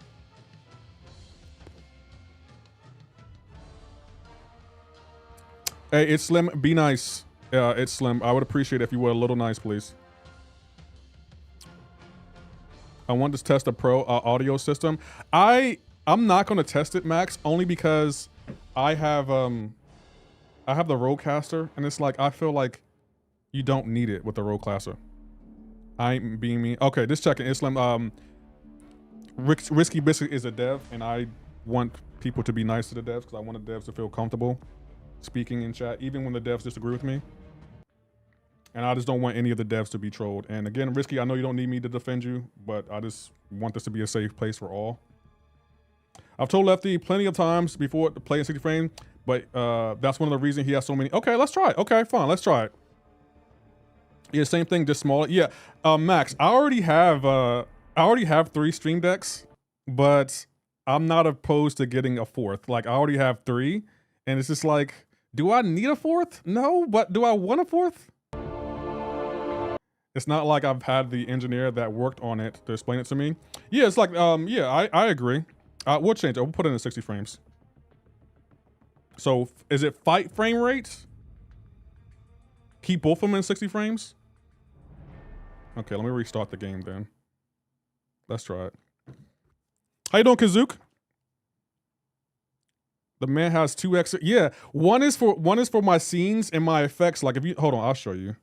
Hey, it's Slim. Be nice. It's Slim. I would appreciate it if you were a little nice, please. I want to test a pro audio system. I'm not going to test it, Max, only because I have the Rodecaster, and it's like I feel like you don't need it with the Rodecaster. I ain't being mean. Okay, just checking. Islam. Risky Biscuit is a dev, and I want people to be nice to the devs because I want the devs to feel comfortable speaking in chat, even when the devs disagree with me. And I just don't want any of the devs to be trolled. And again, Risky, I know you don't need me to defend you, but I just want this to be a safe place for all. I've told Lefty plenty of times before to play in 60 frame, but that's one of the reasons he has so many. Okay, let's try it. Okay, fine, let's try it. Yeah, same thing, just smaller. Yeah, Max, I already have 3 Stream Decks, but I'm not opposed to getting a 4th. Like I already have 3, And it's just like, do I need a fourth? No, but do I want a fourth? It's not like I've had the engineer that worked on it to explain it to me. Yeah, it's like, yeah, I agree. We'll change it. We'll put it in 60 frames. So is it fight frame rates? Keep both of them in 60 frames? Okay, let me restart the game then. Let's try it. How you doing, Kazook? The man has 2x. Yeah, one is for my scenes and my effects. Like if you hold on, I'll show you.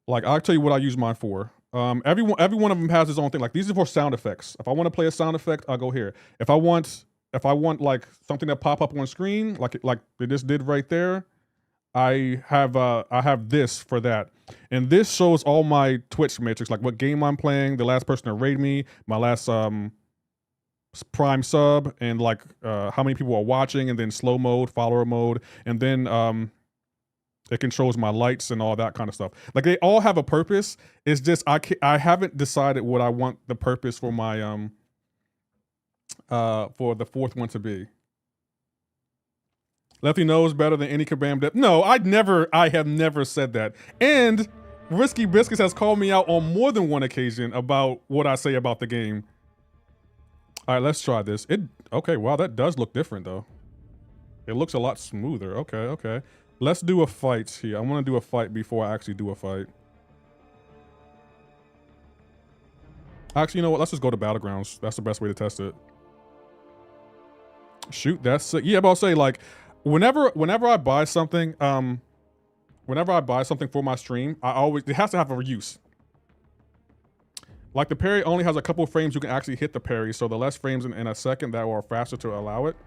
Like I'll tell you what I use mine for. Every one of them has its own thing. Like these are for sound effects. If I want to play a sound effect, I'll go here. If I want like something to pop up on screen, like they just did right there, I have this for that. And this shows all my Twitch metrics, like what game I'm playing, the last person to raid me, my last Prime sub, and like how many people are watching, and then slow mode, follower mode, and then it controls my lights and all that kind of stuff. Like they all have a purpose. It's just I haven't decided what I want the purpose for my for the fourth one to be. Lefty knows better than any Kabam dev. No, I have never said that. And Risky Biscuits has called me out on more than one occasion about what I say about the game. All right, let's try this. Okay, wow, that does look different though. It looks a lot smoother. Okay. Let's do a fight here. I want to do a fight before I actually do a fight. Actually, you know what? Let's just go to Battlegrounds. That's the best way to test it. Shoot, that's sick. Yeah, but I'll say like, whenever I buy something, for my stream, it has to have a use. Like the parry only has a couple frames you can actually hit the parry, so the less frames in a second that are faster to allow it.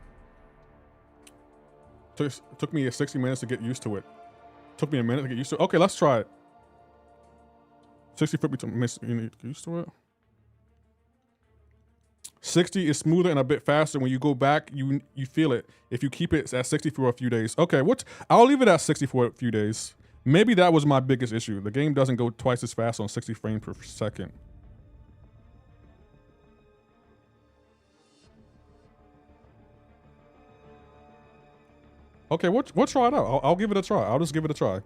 Took me 60 minutes to get used to it. Took me a minute to get used to it. Okay, let's try it. 60 minutes to get used to it. 60 is smoother and a bit faster. When you go back, you feel it. If you keep it at 60 for a few days. Okay, I'll leave it at 60 for a few days. Maybe that was my biggest issue. The game doesn't go twice as fast on 60 frames per second. Okay, we'll try it out. I'll give it a try. I'll just give it a try.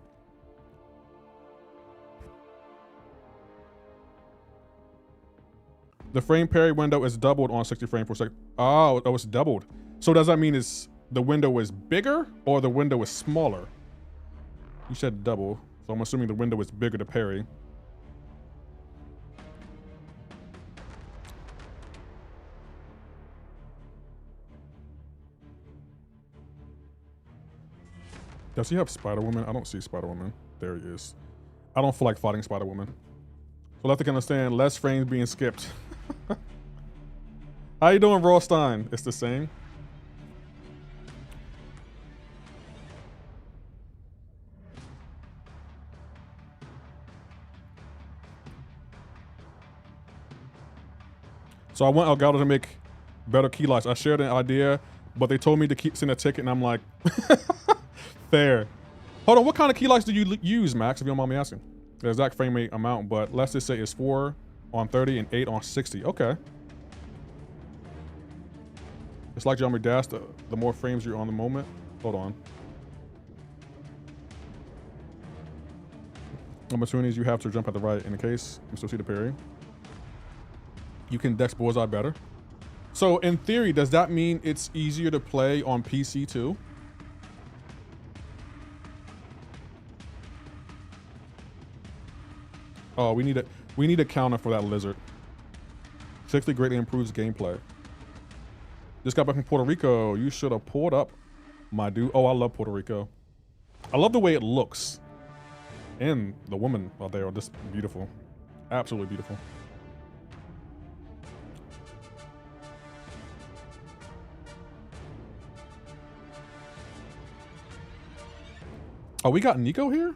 The frame parry window is doubled on 60 frames per second. Oh, it's doubled. So does that mean the window is bigger or the window is smaller? You said double, so I'm assuming the window is bigger to parry. Does he have Spider-Woman? I don't see Spider-Woman. There he is. I don't feel like fighting Spider-Woman. So Lefty can understand less frames being skipped. How you doing, Rostein? It's the same. So I want Elgato to make better key lights. I shared an idea, but they told me to send a ticket, and I'm like, fair. Hold on, what kind of key lights do you use, Max, if you don't mind me asking? The exact frame rate amount, but let's just say it's 4 on 30 and 8 on 60. Okay. It's like Geometry Dash, the more frames you're on the moment. Hold on. Opportunities you have to jump at the right. In the case, you still see the parry. You can dex bullseye better. So in theory, does that mean it's easier to play on PC too? Oh, we need a counter for that lizard. 60 greatly improves gameplay. Just got back from Puerto Rico. You should have pulled up, my dude. Oh, I love Puerto Rico. I love the way it looks. And the women out there are just beautiful. Absolutely beautiful. Oh, we got Nico here?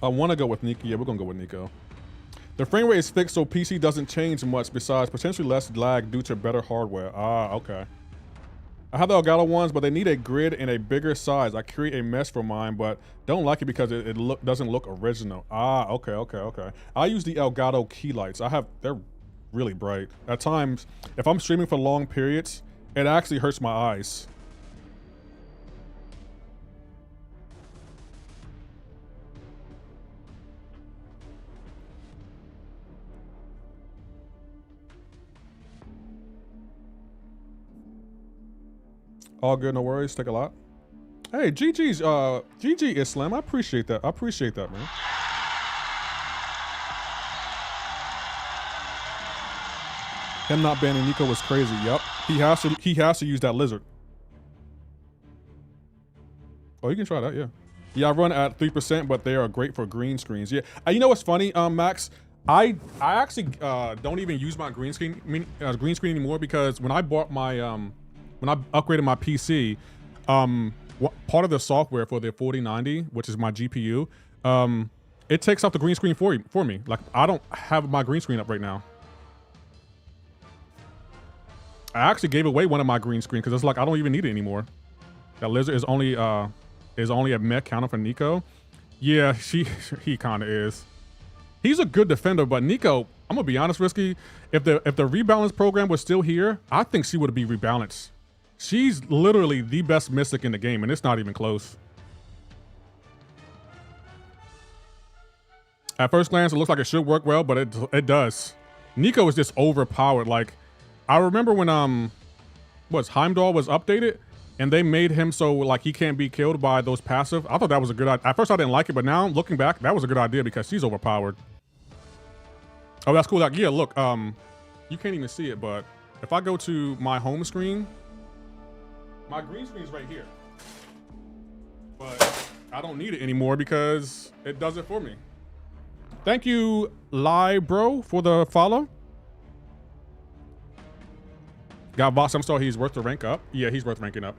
I want to go with Nico. Yeah, we're going to go with Nico. The frame rate is fixed, so PC doesn't change much besides potentially less lag due to better hardware. Ah, okay. I have the Elgato ones, but they need a grid and a bigger size. I create a mesh for mine, but don't like it because it doesn't look original. Ah, okay. I use the Elgato key lights. They're really bright. At times, if I'm streaming for long periods, it actually hurts my eyes. All good, no worries. Take a lot. Hey, GG Islam. I appreciate that. I appreciate that, man. Him not banning Nico was crazy. Yup. He has to use that lizard. Oh, you can try that, yeah. Yeah, I run at 3%, but they are great for green screens. Yeah. You know what's funny, Max? I actually don't even use my green screen anymore, because when I bought my when I upgraded my PC, part of the software for the 4090, which is my GPU, it takes out the green screen for me. Like, I don't have my green screen up right now. I actually gave away one of my green screen because it's like I don't even need it anymore. That lizard is only a mech counter for Nico. Yeah, he kind of is. He's a good defender, but Nico, I'm gonna be honest, Risky. If the rebalance program was still here, I think she would be rebalanced. She's literally the best mystic in the game, and it's not even close. At first glance, it looks like it should work well, but it does. Nico is just overpowered. Like, I remember when Heimdall was updated, and they made him so like he can't be killed by those passive. I thought that was a good idea. At first I didn't like it, but now looking back, that was a good idea because she's overpowered. Oh, that's cool. Like, yeah, look, you can't even see it, but if I go to my home screen, my green screen is right here. But I don't need it anymore because it does it for me. Thank you, Bro, for the follow. Got Vox, I'm sorry, he's worth the rank up. Yeah, he's worth ranking up.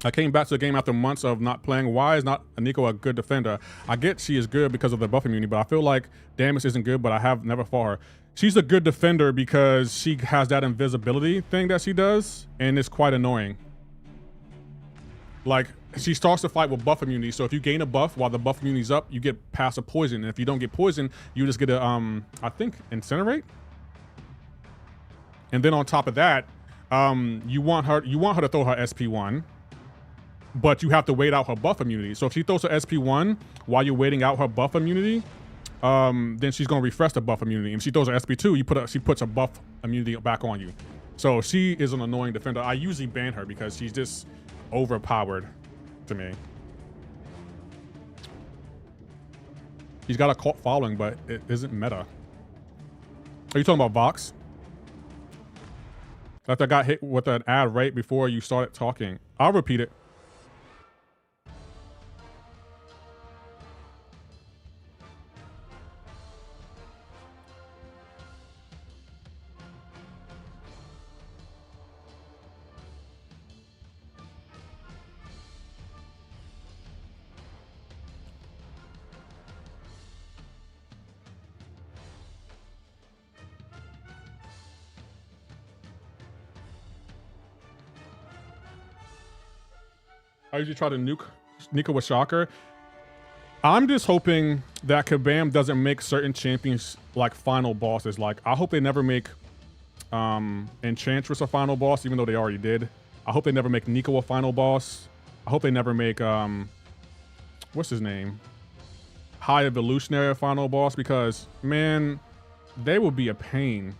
I came back to the game after months of not playing. Why is not Nico a good defender? I get she is good because of the buff immunity, but I feel like Damus isn't good, but I have never fought her. She's a good defender because she has that invisibility thing that she does, and it's quite annoying. Like, she starts to fight with buff immunity, so if you gain a buff while the buff immunity's up, you get passive poison, and if you don't get poison, you just get a, I think, incinerate? And then on top of that, you want her to throw her SP1, but you have to wait out her buff immunity. So if she throws her SP1 while you're waiting out her buff immunity, then she's gonna refresh the buff immunity. And if she throws her SP2, she puts her buff immunity back on you. So she is an annoying defender. I usually ban her because she's just overpowered to me. She's got a cult following, but it isn't meta. Are you talking about Vox? That I got hit with an ad right before you started talking. I'll repeat it. I usually try to nuke Nico with Shocker. I'm just hoping that Kabam doesn't make certain champions like final bosses. Like, I hope they never make Enchantress a final boss, even though they already did. I hope they never make Nico a final boss. I hope they never make what's his name? High Evolutionary a final boss, because man, they will be a pain.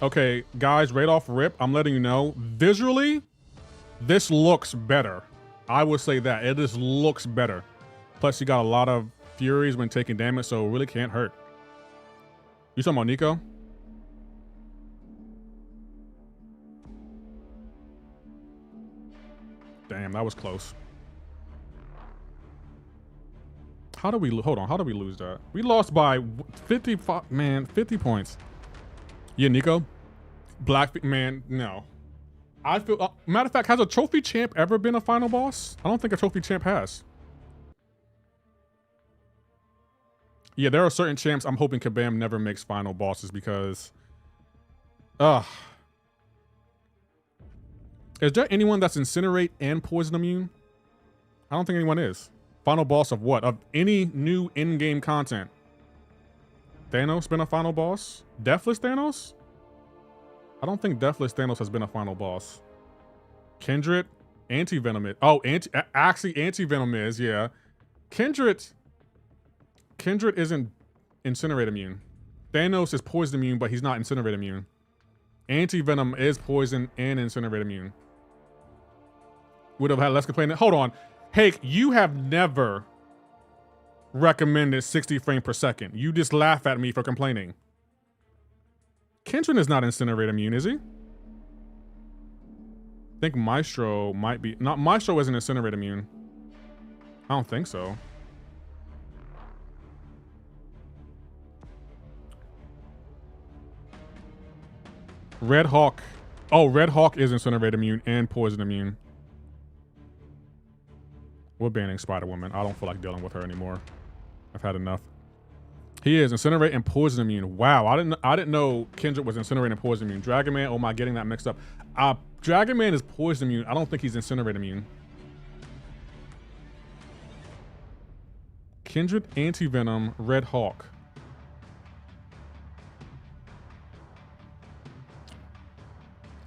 Okay, guys, right off rip, I'm letting you know, visually, this looks better. I would say that. It just looks better. Plus, you got a lot of Furies when taking damage, so it really can't hurt. You talking about Nico? Damn, that was close. How do we, hold on, how do we lose that? We lost by 55, man, 50 points. Yeah, Nico. Man, no. I feel, matter of fact, has a trophy champ ever been a final boss? I don't think a trophy champ has. Yeah, there are certain champs I'm hoping Kabam never makes final bosses because, is there anyone that's Incinerate and Poison immune? I don't think anyone is. Final boss of what? Of any new in-game content. Thanos been a final boss? Deathless Thanos? I don't think Deathless Thanos has been a final boss. Kindred? Anti-Venom is. Oh, actually Anti-Venom is, yeah. Kindred isn't Incinerate immune. Thanos is poison immune, but he's not Incinerate immune. Anti-Venom is poison and Incinerate immune. Would have had less complaining. Hold on. Hake, you have never recommended 60 frames per second. You just laugh at me for complaining. Kindred is not Incinerate immune, is he? I think Maestro might be. Not Maestro isn't Incinerate immune. I don't think so. Red Hawk. Oh, Red Hawk is Incinerate immune and poison immune. We're banning Spider-Woman. I don't feel like dealing with her anymore. I've had enough. He is Incinerate and poison immune. Wow, I didn't know Kindred was Incinerate and poison immune. Dragon Man, oh my, getting that mixed up. Dragon Man is poison immune. I don't think he's Incinerate immune. Kindred, Anti-Venom, Red Hawk.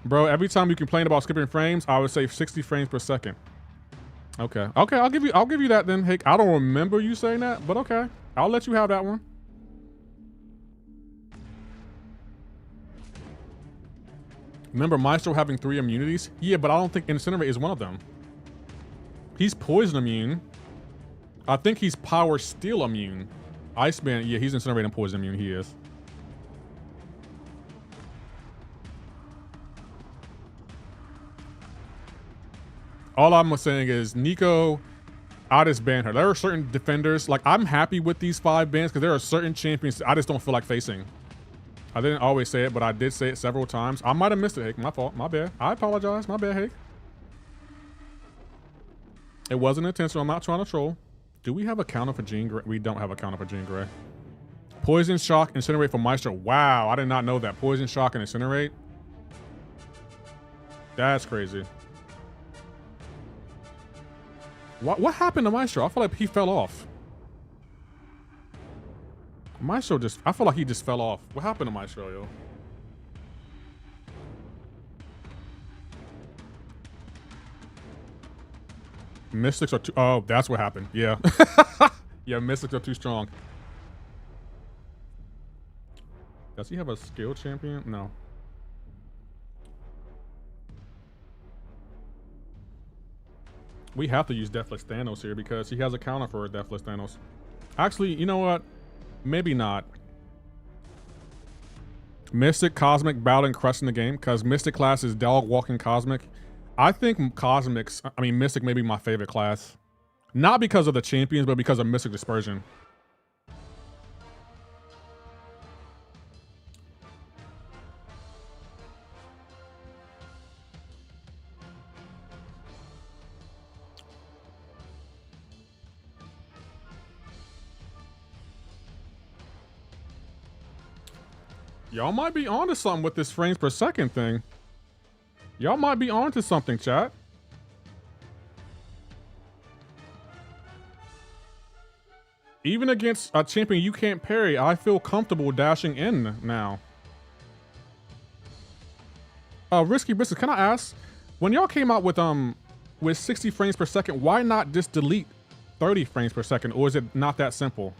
Bro, every time you complain about skipping frames, I would say 60 frames per second. Okay. Okay, I'll give you that then, Hake. I don't remember you saying that, but okay. I'll let you have that one. Remember Maestro having 3 immunities? Yeah, but I don't think Incinerate is one of them. He's poison immune. I think he's power steel immune. Iceman, yeah, he's Incinerate and poison immune, he is. All I'm saying is Nico, I just ban her. There are certain defenders, like I'm happy with these 5 bans because there are certain champions I just don't feel like facing. I didn't always say it, but I did say it several times. I might have missed it, Hake. My fault. My bad. I apologize. My bad, Hake. It wasn't intentional. I'm not trying to troll. Do we have a counter for Jean Grey? We don't have a counter for Jean Grey. Poison, Shock, Incinerate for Maestro. Wow, I did not know that. Poison, Shock, and Incinerate. That's crazy. What happened to Maestro? I feel like he fell off. Maestro just, I feel like he just fell off. What happened to Maestro, yo? Mystics are too, oh, that's what happened. Yeah. Yeah, Mystics are too strong. Does he have a skill champion? No. We have to use Deathless Thanos here because he has a counter for Deathless Thanos. Actually, you know what? Maybe not. Mystic, Cosmic, Battling, crushing the game because Mystic class is dog walking Cosmic. I think Mystic may be my favorite class. Not because of the champions, but because of Mystic Dispersion. Y'all might be onto something with this frames per second thing. Y'all might be onto something, chat. Even against a champion you can't parry, I feel comfortable dashing in now. Risky Business, can I ask, when y'all came out with 60 frames per second, why not just delete 30 frames per second, or is it not that simple?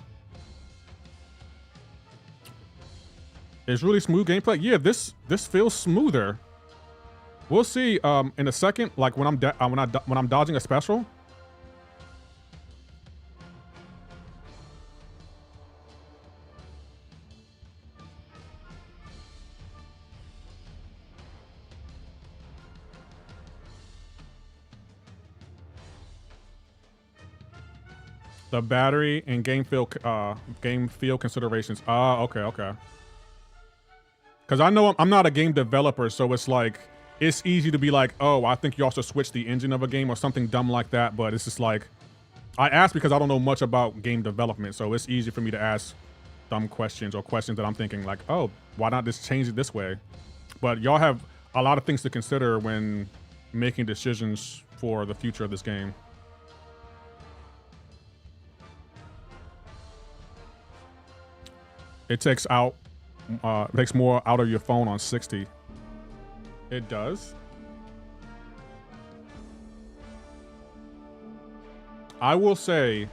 It's really smooth gameplay. Yeah, this feels smoother. We'll see in a second, like when I'm dodging a special. The battery and game feel considerations. Okay. Because I know I'm not a game developer, so it's like, it's easy to be like, oh, I think you also switch the engine of a game or something dumb like that. But it's just like, I ask because I don't know much about game development. So it's easy for me to ask dumb questions or questions that I'm thinking like, oh, why not just change it this way? But y'all have a lot of things to consider when making decisions for the future of this game. It takes more out of your phone on 60. It does. I will say,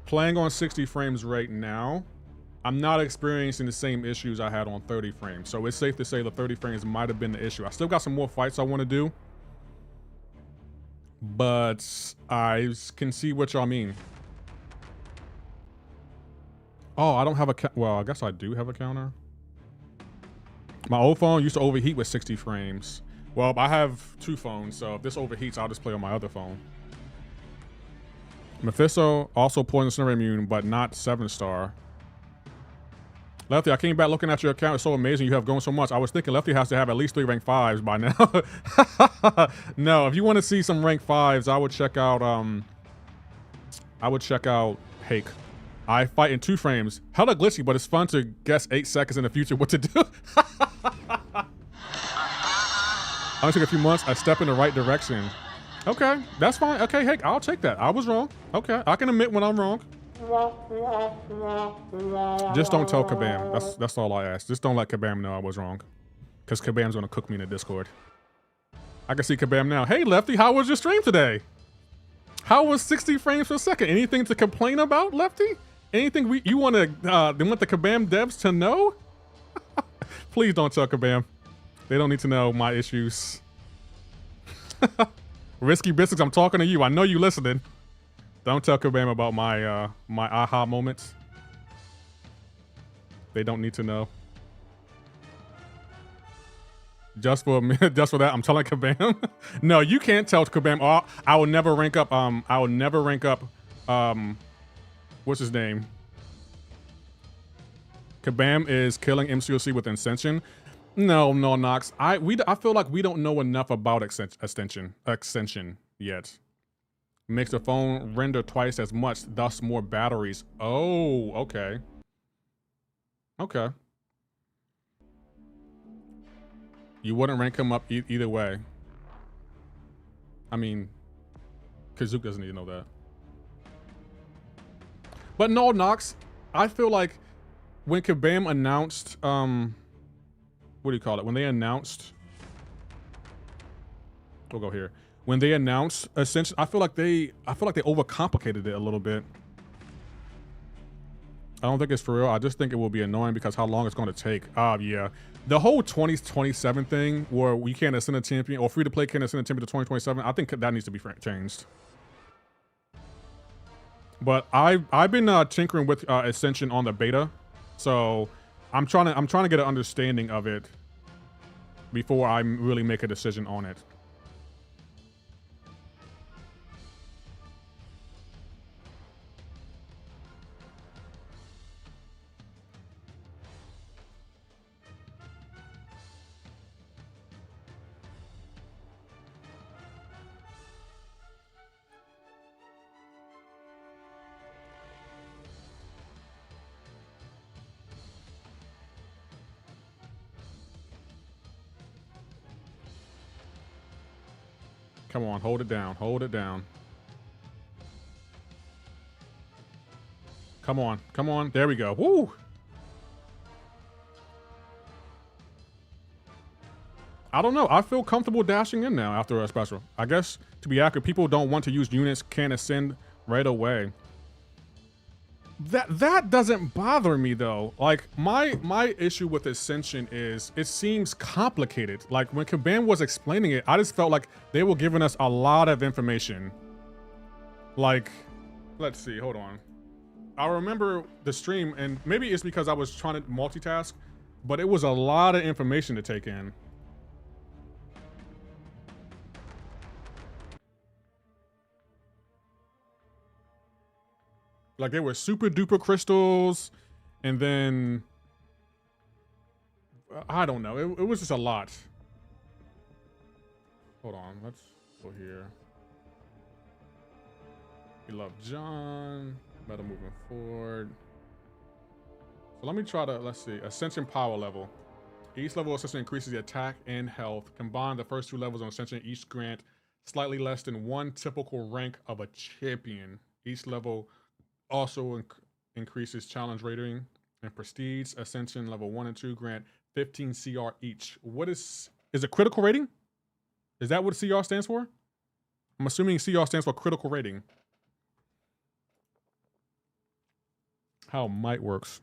playing on 60 frames right now, I'm not experiencing the same issues I had on 30 frames. So it's safe to say the 30 frames might have been the issue. I still got some more fights I want to do, but I can see what y'all mean. Oh, I don't have a well, I guess I do have a counter. My old phone used to overheat with 60 frames. Well, I have 2 phones, so if this overheats, I'll just play on my other phone. Mephisto, also poison scenario immune, but not 7-star. Lefty, I came back looking at your account. It's so amazing you have grown so much. I was thinking Lefty has to have at least 3 rank 5s by now. No, if you want to see some rank 5s, I would check out Hake. I fight in 2 frames. Hella glitchy, but it's fun to guess 8 seconds in the future what to do. Only took a few months. I step in the right direction. Okay, that's fine. Okay, Hake, I'll take that. I was wrong. Okay, I can admit when I'm wrong. Just don't tell Kabam. That's all I ask. Just don't let Kabam know I was wrong, because Kabam's gonna cook me in the Discord. I can see Kabam now. Hey, Lefty, how was your stream today? How was 60 frames per second? Anything to complain about, Lefty? Anything you want the Kabam devs to know? Please don't tell Kabam. They don't need to know my issues. Risky Biscuits, I'm talking to you. I know you listening. Don't tell Kabam about my my aha moments. They don't need to know. Just for that, I'm telling Kabam. No, you can't tell Kabam. Oh, I will never rank up. I will never rank up. What's his name? Kabam is killing MCoC with Ascension. No, Nox. I feel like we don't know enough about Ascension yet. Makes the phone render twice as much, thus more batteries. Oh, okay. Okay. You wouldn't rank him up either way. I mean, Kazook doesn't need to know that. But no, Nox, I feel like when Kabam announced, what do you call it? When they announced, we'll go here. When they announced Ascension, I feel like they overcomplicated it a little bit. I don't think it's for real. I just think it will be annoying because how long it's going to take. Yeah. The whole 2027 thing where we can't ascend a champion or free to play can't ascend a champion to 2027, I think that needs to be changed. But I've been tinkering with Ascension on the beta, so I'm trying to get an understanding of it before I really make a decision on it. Come on, hold it down. Hold it down. Come on. Come on. There we go. Woo! I don't know. I feel comfortable dashing in now after a special. I guess, to be accurate, people don't want to use units, can't ascend right away. That doesn't bother me though. Like my issue with Ascension is it seems complicated. Like when Kabam was explaining it, I just felt like they were giving us a lot of information. Like, let's see, hold on. I remember the stream, and maybe it's because I was trying to multitask, but it was a lot of information to take in. Like they were super duper crystals, and then I don't know. It was just a lot. Hold on, let's go here. We love John. Better moving forward. So let me try to, let's see, Ascension power level. Each level of Ascension increases the attack and health. Combine the first 2 levels of Ascension each grant slightly less than 1 typical rank of a champion. Each level also increases challenge rating and Prestige Ascension level 1 and 2 grant 15 CR each. What is it critical rating? Is that what CR stands for? I'm assuming CR stands for critical rating. How might works.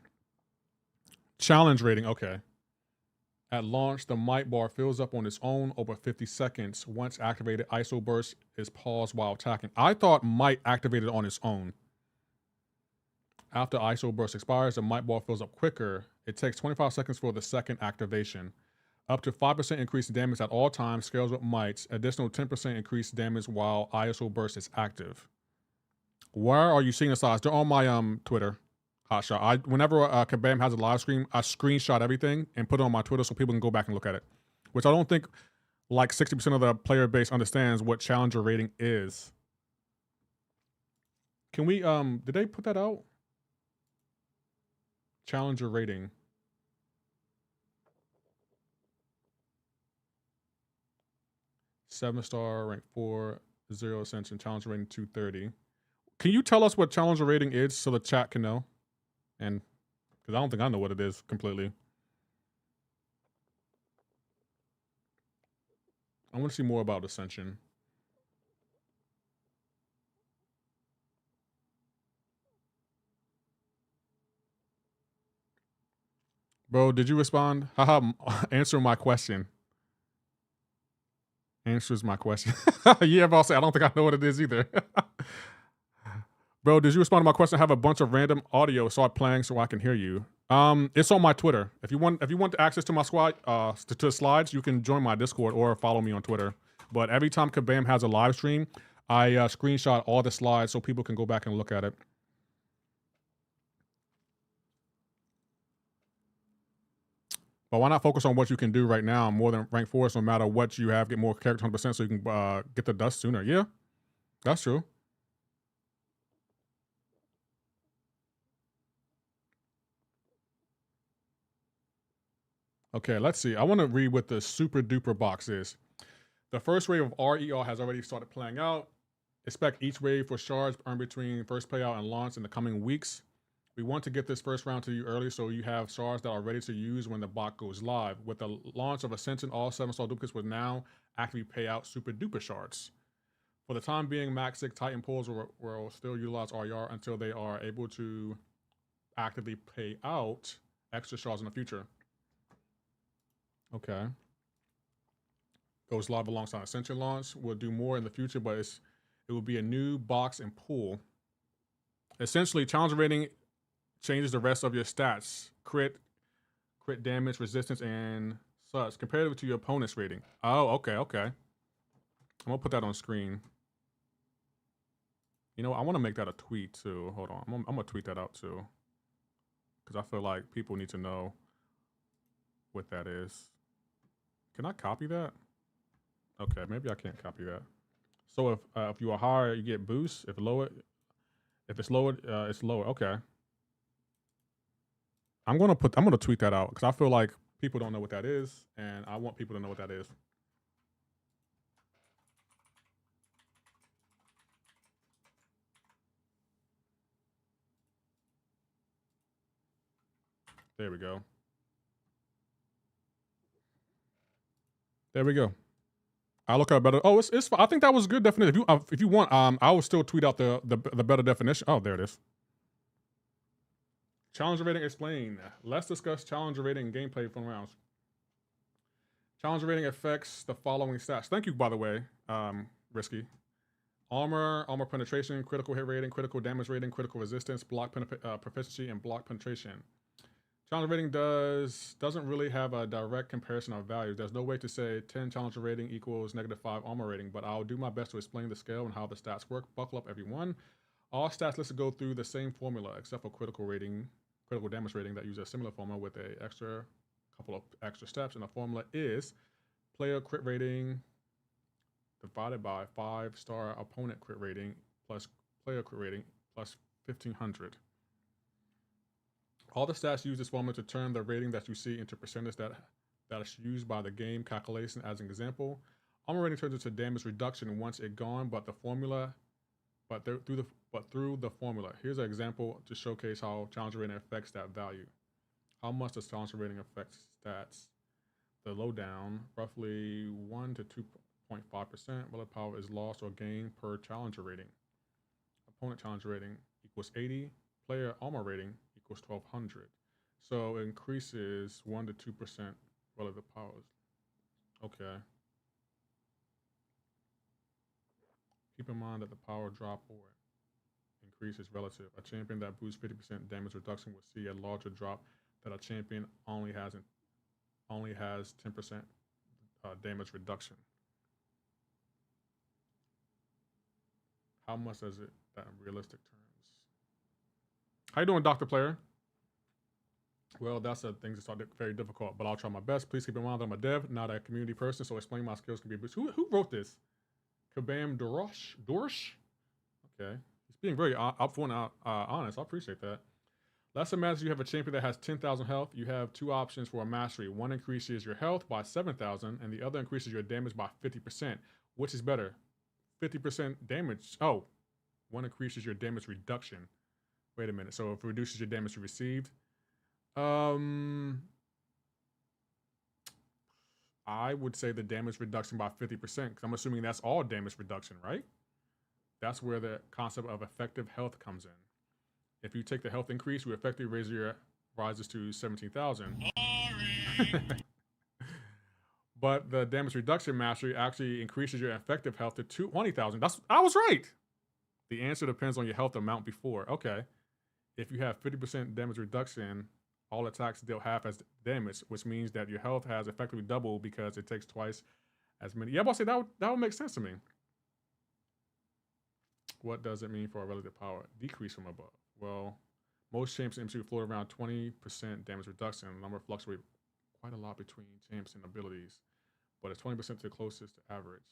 Challenge rating, okay. At launch, the might bar fills up on its own over 50 seconds. Once activated, ISO burst is paused while attacking. I thought might activated on its own. After ISO burst expires, the might bar fills up quicker. It takes 25 seconds for the second activation. Up to 5% increase in damage at all times, scales with mites. Additional 10% increased damage while ISO burst is active. Where are you seeing the size? They're on my Twitter. Hotshot. Whenever Kabam has a live stream, I screenshot everything and put it on my Twitter so people can go back and look at it. Which I don't think like 60% of the player base understands what challenger rating is. Can we did they put that out? Challenger rating. Seven-star, rank 4, 0 ascension, challenger rating 230. Can you tell us what challenger rating is so the chat can know? And because I don't think I know what it is completely. I want to see more about Ascension. Bro, did you respond? Haha, answer my question. Answers my question. Yeah, but I'll say I don't think I know what it is either. Bro, did you respond to my question? I have a bunch of random audio, start playing so I can hear you. It's on my Twitter. If you want access to my squad, to the slides, you can join my Discord or follow me on Twitter. But every time Kabam has a live stream, I screenshot all the slides so people can go back and look at it. But why not focus on what you can do right now? More than rank 4, so no matter what you have, get more character 100% so you can get the dust sooner. Yeah, that's true. Okay, let's see. I want to read what the super duper box is. The first wave of RER has already started playing out. Expect each wave for shards earned between first playout and launch in the coming weeks. We want to get this first round to you early so you have shards that are ready to use when the bot goes live. With the launch of Ascension, all 7-star duplicates will now actively pay out super duper shards. For the time being, Max 6 Titan pools will still utilize RER until they are able to actively pay out extra shards in the future. Okay. Goes live alongside Ascension launch. We'll do more in the future, but it will be a new box and pool. Essentially, challenge rating changes the rest of your stats. Crit damage, resistance, and such. Comparative to your opponent's rating. Oh, okay. I'm gonna put that on screen. You know, I want to make that a tweet too. Hold on. I'm gonna tweet that out too. Because I feel like people need to know what that is. Can I copy that? Okay, maybe I can't copy that. So if you are higher, you get boost. If it's lower, it's lower. Okay. I'm gonna tweet that out because I feel like people don't know what that is, and I want people to know what that is. There we go. There we go. I'll look at a better. Oh, it's. I think that was a good definition. If you want, I will still tweet out the better definition. Oh, there it is. Challenger rating explained. Let's discuss challenger rating and gameplay from rounds. Challenger rating affects the following stats. Thank you, by the way, Risky. Armor penetration, critical hit rating, critical damage rating, critical resistance, block proficiency, and block penetration. Challenger rating doesn't really have a direct comparison of values. There's no way to say 10 challenger rating equals -5 armor rating, but I'll do my best to explain the scale and how the stats work. Buckle up, everyone. All stats listed go through the same formula, except for critical damage rating that uses a similar formula with a couple of extra steps, and the formula is player crit rating divided by 5-star opponent crit rating plus player crit rating plus 1500. All the stats use this formula to turn the rating that you see into percentage that is used by the game calculation. As an example, armor rating turns into damage reduction once it's gone, through the formula. Here's an example to showcase how challenger rating affects that value. How much does challenge rating affect stats? The lowdown, roughly 1 to 2.5%. Willpower is lost or gained per challenger rating. Opponent challenge rating equals 80. Player armor rating equals 1200. So it increases 1 to 2% relative powers. Okay. Keep in mind that the power drop or increase is relative. A champion that boosts 50% damage reduction will see a larger drop that a champion only has 10% damage reduction. How much is it that in realistic terms? How you doing, Dr. Player? Well, that's a thing that's very difficult, but I'll try my best. Please keep in mind that I'm a dev, not a community person, so explaining my skills can be a boost. Who wrote this? Kabam Dorsh? Okay. He's being very upfront and honest. I appreciate that. Let's imagine you have a champion that has 10,000 health. You have two options for a mastery. One increases your health by 7,000, and the other increases your damage by 50%. Which is better? 50% damage. Oh, one increases your damage reduction. Wait a minute. So if it reduces your damage received, I would say the damage reduction by 50%, because I'm assuming that's all damage reduction, right? That's where the concept of effective health comes in. If you take the health increase, you effectively raise your rises to 17,000. But the damage reduction mastery actually increases your effective health to 20,000. I was right. The answer depends on your health amount before. Okay. If you have 50% damage reduction, all attacks deal half as damage, which means that your health has effectively doubled because it takes twice as many. Yeah, but I'll say that would make sense to me. What does it mean for a relative power? Decrease from above. Well, most champs in MCoC float around 20% damage reduction. The number fluctuates quite a lot between champs and abilities, but it's 20% to the closest to average.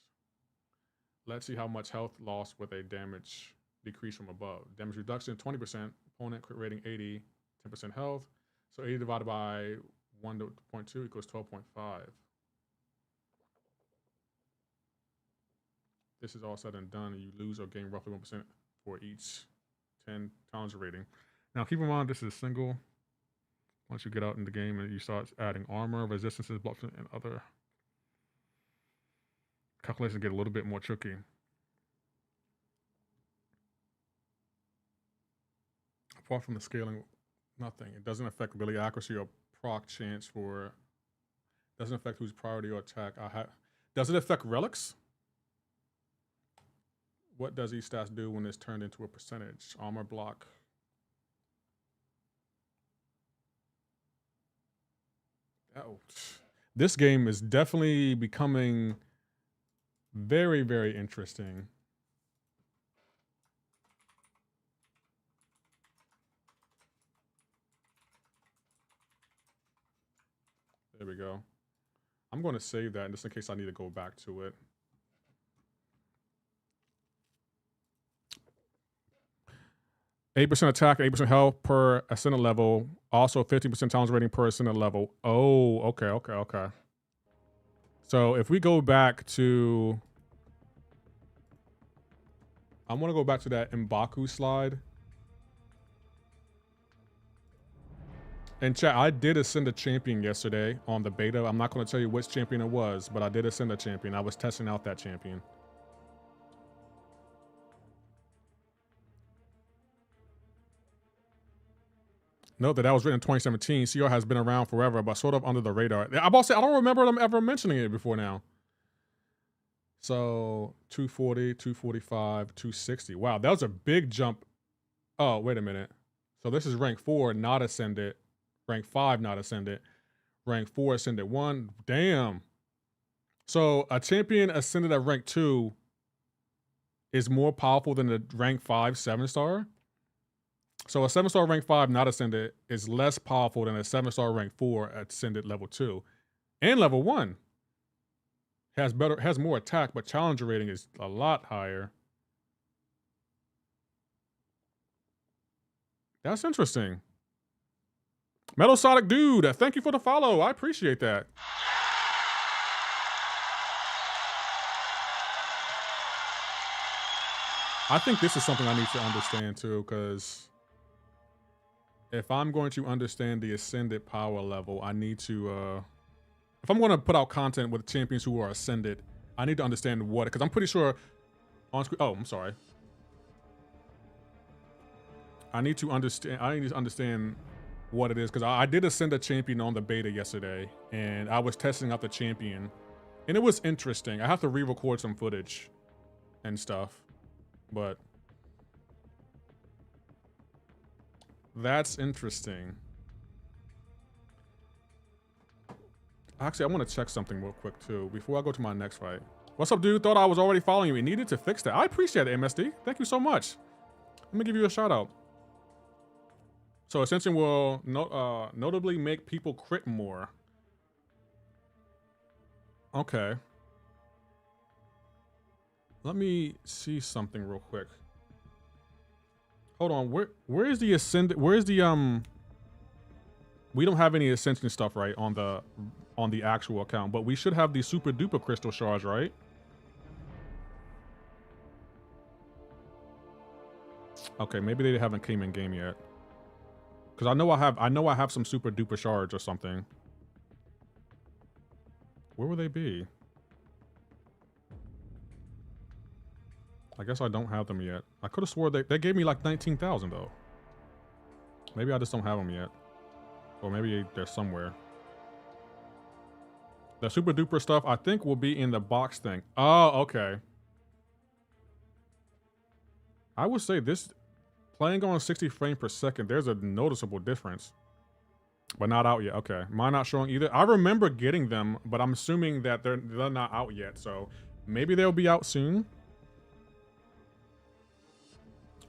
Let's see how much health lost with a damage decrease from above. Damage reduction, 20%. Opponent crit rating 80, 10% health. So 80 divided by 1.2 equals 12.5. This is all said and done, and you lose or gain roughly 1% for each 10 challenger rating. Now, keep in mind, this is single. Once you get out in the game and you start adding armor, resistances, blocks, and other calculations get a little bit more tricky. Apart from the scaling, nothing. It doesn't affect ability accuracy or proc chance for. Doesn't affect whose priority or attack. Does it affect relics? What does each stats do when it's turned into a percentage? Armor block. Oh, this game is definitely becoming very, very interesting. There we go. I'm going to save that just in case I need to go back to it. %8 attack, 8% health per ascendant level. Also 50% challenge rating per ascendant level. Oh, okay. So if we go back to... I want to go back to that M'Baku slide. And chat, I did ascend a champion yesterday on the beta. I'm not going to tell you which champion it was, but I did ascend a champion. I was testing out that champion. Note that was written in 2017. CR has been around forever, but sort of under the radar. I don't remember them ever mentioning it before now. So 240, 245, 260. Wow, that was a big jump. Oh, wait a minute. So this is rank 4, not ascended. Rank 5, not ascended. Rank 4, ascended 1. Damn. So a champion ascended at rank 2 is more powerful than the rank 5 7-star. So a 7-star rank 5 not ascended is less powerful than a 7-star rank 4 ascended level 2. And level 1. Has more attack, but challenger rating is a lot higher. That's interesting. Metal Sonic Dude, thank you for the follow. I appreciate that. I think this is something I need to understand too, because if I'm going to understand the ascended power level, I need to, if I'm going to put out content with champions who are ascended, I need to understand what, because I'm pretty sure on screen, oh, I'm sorry. I need to understand what it is, because I did ascend a champion on the beta yesterday, and I was testing out the champion, and it was interesting. I have to re-record some footage and stuff, but that's interesting. Actually, I want to check something real quick too before I go to my next fight. What's up, dude? Thought I was already following you. We needed to fix that. I appreciate it, MSD. Thank you so much. Let me give you a shout out. So Ascension will notably make people crit more. Okay. Let me see something real quick. Hold on. Where is the ascended? Where is the we don't have any Ascension stuff, right, on the actual account, but we should have the super duper crystal shards, right? Okay, maybe they haven't came in game yet. Cause I know I have some super duper shards or something. Where will they be? I guess I don't have them yet. I could have swore they gave me like 19,000 though. Maybe I just don't have them yet. Or maybe they're somewhere. The super duper stuff I think will be in the box thing. Oh, okay. I would say this, playing on 60 frames per second, there's a noticeable difference. But not out yet. Okay. Mine not showing either. I remember getting them, but I'm assuming that they're not out yet. So maybe they'll be out soon.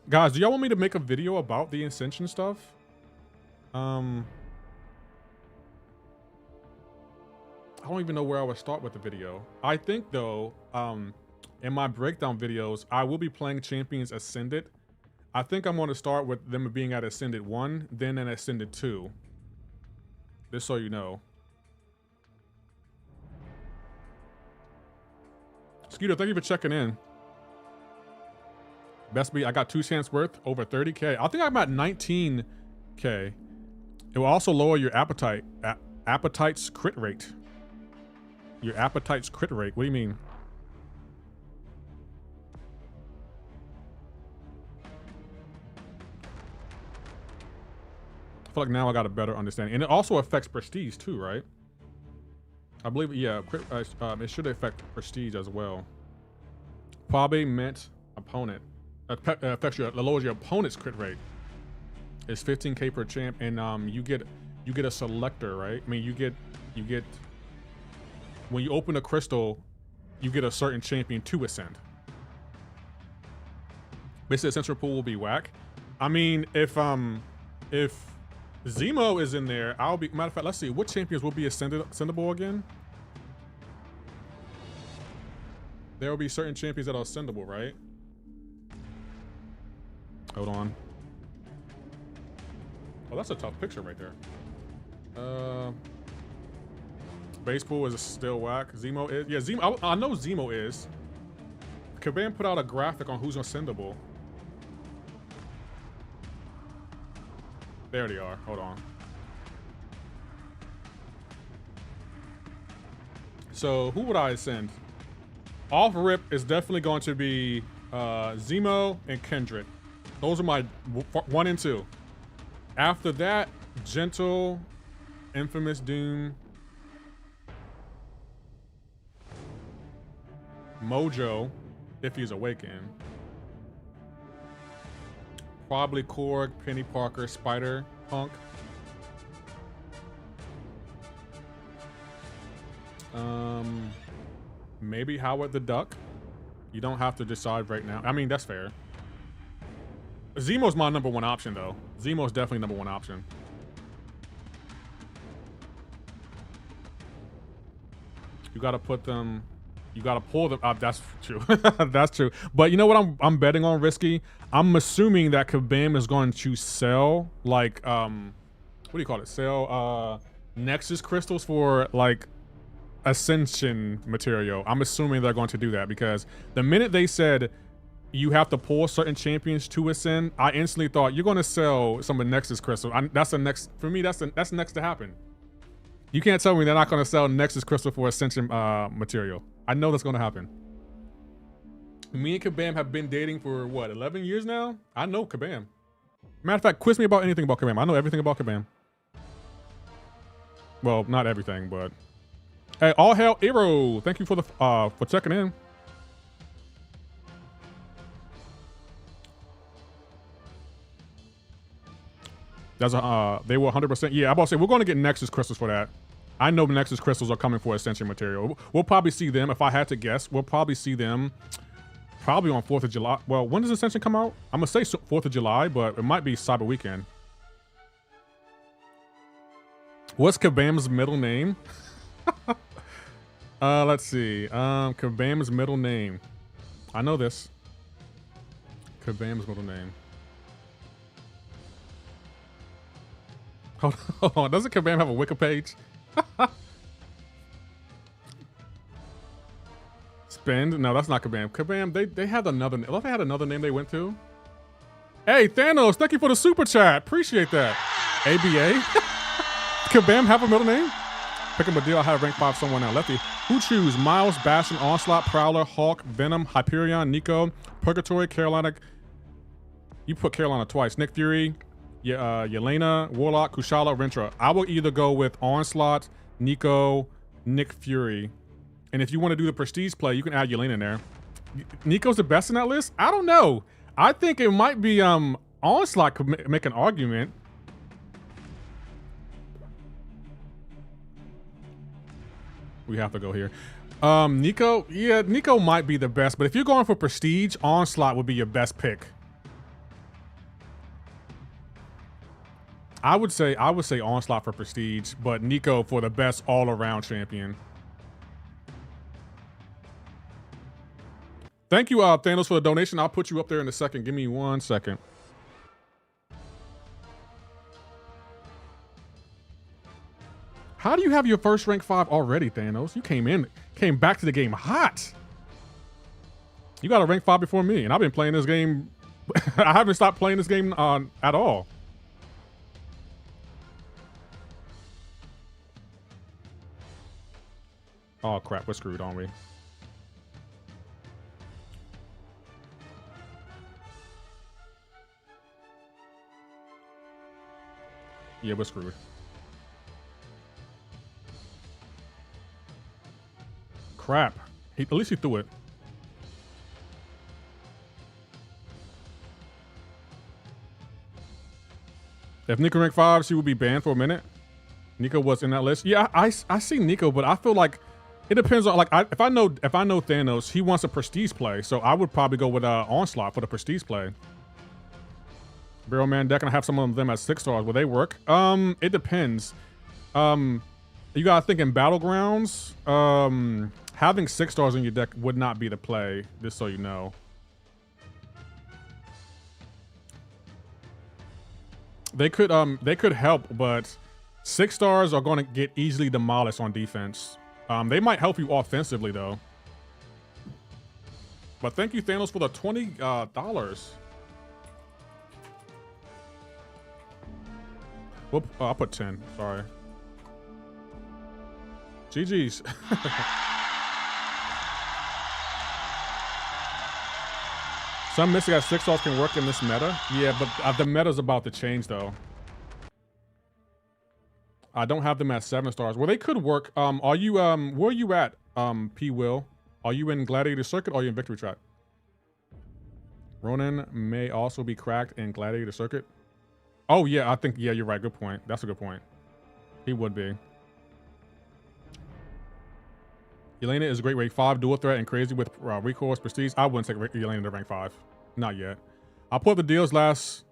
Guys, do y'all want me to make a video about the Ascension stuff? I don't even know where I would start with the video. I think though, in my breakdown videos, I will be playing champions Ascended. I think I'm going to start with them being at Ascended 1, then an Ascended 2. Just so you know. Skeeter, thank you for checking in. Best be, I got 2 cents worth, over 30K. I think I'm at 19K. It will also lower your appetite's crit rate. Your appetite's crit rate. What do you mean? I feel like now I got a better understanding. And it also affects prestige too, right? I believe, yeah, it should affect prestige as well. Probably meant opponent. Affects your, lowers your opponent's crit rate. It's 15K per champ, and you get a selector, right? I mean, you get when you open a crystal, you get a certain champion to ascend. Basically, the central pool will be whack. I mean, if Zemo is in there, I'll be, matter of fact, let's see, what champions will be ascendable again? There will be certain champions that are ascendable, right? Hold on. Oh, that's a tough picture right there. Base pool is still whack. Zemo is, yeah, Zemo, I know Zemo is. Kabam put out a graphic on who's ascendable. There they are, hold on. So who would I ascend? Off rip is definitely going to be Zemo and Kendrick. Those are my 1 and 2. After that, Gentle, Infamous Doom, Mojo, if he's awakened. Probably Korg, Penny Parker, Spider, Punk. Maybe Howard the Duck. You don't have to decide right now. I mean, that's fair. Zemo's my #1 option, though. Zemo's definitely #1 option. You gotta put them. You gotta pull them up. That's true. That's true. But you know what? I'm betting on risky. I'm assuming that Kabam is going to sell like what do you call it? Sell Nexus crystals for like Ascension material. I'm assuming they're going to do that because the minute they said you have to pull certain champions to ascend, I instantly thought you're going to sell some of Nexus Crystal. That's the next, for me, that's next to happen. You can't tell me they're not going to sell Nexus Crystal for Ascension material. I know that's going to happen. Me and Kabam have been dating for what, 11 years now? I know Kabam. Matter of fact, quiz me about anything about Kabam. I know everything about Kabam. Well, not everything, but hey, all hail Aero. Thank you for the for checking in. That's they were 100%. Yeah, I'm about to say we're going to get Nexus crystals for that. I know Nexus crystals are coming for Ascension material. We'll probably see them. If I had to guess, we'll probably see them probably on 4th of July. Well, when does Ascension come out? I'm gonna say 4th of July, but it might be Cyber Weekend. What's Kabam's middle name? Let's see. Kabam's middle name. I know this. Kabam's middle name. Hold on. Doesn't Kabam have a Wiki page? Spend? No, that's not Kabam. Kabam, they had another name. They had another name they went to. Hey, Thanos, thank you for the super chat. Appreciate that. ABA? Kabam have a middle name? Pick up a deal. I have rank 5 someone now. Lefty. Who choose? Miles, Bastion, Onslaught, Prowler, Hawk, Venom, Hyperion, Nico, Purgatory, Carolina. You put Carolina twice. Nick Fury, Yelena, Warlock, Kushala, Rentra. I will either go with Onslaught, Nico, Nick Fury. And if you want to do the prestige play, you can add Yelena in there. Nico's the best in that list? I don't know. I think it might be Onslaught could make an argument. We have to go here. Nico, yeah, Nico might be the best, but if you're going for prestige, Onslaught would be your best pick. I would say Onslaught for prestige, but Nico for the best all-around champion. Thank you, Thanos, for the donation. I'll put you up there in a second. Give me 1 second. How do you have your first rank 5 already, Thanos? You came back to the game hot. You got a rank 5 before me, and I've been playing this game. I haven't stopped playing this game at all. Oh crap, we're screwed, aren't we? Yeah, we're screwed. Crap. At least he threw it. If Nico rank 5, she would be banned for a minute. Nico was in that list. Yeah, I see Nico, but I feel like it depends on, like, if I know Thanos, he wants a prestige play, so I would probably go with Onslaught for the prestige play. Barrel Man deck, and I have some of them at 6 stars. Will they work? It depends. You gotta think in Battlegrounds, having 6 stars in your deck would not be the play, just so you know. They could help, but 6 stars are gonna get easily demolished on defense. They might help you offensively though. But thank you, Thanos, for the $20. Whoop, I'll put 10, sorry. GG's. Some Mystic at 6 stars can work in this meta. Yeah, but the meta's about to change though. I don't have them at 7 stars. Well, they could work. Are you where are you at, P Will? Are you in Gladiator Circuit or are you in Victory Track? Ronin may also be cracked in Gladiator Circuit. Oh yeah, I think, yeah, you're right. Good point. That's a good point. He would be. Yelena is a great rank 5 dual threat and crazy with recourse prestige. I wouldn't take Yelena to rank 5. Not yet. I'll pull up the deals last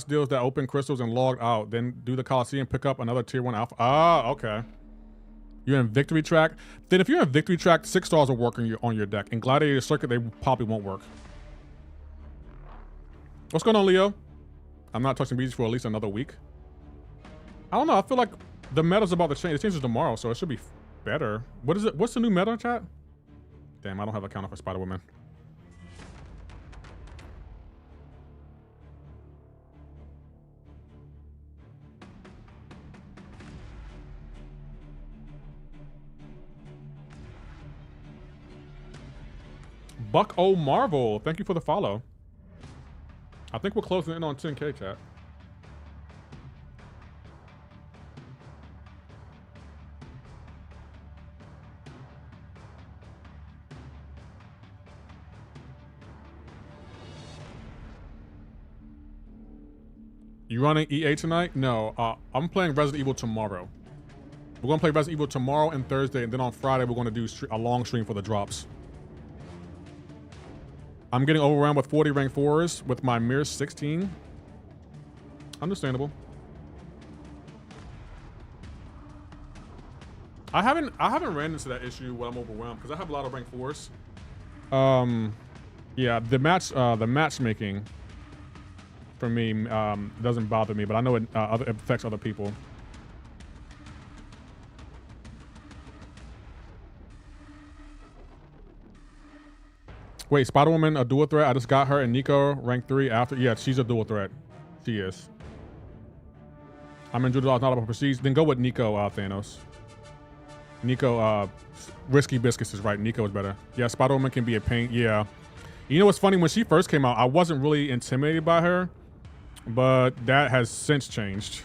deals that open crystals and logged out. Then do the Coliseum, pick up another tier 1 alpha. Ah, okay. You're in Victory Track. Then if you're in Victory Track, 6 stars will work on your deck. In Gladiator Circuit, they probably won't work. What's going on, Leo? I'm not touching beads for at least another week. I don't know. I feel like the meta's about to change. It changes tomorrow, so it should be better. What is it? What's the new meta, chat? Damn, I don't have a counter for Spider-Woman. Buck O Marvel, thank you for the follow. I think we're closing in on 10K, chat. You running EA tonight? No, I'm playing Resident Evil tomorrow. We're gonna play Resident Evil tomorrow and Thursday, and then on Friday we're gonna do a long stream for the drops. I'm getting overwhelmed with 40 rank 4s with my mere 16. Understandable. I haven't ran into that issue when I'm overwhelmed because I have a lot of rank 4s. Yeah, the matchmaking for me doesn't bother me, but I know it affects other people. Wait, Spider-Woman a dual threat? I just got her and Nico rank 3 after. Yeah, she's a dual threat. She is. I'm in Judah, not about prestige. Then go with Nico, Thanos. Nico, Risky Biscuits is right. Nico is better. Yeah, Spider-Woman can be a pain. Yeah. You know what's funny? When she first came out, I wasn't really intimidated by her, but that has since changed.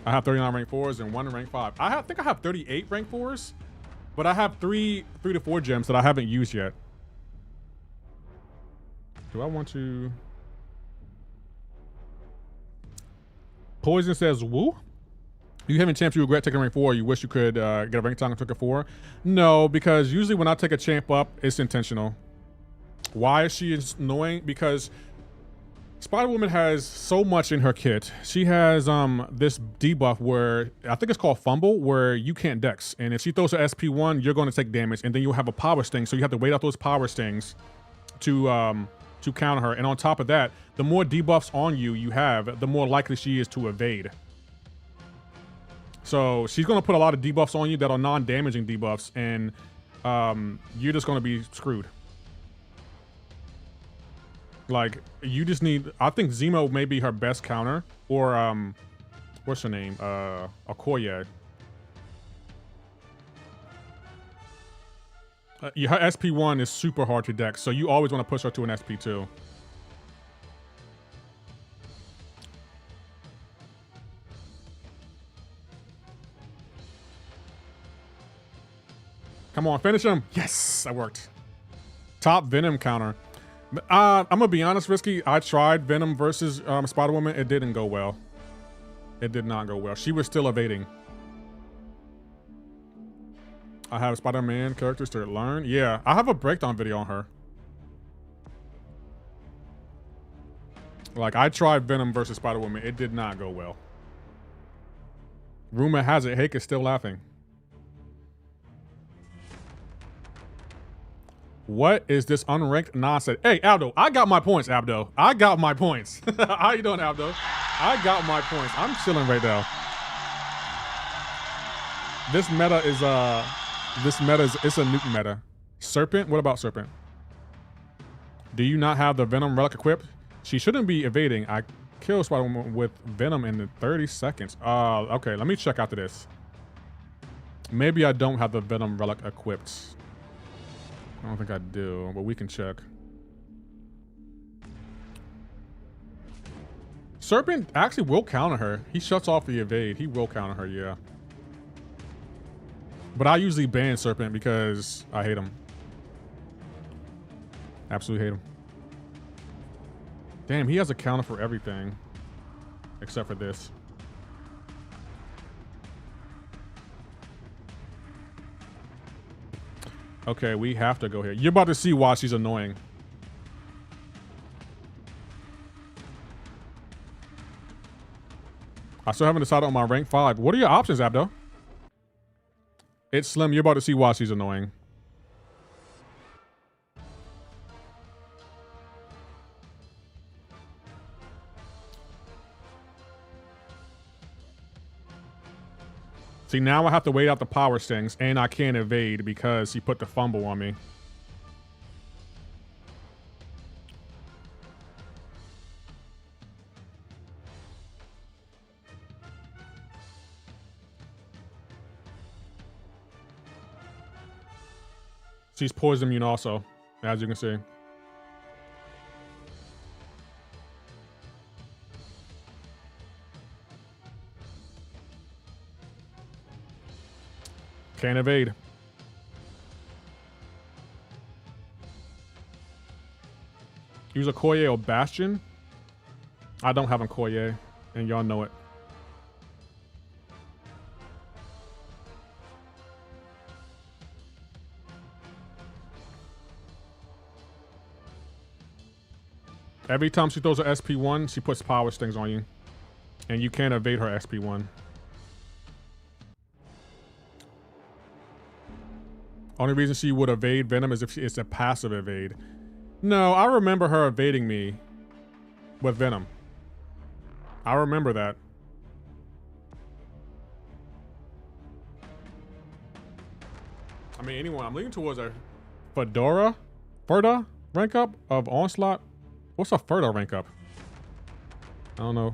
I have 39 rank 4s and 1 rank 5. I think I have 38 rank 4s, but I have 3 to 4 gems that I haven't used yet. Do I want to? Poison says, woo? You having champs you regret taking rank 4, you wish you could get a rank time and took a 4? No, because usually when I take a champ up, it's intentional. Why is she annoying? Because Spider-Woman has so much in her kit. She has this debuff where, I think it's called Fumble, where you can't dex. And if she throws her SP1, you're going to take damage, and then you'll have a power sting, so you have to wait out those power stings to counter her. And on top of that, the more debuffs on you have, the more likely she is to evade. So she's going to put a lot of debuffs on you that are non-damaging debuffs, and you're just going to be screwed. Like, you just need, I think Zemo may be her best counter, or what's her name? Okoye. Yeah, her SP1 is super hard to dex, so you always want to push her to an SP2. Come on, finish him. Yes, that worked. Top Venom counter. I'm gonna be honest, Risky. I tried Venom versus Spider-Woman. It didn't go well. It did not go well. She was still evading. I have Spider-Man characters to learn. Yeah, I have a breakdown video on her. Like, I tried Venom versus Spider-Woman. It did not go well. Rumor has it, Hake is still laughing. What is this unranked nonsense? Hey, Abdo, I got my points, Abdo. I got my points. How you doing, Abdo? I got my points. I'm chilling right now. This meta is it's a nuke meta. Serpent? What about Serpent? Do you not have the Venom relic equipped? She shouldn't be evading. I killed Spider-Woman with Venom in 30 seconds. Okay, let me check after this. Maybe I don't have the Venom relic equipped. I don't think I do, but we can check. Serpent actually will counter her. He shuts off the evade. He will counter her, yeah. But I usually ban Serpent because I hate him. Absolutely hate him. Damn, he has a counter for everything. Except for this. Okay, we have to go here. You're about to see why she's annoying. I still haven't decided on my rank 5. What are your options, Abdo? It's Slim. You're about to see why she's annoying. See, now I have to wait out the power stings, and I can't evade because he put the fumble on me. She's poison immune also, as you can see. Can't evade. Use a Koye or Bastion. I don't have a Koye, and y'all know it. Every time she throws an SP1, she puts power stings on you. And you can't evade her SP1. Only reason she would evade Venom is if it's a passive evade. No, I remember her evading me with Venom. I remember that. I mean, anyone. I'm leaning towards a Ferda rank up of Onslaught. What's a Ferda rank up? I don't know.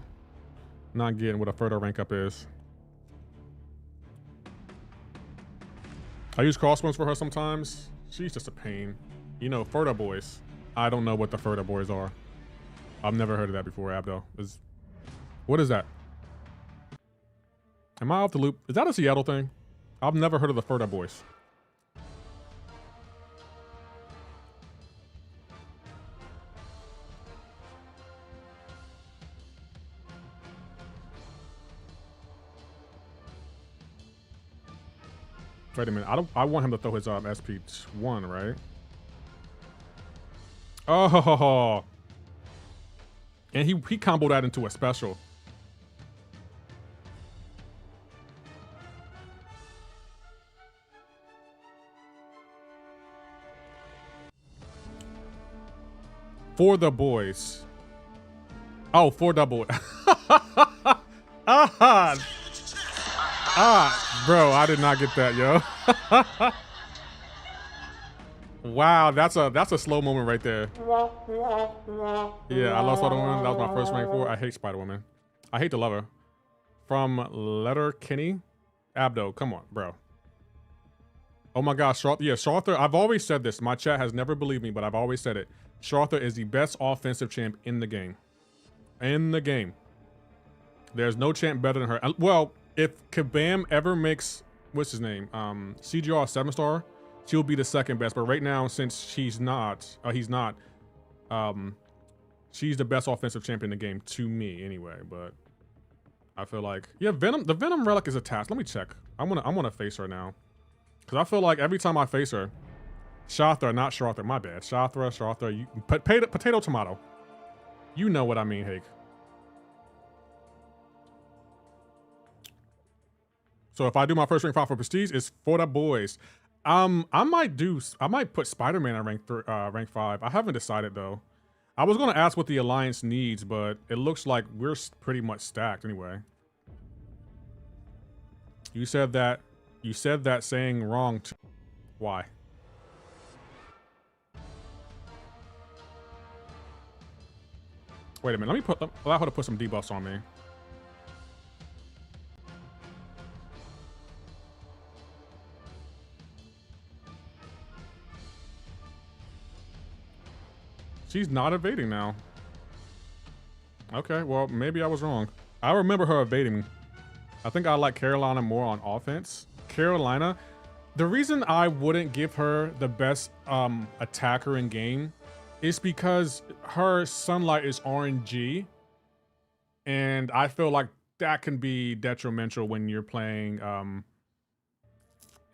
Not getting what a Ferda rank up is. I use crossbows for her sometimes. She's just a pain. You know, Ferda boys. I don't know what the Ferda boys are. I've never heard of that before, Abdo. What is that? Am I off the loop? Is that a Seattle thing? I've never heard of the Ferda boys. Wait a minute. I want him to throw his SP1, right? Oh, and he comboed that into a special. For the boys. Oh, for the boys. Bro, I did not get that, yo. Wow, that's a slow moment right there. Yeah, I love Spider-Woman. That was my first rank 4. I hate Spider-Woman. I hate to love her. From Letter Kenny. Abdo, come on, bro. Oh my gosh, Sharther. I've always said this. My chat has never believed me, but I've always said it. Sharther is the best offensive champ in the game. In the game. There's no champ better than her. Well, if Kabam ever makes, what's his name? CGR 7-star, she'll be the second best. But right now, since he's not, she's the best offensive champion in the game to me anyway. But I feel like, yeah, the Venom relic is attached. Let me check. I'm gonna face her now. Cause I feel like every time I face her, Shathra, not Sharther, my bad. Shathra, potato, tomato. You know what I mean, Hake. So if I do my first rank 5 for Prestige, it's for the boys. I might put Spider-Man at rank 5. I haven't decided though. I was gonna ask what the Alliance needs, but it looks like we're pretty much stacked anyway. You said that saying wrong too. Why? Wait a minute, let me allow her to put some debuffs on me. She's not evading now. Okay, well, maybe I was wrong. I remember her evading me. I think I like Carolina more on offense. Carolina, the reason I wouldn't give her the best attacker in game is because her Sunlight is RNG. And I feel like that can be detrimental when you're playing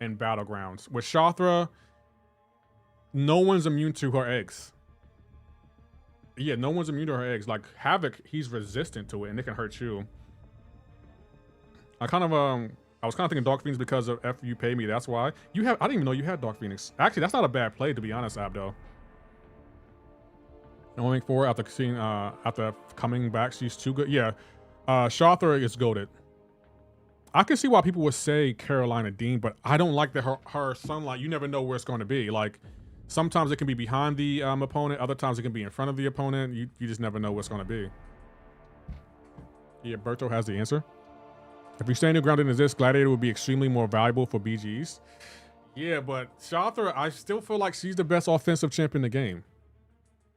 in Battlegrounds. With Shathra, no one's immune to her eggs. Yeah, no one's immune to her eggs. Like Havoc, he's resistant to it, and it can hurt you. I was kind of thinking Dark Phoenix because of F you pay me. That's why you have. I didn't even know you had Dark Phoenix. Actually, that's not a bad play to be honest, Abdo. Only for after coming back, she's too good. Yeah, Shathra is goated. I can see why people would say Carolina Dean, but I don't like that her Sunlight. You never know where it's going to be. Like. Sometimes it can be behind the opponent. Other times it can be in front of the opponent. You just never know what's going to be. Yeah, Berto has the answer. If you stay in your ground and exist, Gladiator would be extremely more valuable for BGs. Yeah, but Shothra, I still feel like she's the best offensive champion in the game.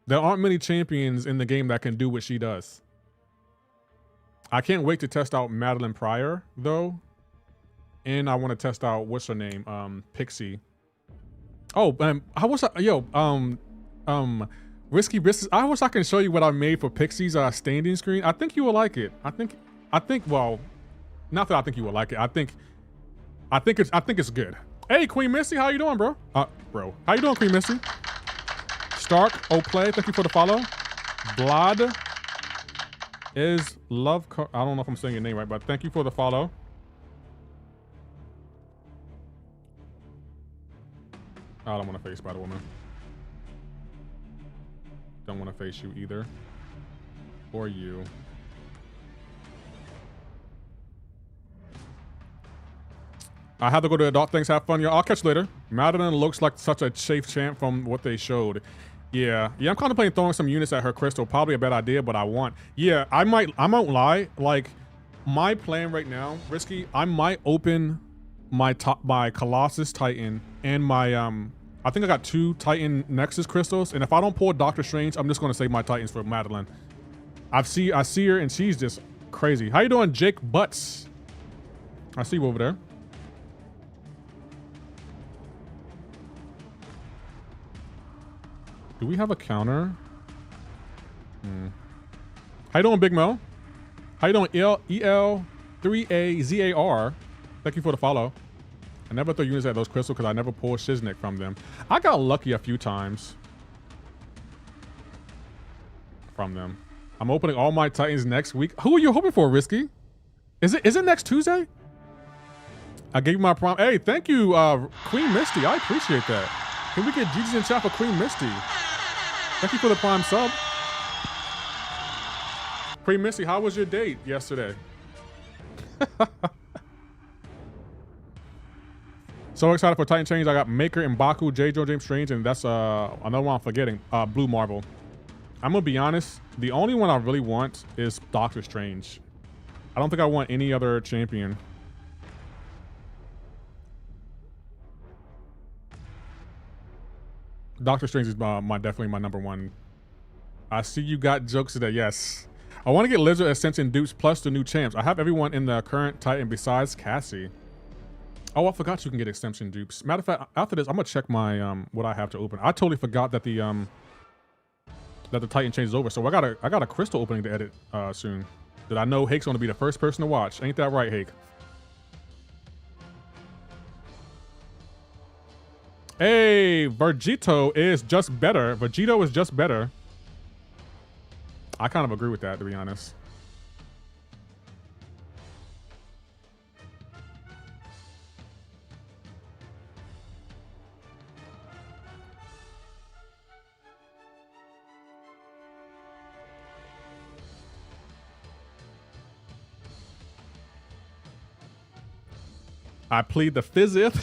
There aren't many champions in the game that can do what she does. I can't wait to test out Madeline Pryor, though. And I want to test out, what's her name? Pixie. Oh, I wish Risky Business. I wish I can show you what I made for Pixie's standing screen. I think you will like it. I think, well, not that I think you will like it. I think it's good. Hey, Queen Misty, how you doing, bro? How you doing, Queen Misty? Stark, Oplay, thank you for the follow. Blood is love. I don't know if I'm saying your name right, but thank you for the follow. I don't want to face Spider-Woman. Don't want to face you either. Or you. I have to go to adult things. Have fun, y'all. I'll catch you later. Madeline looks like such a safe champ from what they showed. Yeah, I'm contemplating throwing some units at her crystal. Probably a bad idea, but I want. Yeah, I won't lie. Like, my plan right now, Risky, I might open my Colossus Titan and my I think I got 2 Titan Nexus crystals, and if I don't pull Doctor Strange, I'm just gonna save my Titans for Madeline. I see her and she's just crazy. How you doing, Jake Butts? I see you over there. Do we have a counter? How you doing, Big Mo? How you doing, EL3AZAR? Thank you for the follow. I never throw units at those crystals because I never pull Shiznik from them. I got lucky a few times from them. I'm opening all my Titans next week. Who are you hoping for, Risky? Is it next Tuesday? I gave you my prime. Hey, thank you, Queen Misty. I appreciate that. Can we get GG's in chat for Queen Misty? Thank you for the prime sub. Queen Misty, how was your date yesterday? So excited for Titan Change. I got Maker and Baku, J.J. James Strange, and that's another one I'm forgetting. Blue Marvel. I'm gonna be honest. The only one I really want is Doctor Strange. I don't think I want any other champion. Doctor Strange is definitely my number one. I see you got jokes today. Yes. I want to get Lizard Ascension dupes plus the new champs. I have everyone in the current Titan besides Cassie. Oh, I forgot you can get extension dupes. Matter of fact, after this, I'm gonna check my what I have to open. I totally forgot that the Titan change is over. So I got a crystal opening to edit soon. That I know Hake's gonna be the first person to watch. Ain't that right, Hake? Hey, Vegito is just better. Vegito is just better. I kind of agree with that, to be honest. I plead the fifth.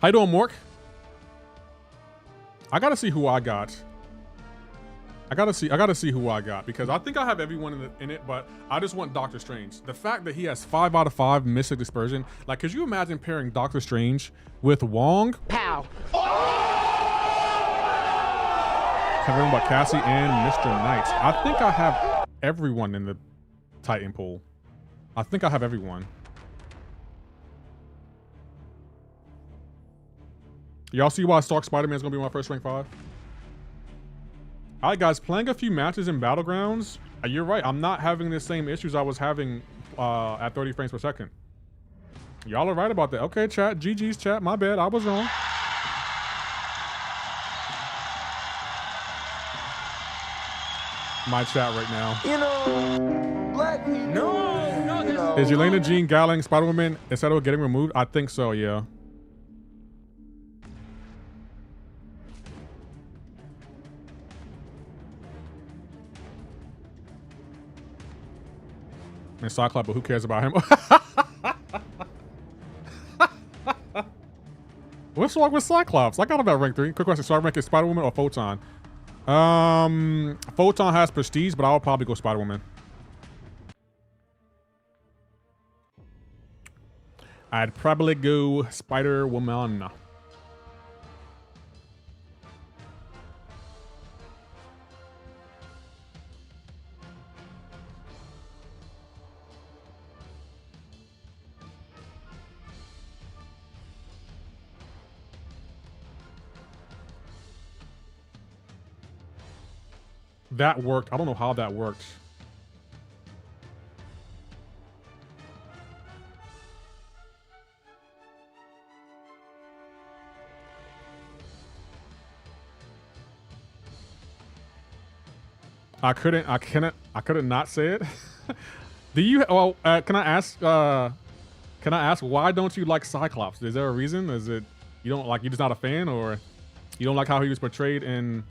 How you doing, Mork? I gotta see who I got. I gotta see who I got because I think I have everyone in it, but I just want Doctor Strange. The fact that he has 5 out of 5 Mystic Dispersion, like, could you imagine pairing Doctor Strange with Wong? Pow. Everyone but Cassie and Mr. Knight. I think I have everyone in the Titan pool. I think I have everyone. Y'all see why Stark Spider-Man is gonna be my first rank 5? All right, guys, playing a few matches in Battlegrounds. You're right, I'm not having the same issues I was having at 30 frames per second. Y'all are right about that. Okay, chat, GG's chat, my bad, I was wrong. My chat right now. You know, black people. No. Is Yelena Jean Galling Spider-Woman instead of getting removed? I think so, yeah. And Cyclops, but who cares about him? What's wrong with Cyclops? I got him at rank 3. Quick question, Stark rank is Spider-Woman or Photon? Photon has prestige, but I'll probably go Spider-Woman. I'd probably go Spider-Woman. That worked. I don't know how that worked. I couldn't not say it. Do you, can I ask why don't you like Cyclops? Is there a reason? Is it, you don't like, you're just not a fan, or you don't like how he was portrayed in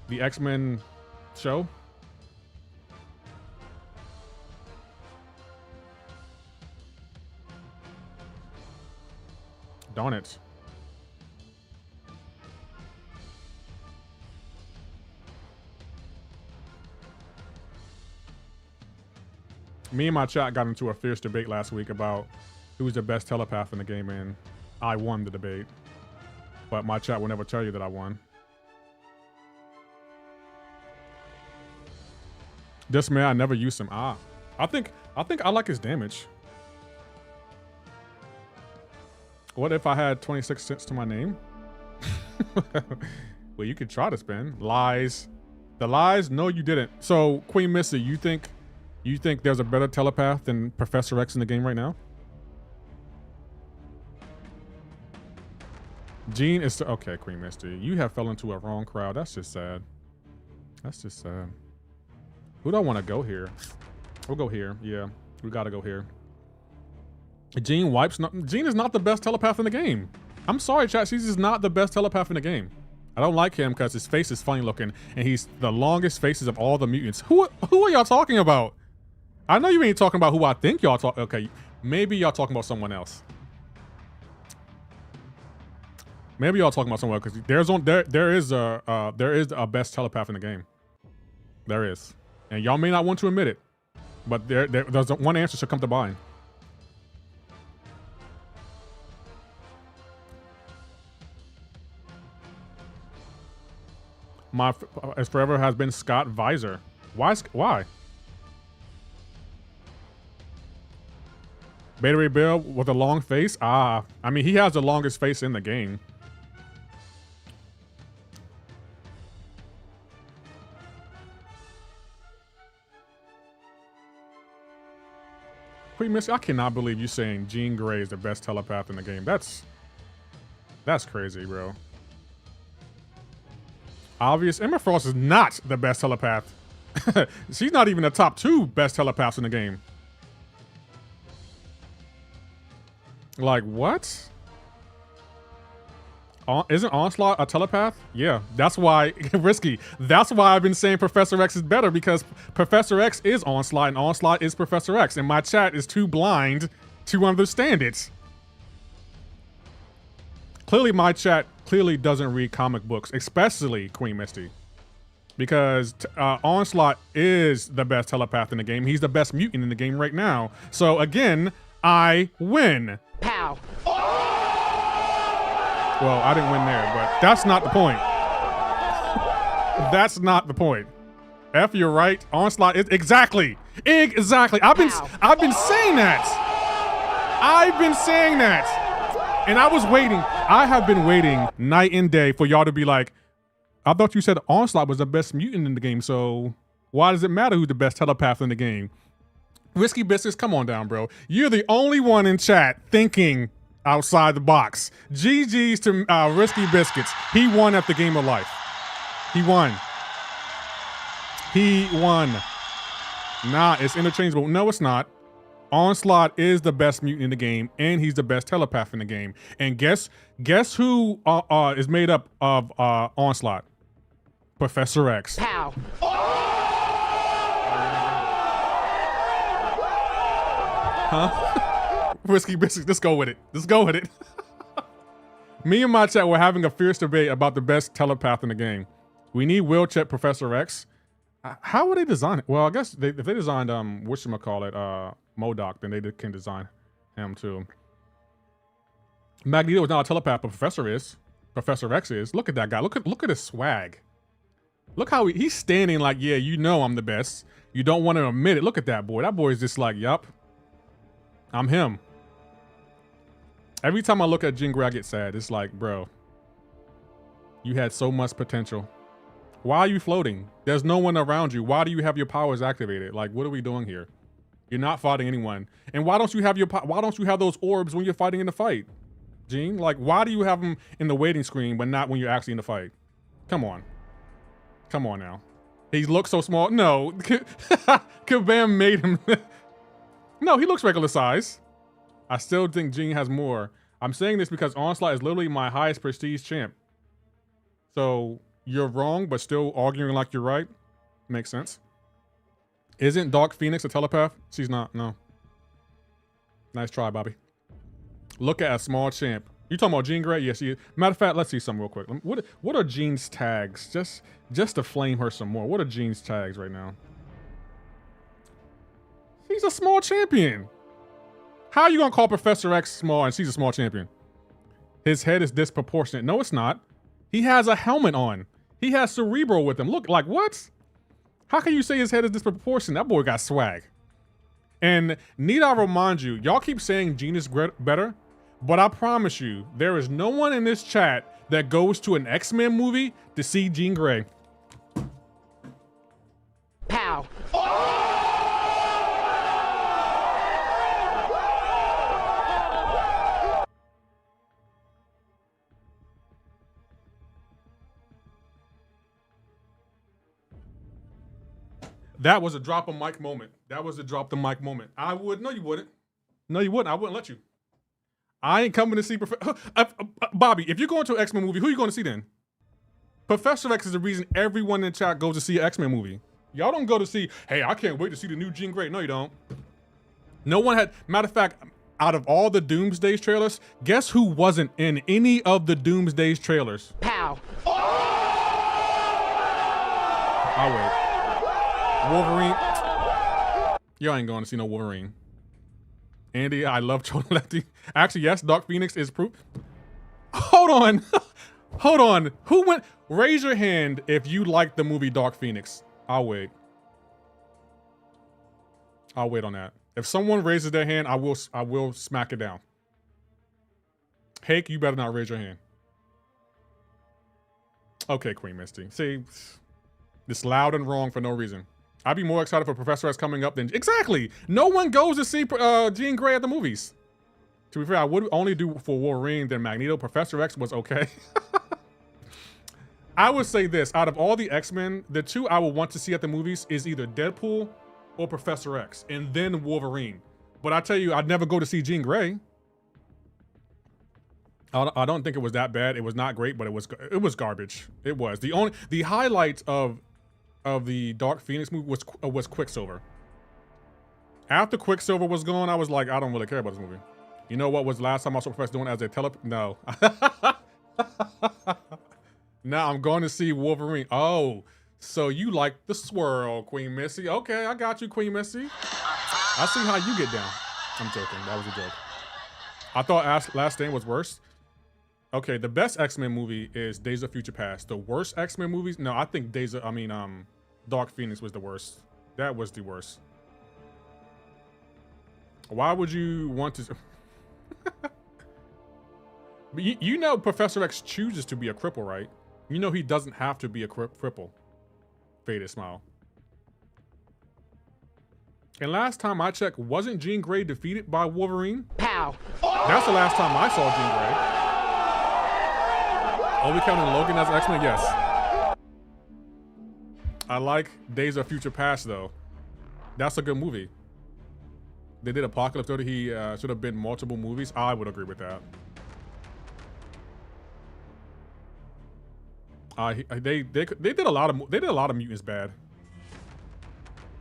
the X-Men show? Darn it. Me and my chat got into a fierce debate last week about who's the best telepath in the game, and I won the debate. But my chat will never tell you that I won. This man, I never used him. I think I like his damage. What if I had 26 cents to my name? Well, you could try to spin. Lies. The lies? No, you didn't. So, Queen Missy, you think there's a better telepath than Professor X in the game right now? Jean is okay, Queen Misty. You have fell into a wrong crowd. That's just sad. That's just sad. Who do I want to go here? We'll go here. Yeah, we gotta go here. Jean wipes. Jean is not the best telepath in the game. I'm sorry, chat. She's just not the best telepath in the game. I don't like him because his face is funny looking, and he's the longest faces of all the mutants. Who are y'all talking about? I know you ain't talking about who I think y'all talk. Okay, maybe y'all talking about someone else. Maybe y'all talking about someone else, because there is a best telepath in the game. There is, and y'all may not want to admit it, but there's one answer should come to mind. My as forever has been Scott Visor. Why? Beta Ray Bill with a long face? I mean, he has the longest face in the game. Queen Missy, I cannot believe you saying Jean Grey is the best telepath in the game. That's crazy, bro. Obvious. Emma Frost is not the best telepath. She's not even the top 2 best telepaths in the game. Like, what? Isn't Onslaught a telepath? Yeah, that's why, Risky, that's why I've been saying Professor X is better, because Professor X is Onslaught and Onslaught is Professor X, and my chat is too blind to understand it. Clearly my chat clearly doesn't read comic books, especially Queen Misty, because Onslaught is the best telepath in the game. He's the best mutant in the game right now. So again, I win. Pow. Well, I didn't win there, but that's not the point. That's not the point. F, you're right. Onslaught is exactly. I've been saying that. I've been saying that. And I was waiting. I have been waiting night and day for y'all to be like, I thought you said Onslaught was the best mutant in the game, so why does it matter who's the best telepath in the game? Risky Biscuits, come on down, bro. You're the only one in chat thinking outside the box. GG's to Risky Biscuits. He won at the game of life. He won. He won. Nah, it's interchangeable. No, it's not. Onslaught is the best mutant in the game, and he's the best telepath in the game. And guess who is made up of Onslaught? Professor X. Pow. Huh? Risky Biscuits, let's go with it. Let's go with it. Me and my chat were having a fierce debate about the best telepath in the game. We need wheelchair Professor X. How would they design it? Well, I guess if they designed whatchamacallit, MODOK, then they can design him too. Magneto is not a telepath, but Professor is. Professor X is. Look at that guy. Look at his swag. Look how he's standing like, yeah, you know I'm the best. You don't want to admit it. Look at that boy. That boy is just like, yup, I'm him. Every time I look at Jean Grey, I get sad. It's like, bro, you had so much potential. Why are you floating? There's no one around you. Why do you have your powers activated? Like, what are we doing here? You're not fighting anyone. And why don't you have those orbs when you're fighting in the fight, Jean? Like, why do you have them in the waiting screen but not when you're actually in the fight? Come on. Come on now. He looks so small. No, Kabam made him. No, he looks regular size. I still think Jean has more. I'm saying this because Onslaught is literally my highest prestige champ. So you're wrong, but still arguing like you're right. Makes sense. Isn't Dark Phoenix a telepath? She's not, no. Nice try, Bobby. Look at a small champ. You talking about Jean Grey? Yes, she is. Matter of fact, let's see something real quick. What are Jean's tags? Just to flame her some more. What are Jean's tags right now? She's a small champion. How are you gonna call Professor X small and she's a small champion? His head is disproportionate. No, it's not. He has a helmet on. He has Cerebro with him. Look, like what? How can you say his head is disproportionate? That boy got swag. And need I remind you, y'all keep saying Jean is better, but I promise you, there is no one in this chat that goes to an X-Men movie to see Jean Grey. Pow. That was a drop the mic moment. That was a drop the mic moment. No, you wouldn't. No, you wouldn't. I wouldn't let you. I ain't coming to see Bobby, if you're going to an X-Men movie, who are you going to see then? Professor X is the reason everyone in chat goes to see an X-Men movie. Y'all don't go to see, hey, I can't wait to see the new Jean Grey. No, you don't. No one had, matter of fact, out of all the Doomsday trailers, guess who wasn't in any of the Doomsday trailers? Pow. I'll wait. Wolverine. Y'all ain't going to see no Wolverine. Andy, I love Chocolate. Actually, yes, Dark Phoenix is proof. Hold on. Hold on. Who went? Raise your hand if you like the movie Dark Phoenix. I'll wait. I'll wait on that. If someone raises their hand, I will smack it down. Hake, you better not raise your hand. Okay, Queen Misty. See, it's loud and wrong for no reason. I'd be more excited for Professor X coming up than... Exactly! No one goes to see Jean Grey at the movies. To be fair, I would only do for Wolverine than Magneto. Professor X was okay. I would say this. Out of all the X-Men, the two I would want to see at the movies is either Deadpool or Professor X, and then Wolverine. But I tell you, I'd never go to see Jean Grey. I don't think it was that bad. It was not great, but it was garbage. It was. The highlight of the Dark Phoenix movie was Quicksilver. After Quicksilver was gone, I was like, I don't really care about this movie. You know what was the last time I saw Professor doing as a No. Now I'm going to see Wolverine. Oh, so you like the swirl, Queen Missy. Okay, I got you, Queen Missy. I see how you get down. I'm joking. That was a joke. I thought Last Stand was worse. Okay, the best X-Men movie is Days of Future Past. The worst X-Men movies? No, I think Dark Phoenix was the worst. That was the worst. Why would you want to... But you know Professor X chooses to be a cripple, right? You know he doesn't have to be a cripple. Faded smile. And last time I checked, wasn't Jean Grey defeated by Wolverine? Pow. That's the last time I saw Jean Grey. Are we counting Logan as X-Men? Yes. I like Days of Future Past though. That's a good movie. They did Apocalypse 30. He should have been multiple movies. I would agree with that. They did a lot of mutants bad.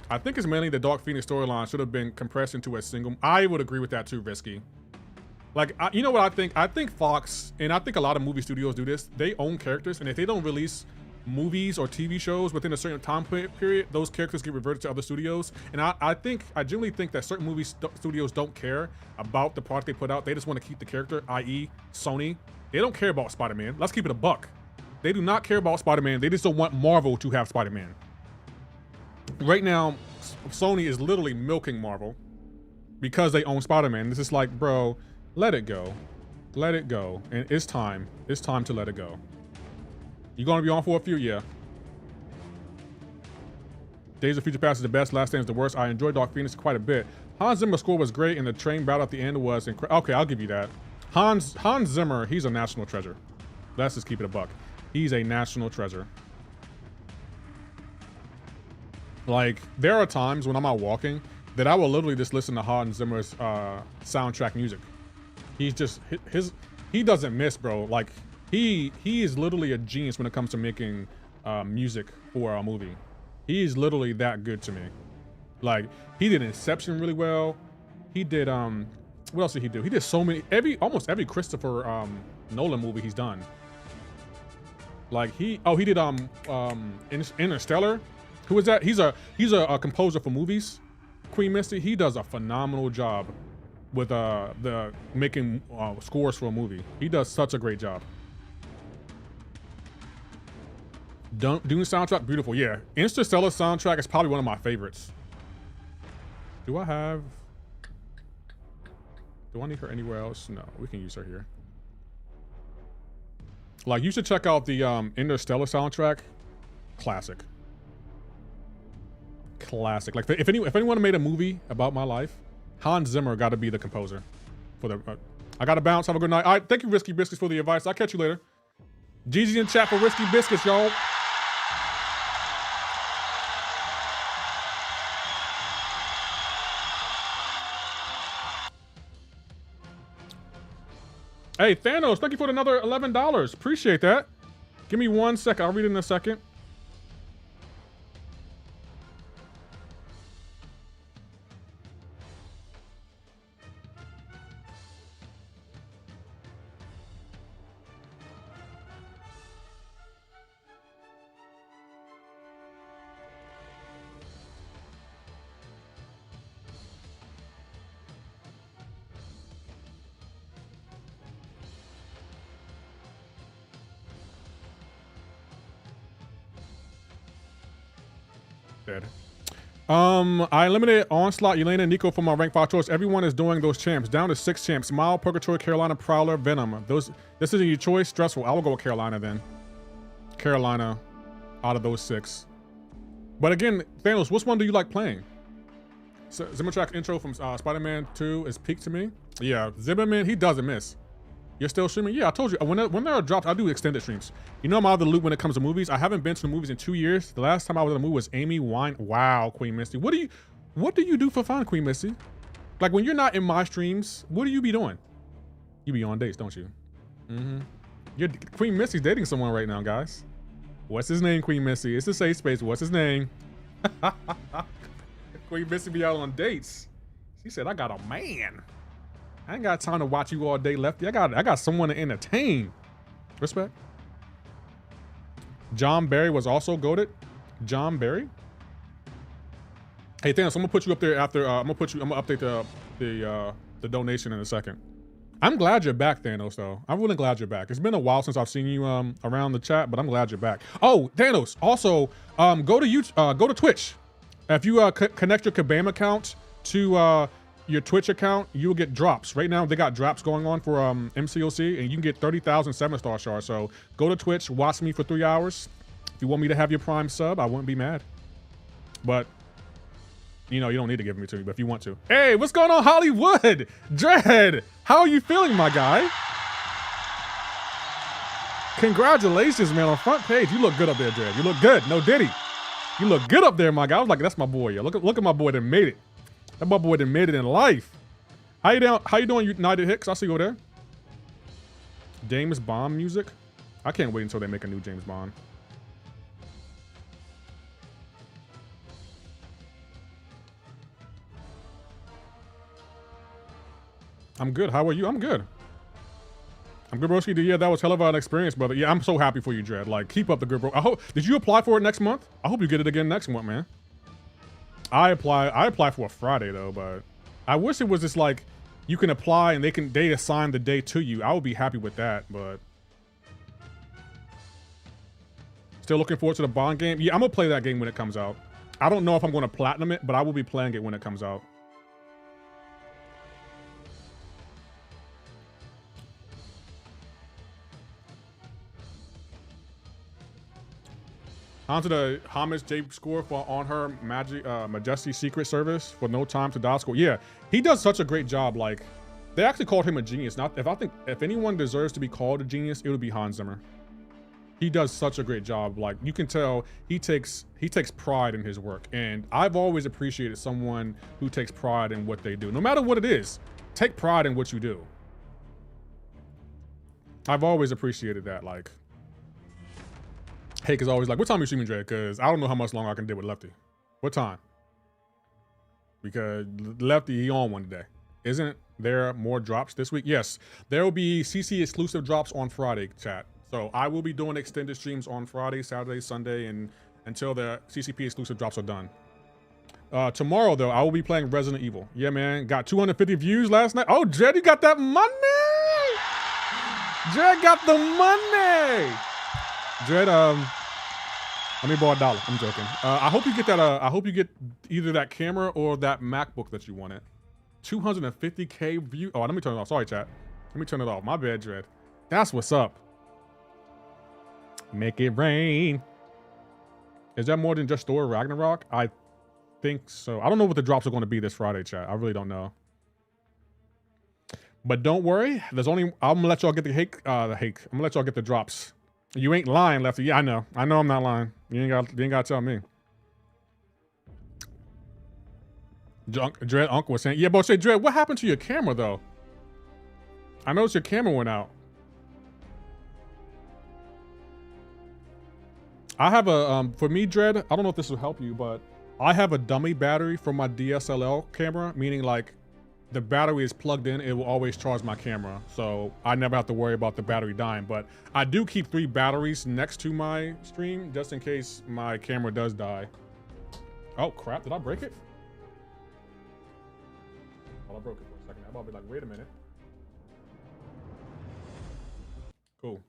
I think it's mainly the Dark Phoenix storyline should have been compressed into a single. I would agree with that too, Risky. Like, you know what I think? I think Fox, and I think a lot of movie studios do this, they own characters, and if they don't release movies or TV shows within a certain time period, those characters get reverted to other studios. And I genuinely think that certain studios don't care about the product they put out. They just want to keep the character, i.e. Sony. They don't care about Spider-Man. Let's keep it a buck. They do not care about Spider-Man. They just don't want Marvel to have Spider-Man. Right now, Sony is literally milking Marvel because they own Spider-Man. This is like, bro, let it go. Let it go. And it's time. It's time to let it go. You gonna be on for a few? Yeah. Days of Future Past is the best. Last Stand is the worst. I enjoyed Dark Phoenix quite a bit. Hans Zimmer's score was great, and the train battle at the end was incredible. Okay, I'll give you that. Hans Zimmer, he's a national treasure. Let's just keep it a buck. He's a national treasure. Like, there are times when I'm out walking that I will literally just listen to Hans Zimmer's soundtrack music. He's just he doesn't miss, bro. Like, he is literally a genius when it comes to making music for a movie. He is literally that good to me. Like, he did Inception really well. He did what else did he do? He did so many, almost every Christopher Nolan movie he's done. Like, he did Interstellar. Who is that? He's a composer for movies. Queen Misty, he does a phenomenal job with the making scores for a movie. He does such a great job. Dune soundtrack, beautiful. Yeah, Interstellar soundtrack is probably one of my favorites. Do I need her anywhere else? No, we can use her here. Like, you should check out the Interstellar soundtrack. Classic. Classic. Like, if anyone made a movie about my life, Hans Zimmer got to be the composer for the. I got to bounce. Have a good night. All right, thank you, Risky Biscuits, for the advice. I'll catch you later. GG in chat for Risky Biscuits, y'all. Hey, Thanos, thank you for another $11. Appreciate that. Give me 1 second. I'll read it in a second. Dead. I eliminated Onslaught, Elena, and Nico from my rank 5 choice. Everyone is doing those champs. Down to 6 champs. Smile, Purgatory, Carolina, Prowler, Venom. This isn't your choice. Stressful. I will go with Carolina then. Carolina out of those 6. But again, Thanos, which one do you like playing? So, Zimmertrack intro from Spider-Man 2 is peak to me. Yeah, Zimmerman, he doesn't miss. You're still streaming? Yeah, I told you. When there are drops, I do extended streams. You know I'm out of the loop when it comes to movies. I haven't been to the movies in 2 years. The last time I was in a movie was Amy Wine. Wow, Queen Misty. What do you do for fun, Queen Misty? Like, when you're not in my streams, what do you be doing? You be on dates, don't you? Mm-hmm. Queen Misty's dating someone right now, guys. What's his name, Queen Misty? It's a safe space. What's his name? Queen Misty be out on dates. She said, I got a man. I ain't got time to watch you all day, Lefty. I got someone to entertain. Respect. John Barry was also goated. John Barry. Hey, Thanos, I'm gonna put you up there after. I'm gonna update the donation in a second. I'm glad you're back, Thanos. Though I'm really glad you're back. It's been a while since I've seen you around the chat, but I'm glad you're back. Oh, Thanos. Also, go to Twitch. If you connect your Kabam account to your Twitch account, you'll get drops. Right now, they got drops going on for MCoC, and you can get 30,000 7-star shards. So go to Twitch, watch me for 3 hours. If you want me to have your Prime sub, I wouldn't be mad. But, you know, you don't need to give me to me, but if you want to. Hey, what's going on, Hollywood? Dread, how are you feeling, my guy? Congratulations, man, on front page. You look good up there, Dread. You look good. No Diddy. You look good up there, my guy. I was like, that's my boy. Yeah. Look at my boy that made it. That my boy that made it in life. How you doing, United Hicks? I see you over there. James Bond music. I can't wait until they make a new James Bond. I'm good. How are you? I'm good. I'm good, broski. Yeah, that was hell of an experience, brother. Yeah, I'm so happy for you, Dread. Like, keep up the good, bro. I hope. Did you apply for it next month? I hope you get it again next month, man. I apply for a Friday though, but I wish it was just like you can apply and they assign the day to you. I would be happy with that, but still looking forward to the Bond game. Yeah, I'm gonna play that game when it comes out. I don't know if I'm gonna platinum it, but I will be playing it when it comes out. Onto the homage J score for on her Majesty Secret Service for No Time to Die score. Yeah, he does such a great job. Like, they actually called him a genius. Not if anyone deserves to be called a genius, it would be Hans Zimmer. He does such a great job. Like, you can tell he takes pride in his work, and I've always appreciated someone who takes pride in what they do, no matter what it is. Take pride in what you do. I've always appreciated that. Like, Hake is always like, what time are you streaming, Dre? Because I don't know how much longer I can deal with Lefty. What time? Because Lefty, he on one today. Isn't there more drops this week? Yes, there will be CC exclusive drops on Friday, chat. So I will be doing extended streams on Friday, Saturday, Sunday, and until the CCP exclusive drops are done. Tomorrow, though, I will be playing Resident Evil. Yeah, man. Got 250 views last night. Oh, Jed, you got that money! Jed got the money! Jed, let me borrow $1. I'm joking. I hope you get that. I hope you get either that camera or that MacBook that you wanted. 250K view. Oh, let me turn it off. Sorry, chat. Let me turn it off. My bad, Dread. That's what's up. Make it rain. Is that more than just Thor Ragnarok? I think so. I don't know what the drops are going to be this Friday, chat. I really don't know. But don't worry. There's only. I'm gonna let y'all get the hake. I'm gonna let y'all get the drops. You ain't lying, Lefty. Yeah, I know. I know I'm not lying. You ain't got to tell me. Dread Uncle was saying, yeah, but say, Dread, what happened to your camera, though? I noticed your camera went out. I have a, for me, Dread, I don't know if this will help you, but I have a dummy battery for my DSLR camera, meaning like the battery is plugged in, it will always charge my camera. So I never have to worry about the battery dying, but I do keep 3 batteries next to my stream just in case my camera does die. Oh crap, did I break it? Oh, I broke it for a second. I'm about to be like, wait a minute. Cool.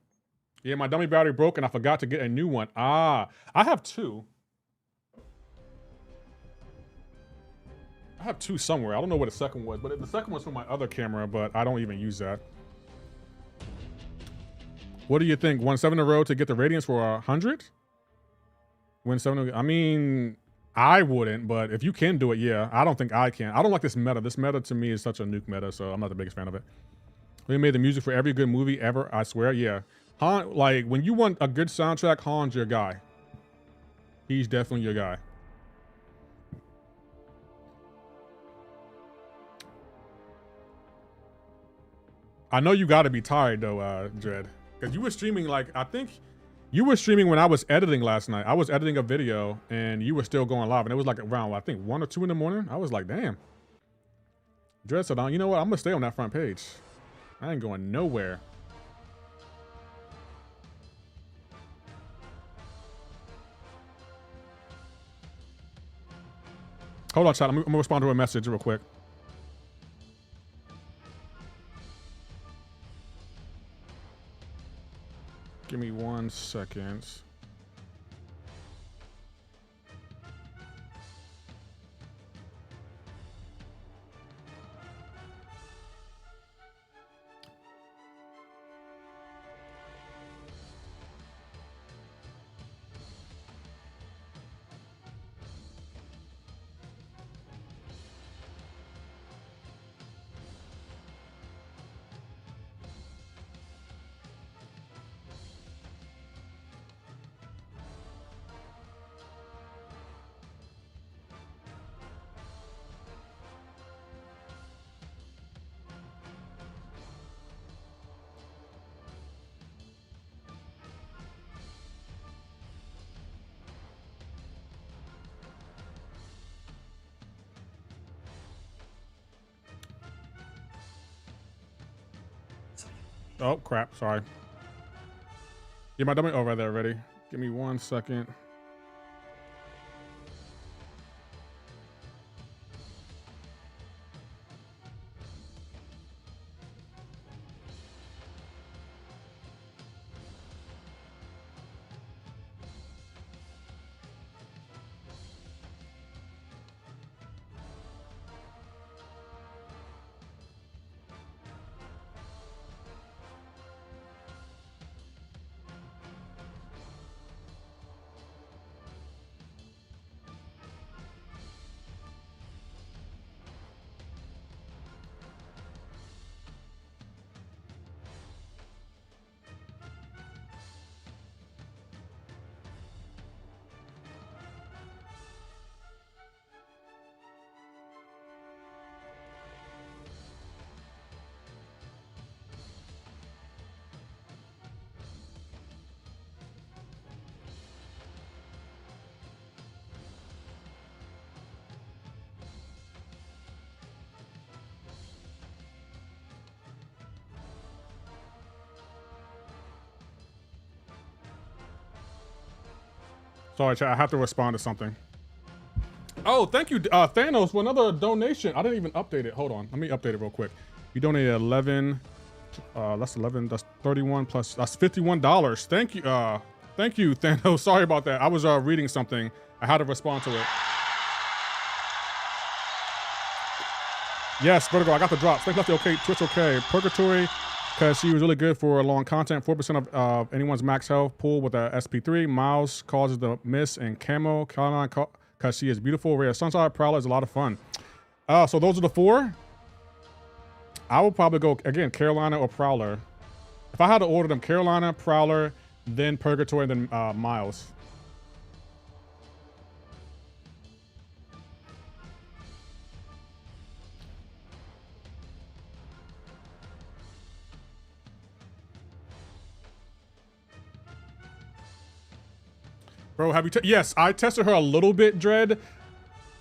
Yeah, my dummy battery broke and I forgot to get a new one. Ah, I have 2. I have 2 somewhere. I don't know where the second was, but the second one's from my other camera, but I don't even use that. What do you think? 1-7 in a row to get the radiance for 100? Win 7. I mean, I wouldn't, but if you can do it, yeah. I don't think I can. I don't like this meta. This meta to me is such a nuke meta, so I'm not the biggest fan of it. We made the music for every good movie ever, I swear, yeah. Han, like, when you want a good soundtrack, Han's your guy. He's definitely your guy. I know you gotta be tired though, Dread. Because you were streaming like, I think you were streaming when I was editing last night. I was editing a video and you were still going live and it was like around, I think 1 or 2 in the morning. I was like, damn. Dread said, you know what? I'm gonna stay on that front page. I ain't going nowhere. Hold on, chat. I'm gonna respond to a message real quick. Give me 1 second. Oh crap! Sorry. Yeah, my dummy. Oh, right there, ready. Give me 1 second. Sorry, chat. I have to respond to something. Oh, thank you, Thanos, for another donation. I didn't even update it. Hold on. Let me update it real quick. You donated 11. That's 11. That's 31 plus. That's $51. Thank you. Thank you, Thanos. Sorry about that. I was reading something. I had to respond to it. Yes, Vertigo. I got the drops. Thanks, Lefty. Okay, Twitch. Okay, Purgatory. Because she was really good for long content. 4% of anyone's max health pool with a SP3. Miles causes the miss, and Camo, Caroline, because she is beautiful. Rare Sunshine, Prowler is a lot of fun. So those are the 4. I will probably go, again, Carolina or Prowler. If I had to order them, Carolina, Prowler, then Purgatory, then Miles. Bro, have you? Yes, I tested her a little bit, Dread.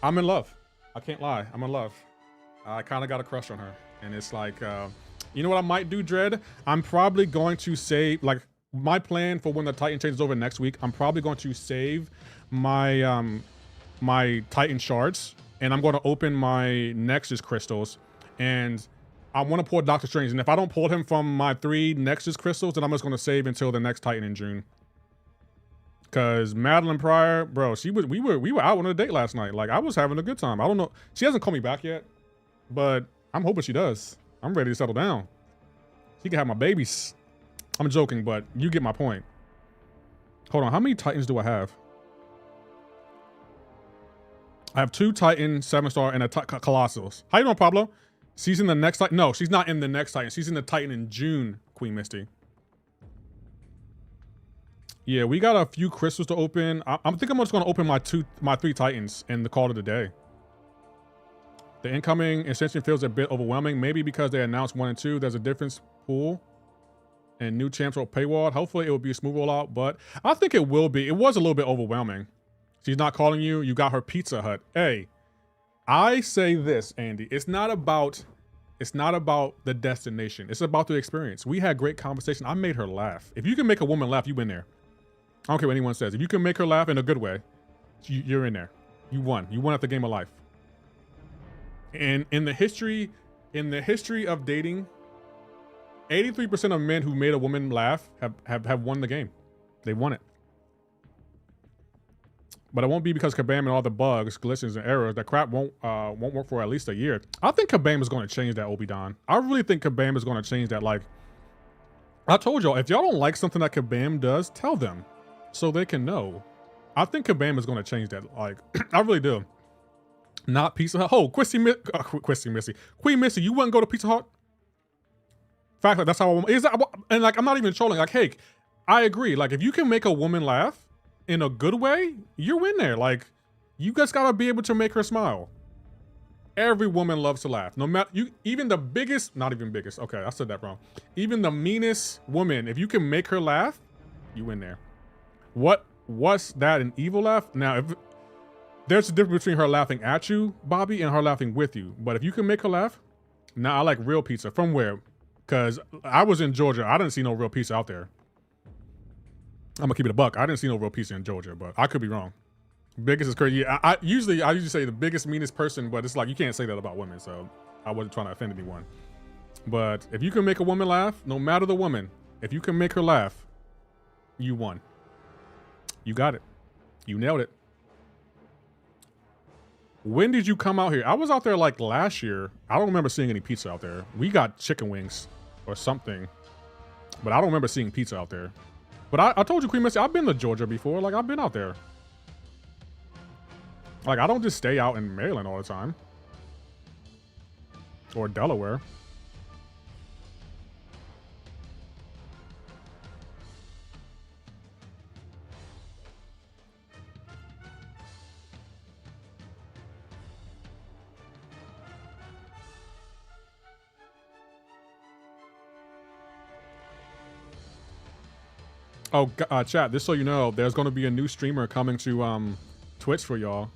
I'm in love. I can't lie. I'm in love. I kind of got a crush on her, and it's like, you know what I might do, Dread? I'm probably going to save, like, my plan for when the Titan changes over next week. I'm probably going to save my my Titan shards, and I'm going to open my Nexus crystals, and I want to pull Doctor Strange. And if I don't pull him from my 3 Nexus crystals, then I'm just going to save until the next Titan in June. Cause Madeline Pryor, bro, we were out on a date last night. Like, I was having a good time. I don't know. She hasn't called me back yet, but I'm hoping she does. I'm ready to settle down. She can have my babies. I'm joking, but you get my point. Hold on, how many Titans do I have? I have 2 Titan 7-star and a Colossals. How you doing, Pablo? She's in the next Titan. No, she's not in the next Titan. She's in the Titan in June, Queen Misty. Yeah, we got a few crystals to open. I think I'm just gonna open my 3 Titans and the call of the day. The incoming ascension feels a bit overwhelming, maybe because they announced 1 and 2. There's a difference pool and new champs will paywall. Hopefully it will be a smooth rollout, but I think it will be. It was a little bit overwhelming. She's not calling you. You got her Pizza Hut. Hey, I say this, Andy. It's not about the destination. It's about the experience. We had great conversation. I made her laugh. If you can make a woman laugh, you win there. I don't care what anyone says. If you can make her laugh in a good way, you're in there. You won. You won at the game of life. And in the history of dating, 83% of men who made a woman laugh have won the game. They won it. But it won't be because Kabam and all the bugs, glitches, and errors. That crap won't work for at least a year. I think Kabam is going to change that, Obi-Don. I really think Kabam is going to change that. Like, I told y'all, if y'all don't like something that Kabam does, tell them so they can know. I think Kabam is going to change that. Like, I really do. Not Pizza Hut. Oh, Queen Missy, you wouldn't go to Pizza Hut? Fact, like, that's how is that? And like, I'm not even trolling. Like, hey, I agree. Like, if you can make a woman laugh in a good way, you're in there. Like, you just gotta be able to make her smile. Every woman loves to laugh. No matter even the biggest, not even biggest. Okay, I said that wrong. Even the meanest woman, if you can make her laugh, you in there. What's that? An evil laugh? Now, if there's a difference between her laughing at you, Bobby, and her laughing with you. But if you can make her laugh, now I like real pizza. From where? Because I was in Georgia. I didn't see no real pizza out there. I'm gonna keep it a buck. I didn't see no real pizza in Georgia, but I could be wrong. Biggest is crazy. I usually say the biggest, meanest person, but it's like you can't say that about women, so I wasn't trying to offend anyone. But if you can make a woman laugh, no matter the woman, if you can make her laugh, you won. You got it. You nailed it. When did you come out here? I was out there like last year. I don't remember seeing any pizza out there. We got chicken wings or something, but I don't remember seeing pizza out there. But I told you, Queen Missy, I've been to Georgia before. Like, I've been out there. Like, I don't just stay out in Maryland all the time. Or Delaware. Oh, chat, just so you know, there's going to be a new streamer coming to Twitch for y'all.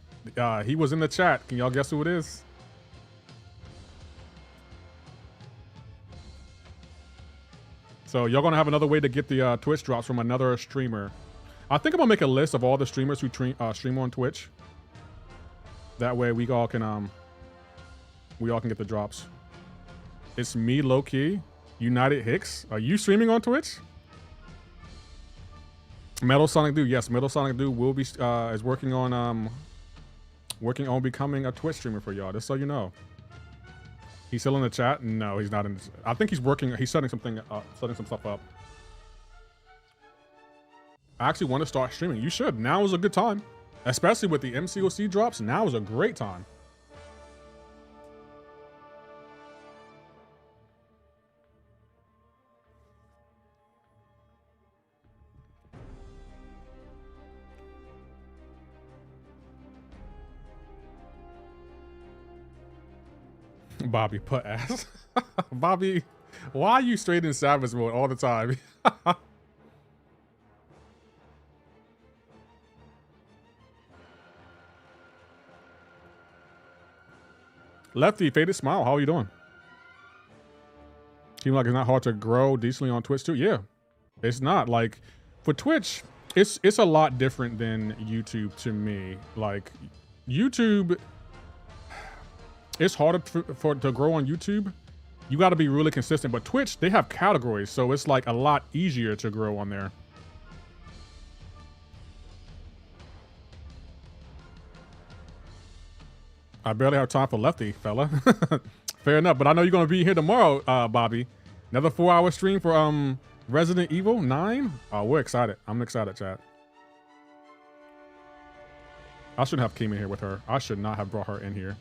He was in the chat. Can y'all guess who it is? So y'all going to have another way to get the Twitch drops from another streamer. I think I'm going to make a list of all the streamers who stream on Twitch. That way we all can get the drops. It's me, low-key. United Hicks. Are you streaming on Twitch? Metal Sonic Dude, yes, Metal Sonic Dude will be is working on becoming a Twitch streamer for y'all. Just so you know. He's still in the chat. No, he's not in. I think he's working. He's setting some stuff up. I actually want to start streaming. You should. Now is a good time, especially with the MCoC drops. Now is a great time. Bobby put ass. Bobby, why are you straight in savage mode all the time? Lefty, faded smile. How are you doing? Seems like it's not hard to grow decently on Twitch too. Yeah, it's not. Like for Twitch, it's a lot different than YouTube to me. Like YouTube, it's harder to grow on YouTube. You got to be really consistent. But Twitch, they have categories, so it's like a lot easier to grow on there. I barely have time for Lefty, fella. Fair enough, but I know you're gonna be here tomorrow, Bobby. Another 4-hour stream for Resident Evil 9. Oh, we're excited. I'm excited, chat. I shouldn't have came in here with her. I should not have brought her in here.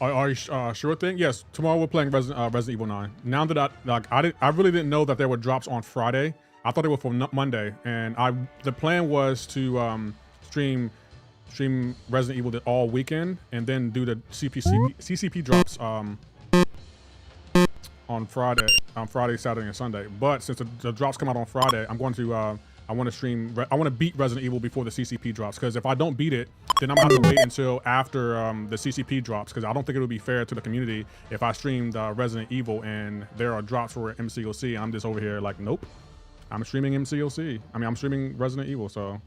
Are you sure thing? Yes, tomorrow we're playing Resident Evil 9. Now that I really didn't know that there were drops on Friday. I thought they were for Monday, and the plan was to stream Resident Evil all weekend and then do the CCP drops on Friday, Saturday, and Sunday. But since the drops come out on Friday, I'm going to I want to beat Resident Evil before the CCP drops, because if I don't beat it, then I'm gonna have to wait until after the CCP drops, because I don't think it would be fair to the community if I streamed Resident Evil and there are drops for MCoC. I'm just over here like, nope, I'm streaming MCoC. I mean, I'm streaming Resident Evil, so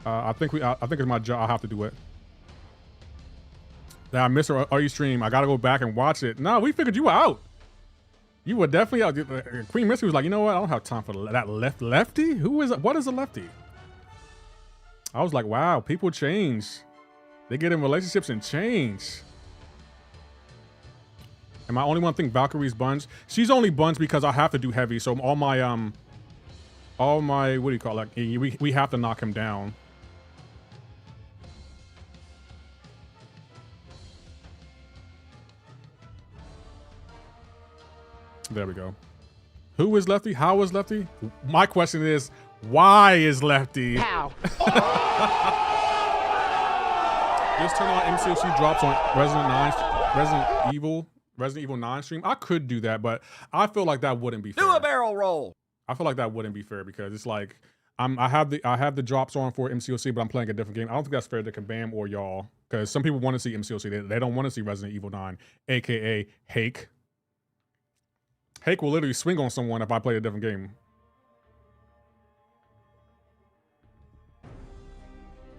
I think it's my job. I have to do it. Now, Mr. Are you stream? I gotta go back and watch it. No, we figured you were out. You were definitely out. Queen Missy was like, you know what? I don't have time for that lefty. Who is it? What is a lefty? I was like, wow, people change. They get in relationships and change. Am I only one thing Valkyrie's buns? She's only buns because I have to do heavy. So all my what do you call it? Like, we have to knock him down. There we go. Who is Lefty? How is Lefty? My question is, why is Lefty? How? Just turn on MCoC drops on Resident Evil 9 stream. I could do that, but I feel like that wouldn't be fair. Do a barrel roll. I feel like that wouldn't be fair because it's like I have the drops on for MCoC, but I'm playing a different game. I don't think that's fair to Kabam or y'all because some people want to see MCoC. They don't want to see Resident Evil 9, aka Hake. Hake will literally swing on someone if I play a different game.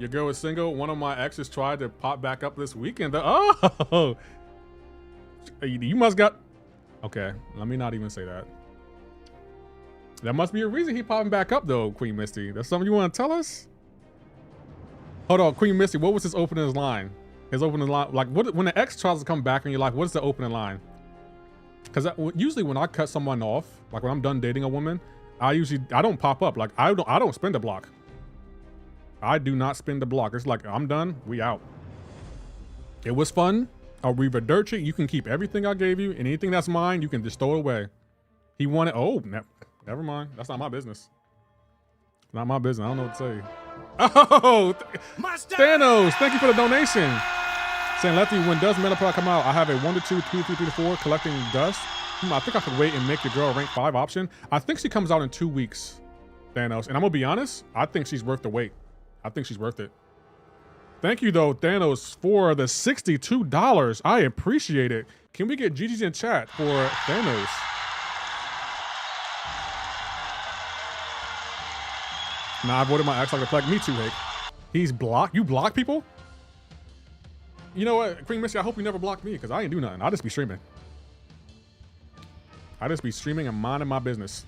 Your girl is single. One of my exes tried to pop back up this weekend. Oh, you must got. Okay, let me not even say that. That must be a reason he popping back up though, Queen Misty. That's something you want to tell us? Hold on, Queen Misty. What was his opening line? His opening line, like what? When the ex tries to come back in your life, what is the opening line? Because usually when I cut someone off, like when I'm done dating a woman, I don't pop up. Like I don't spin the block. I do not spin the block. It's like I'm done. We out. It was fun. I'll revert you. You can keep everything I gave you, and anything that's mine, you can just throw it away. He wanted. Oh, never mind. That's not my business. Not my business. I don't know what to say. Oh, Thanos! Thank you for the donation. Saying Lefty, when does Metapod come out? I have a 1 to 2, 2 to 3 to 4 collecting dust. I think I could wait and make your girl rank 5 option. I think she comes out in 2 weeks, Thanos. And I'm gonna be honest, I think she's worth the wait. I think she's worth it. Thank you though, Thanos, for the $62. I appreciate it. Can we get GG's in chat for Thanos? Nah, I voted my ex like a plug. Me too, Hake. He's blocked. You block people? You know what, Queen Missy, I hope you never block me because I ain't do nothing. I'll just be streaming. I just be streaming and minding my business.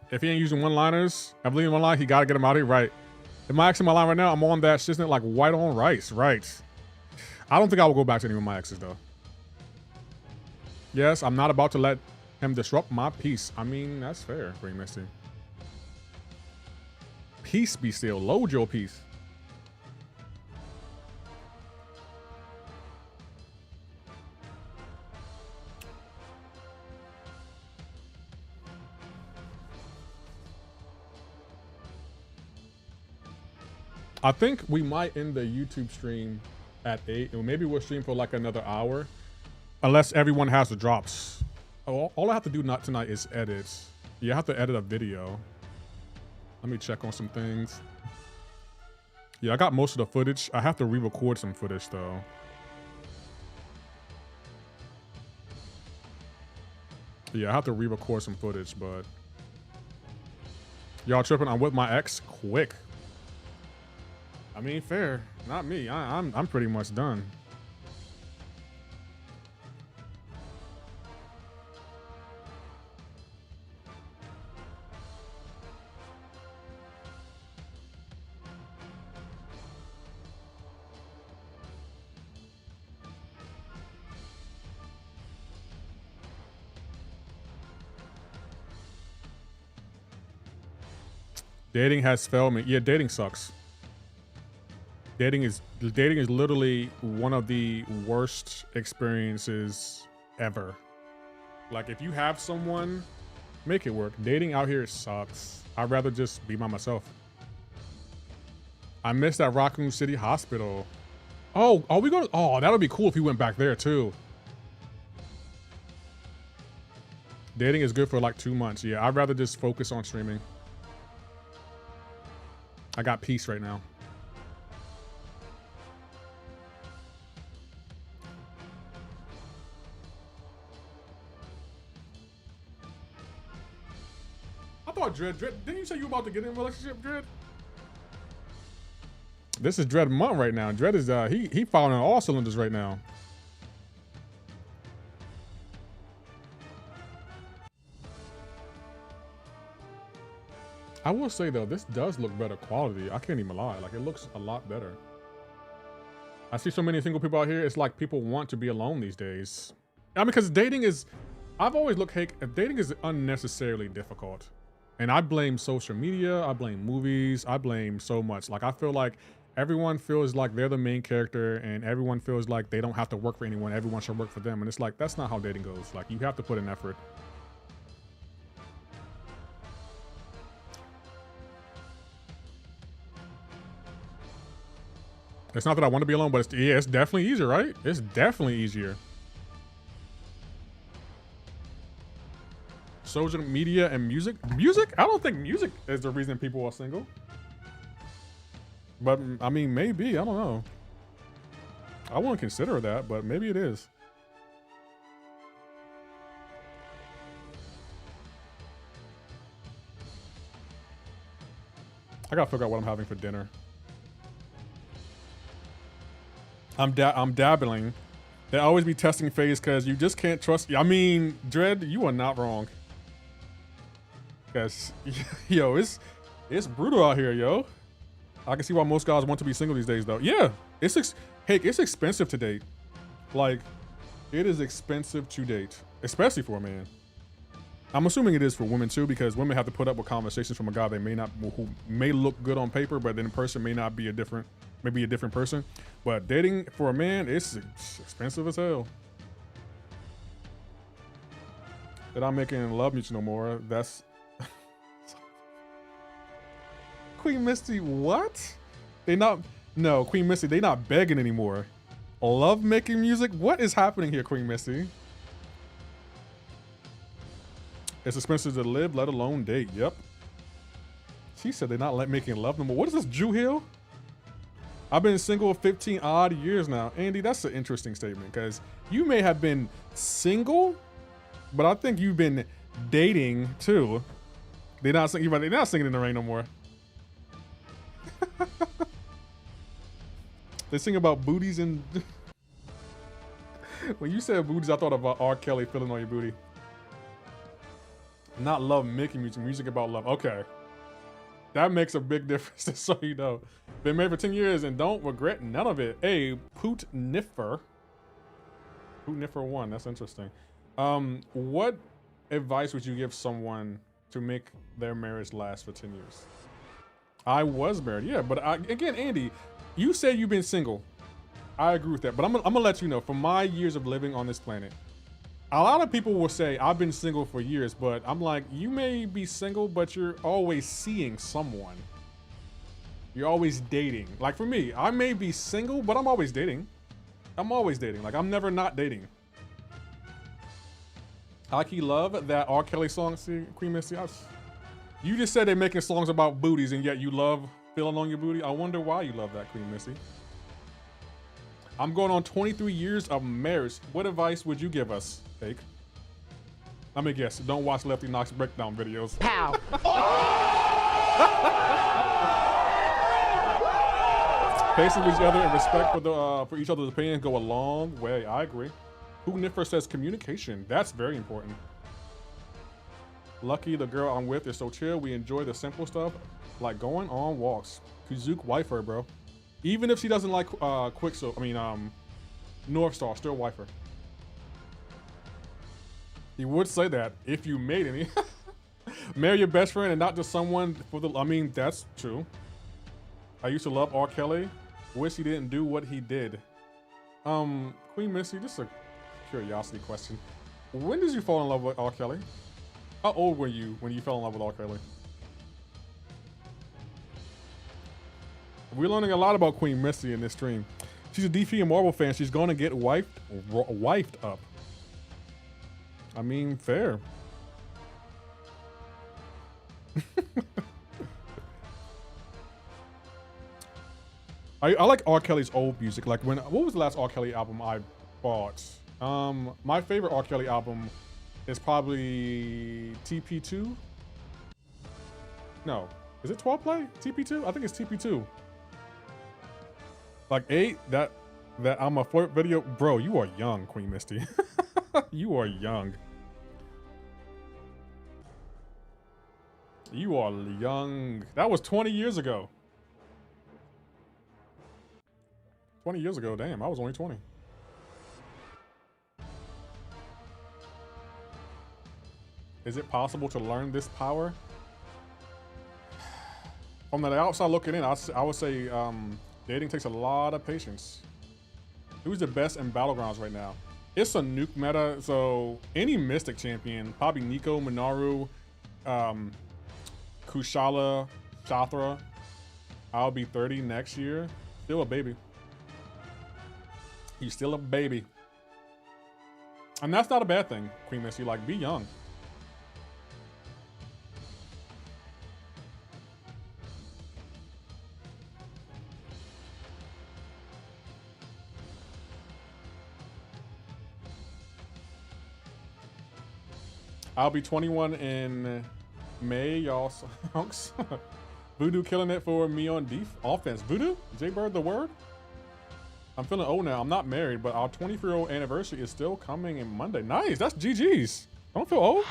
If he ain't using one-liners, I believe in one line, he gotta get him out of here, right? Am I asking my line right now? I'm on that shiznit like white on rice, right? I don't think I will go back to any of my exes though. Yes, I'm not about to let him disrupt my peace. I mean, that's fair, Green Misty. Peace be still. Load your peace. I think we might end the YouTube stream at 8, and maybe we'll stream for like another hour, unless everyone has the drops. All I have to do not tonight is edit. Yeah, I have to edit a video. Let me check on some things. Yeah, I got most of the footage. I have to re-record some footage though. Yeah, I have to re-record some footage, but y'all tripping? I'm with my ex quick. I mean, fair. Not me. I'm pretty much done. Dating has failed me. Yeah, dating sucks. Dating is literally one of the worst experiences ever. Like if you have someone, make it work. Dating out here sucks. I'd rather just be by myself. I missed that Raccoon City Hospital. Oh, are we going? Oh, that would be cool if we went back there too. Dating is good for like 2 months. Yeah, I'd rather just focus on streaming. I got peace right now. I thought Dread, didn't you say you were about to get in a relationship, Dread? This is Dread month right now. Dread is he firing on all cylinders right now. I will say though, this does look better quality. I can't even lie. Like it looks a lot better. I see so many single people out here. It's like people want to be alone these days. I mean, because dating is I've always looked, hey, dating is unnecessarily difficult. And I blame social media, I blame movies, I blame so much. Like, I feel like everyone feels like they're the main character and everyone feels like they don't have to work for anyone. Everyone should work for them. And it's like, that's not how dating goes. Like, you have to put in effort. It's not that I want to be alone, but it's definitely easier, right? It's definitely easier. Social media and music. Music? I don't think music is the reason people are single. But I mean, maybe, I don't know. I wouldn't consider that, but maybe it is. I gotta figure out what I'm having for dinner. I'm dabbling. They always be testing phase because you just can't trust. I mean, Dread, you are not wrong. Cause yo, it's brutal out here, yo. I can see why most guys want to be single these days, though. Yeah, it's expensive to date. Like, it is expensive to date, especially for a man. I'm assuming it is for women too, because women have to put up with conversations from a guy who may look good on paper, but then in person may not be a different person. But dating for a man, it's expensive as hell. That I'm making love music no more. That's Queen Misty. What? Queen Misty. They not begging anymore. Love making music. What is happening here, Queen Misty? It's expensive to live, let alone date. Yep. She said they're not making love no more. What is this, Jew Hill? I've been single 15 odd years now. Andy, that's an interesting statement because you may have been single, but I think you've been dating too. They're not singing in the rain no more. They sing about booties and when you said booties, I thought about R. Kelly feeling on your booty. Not love making music about love. Okay. That makes a big difference, just so you know. Been married for 10 years and don't regret none of it. Hey, Poot Niffer 1, that's interesting. What advice would you give someone to make their marriage last for 10 years? I was married, yeah, but again, Andy, you say you've been single. I agree with that, but I'm gonna let you know, from my years of living on this planet, a lot of people will say, I've been single for years, but I'm like, you may be single, but you're always seeing someone. You're always dating. Like for me, I may be single, but I'm always dating. I'm always dating. Like I'm never not dating. Aki love that R. Kelly song, see, Queen Misty. You just said they're making songs about booties and yet you love feeling on your booty. I wonder why you love that, Queen Misty. I'm going on 23 years of marriage. What advice would you give us, Fake? Let me guess. Don't watch Lefty Knox breakdown videos. How? Pacing with each other and respect for each other's opinions go a long way. I agree. Who Niffer says communication. That's very important. Lucky the girl I'm with is so chill. We enjoy the simple stuff like going on walks. Kuzuk wife her, bro. Even if she doesn't like North Star, still wife her. He would say that if you made any. Marry your best friend and not just someone for the. I mean, that's true. I used to love R. Kelly. Wish he didn't do what he did. Queen Missy, just a curiosity question. When did you fall in love with R. Kelly? How old were you when you fell in love with R. Kelly? We're learning a lot about Queen Misty in this stream. She's a DC and Marvel fan. She's going to get wifed up. I mean, fair. I like R. Kelly's old music. Like what was the last R. Kelly album I bought? My favorite R. Kelly album is probably TP2. No, is it 12 Play? TP2? I think it's TP2. Like 8, that I'm a flirt video. Bro, you are young, Queen Misty. You are young. You are young. That was 20 years ago. 20 years ago, damn, I was only 20. Is it possible to learn this power? From the outside looking in, I would say dating takes a lot of patience. Who's the best in Battlegrounds right now? It's a nuke meta, so any Mystic champion, probably Nico, Minaru, Kushala, Shathra. I'll be 30 next year. Still a baby. He's still a baby. And that's not a bad thing, Queen Missy. Like, be young. I'll be 21 in May, y'all. Hunks. Voodoo killing it for me on offense. Voodoo? J-Bird the word? I'm feeling old now. I'm not married, but our 24-year-old anniversary is still coming in Monday. Nice. That's GG's. I don't feel old.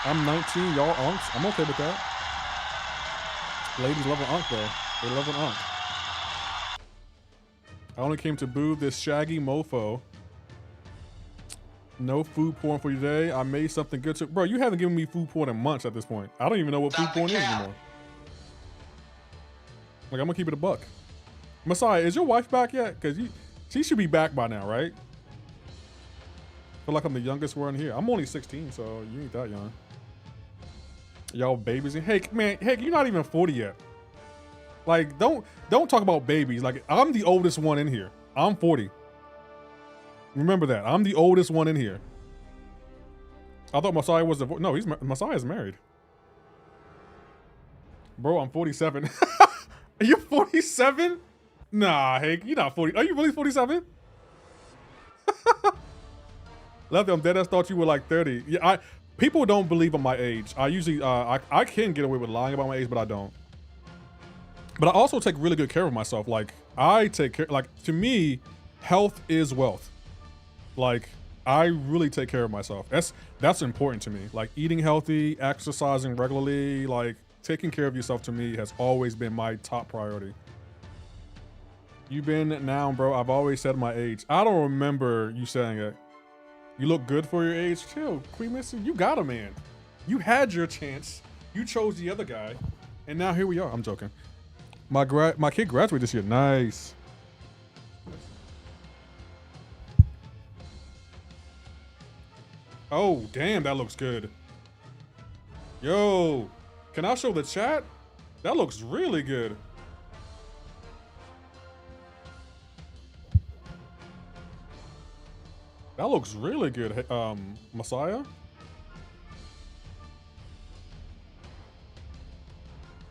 I'm 19, y'all unks. I'm okay with that. Ladies love an unk, though. They love an unk. I only came to boo this shaggy mofo. No food porn for you today. I made something good to... Bro, you haven't given me food porn in months at this point. I don't even know what food porn is anymore. Like, I'm gonna keep it a buck. Messiah, is your wife back yet? Because she should be back by now, right? I feel like I'm the youngest one here. I'm only 16, so you ain't that young. Y'all babies. Hey, man, heck, you're not even 40 yet. Like, don't talk about babies. Like, I'm the oldest one in here. I'm 40. Remember that. I'm the oldest one in here. I thought Messiah was no, Messiah's married. Bro, I'm 47. Are you 47? Nah, Hank, you're not 40. Are you really 47? Lefty, I'm dead ass thought you were like 30. Yeah, people don't believe on my age. I usually I can get away with lying about my age, but I don't. But I also take really good care of myself. Like, I take care, like, to me, health is wealth. Like, I really take care of myself. That's important to me. Like, eating healthy, exercising regularly, like, taking care of yourself to me has always been my top priority. You been now, bro. I've always said my age. I don't remember you saying it. You look good for your age. Chill, Queen Missy. You got a man. You had your chance. You chose the other guy. And now here we are. I'm joking. My kid graduated this year. Nice. Oh, damn, that looks good. Yo, can I show the chat? That looks really good. That looks really good, Messiah.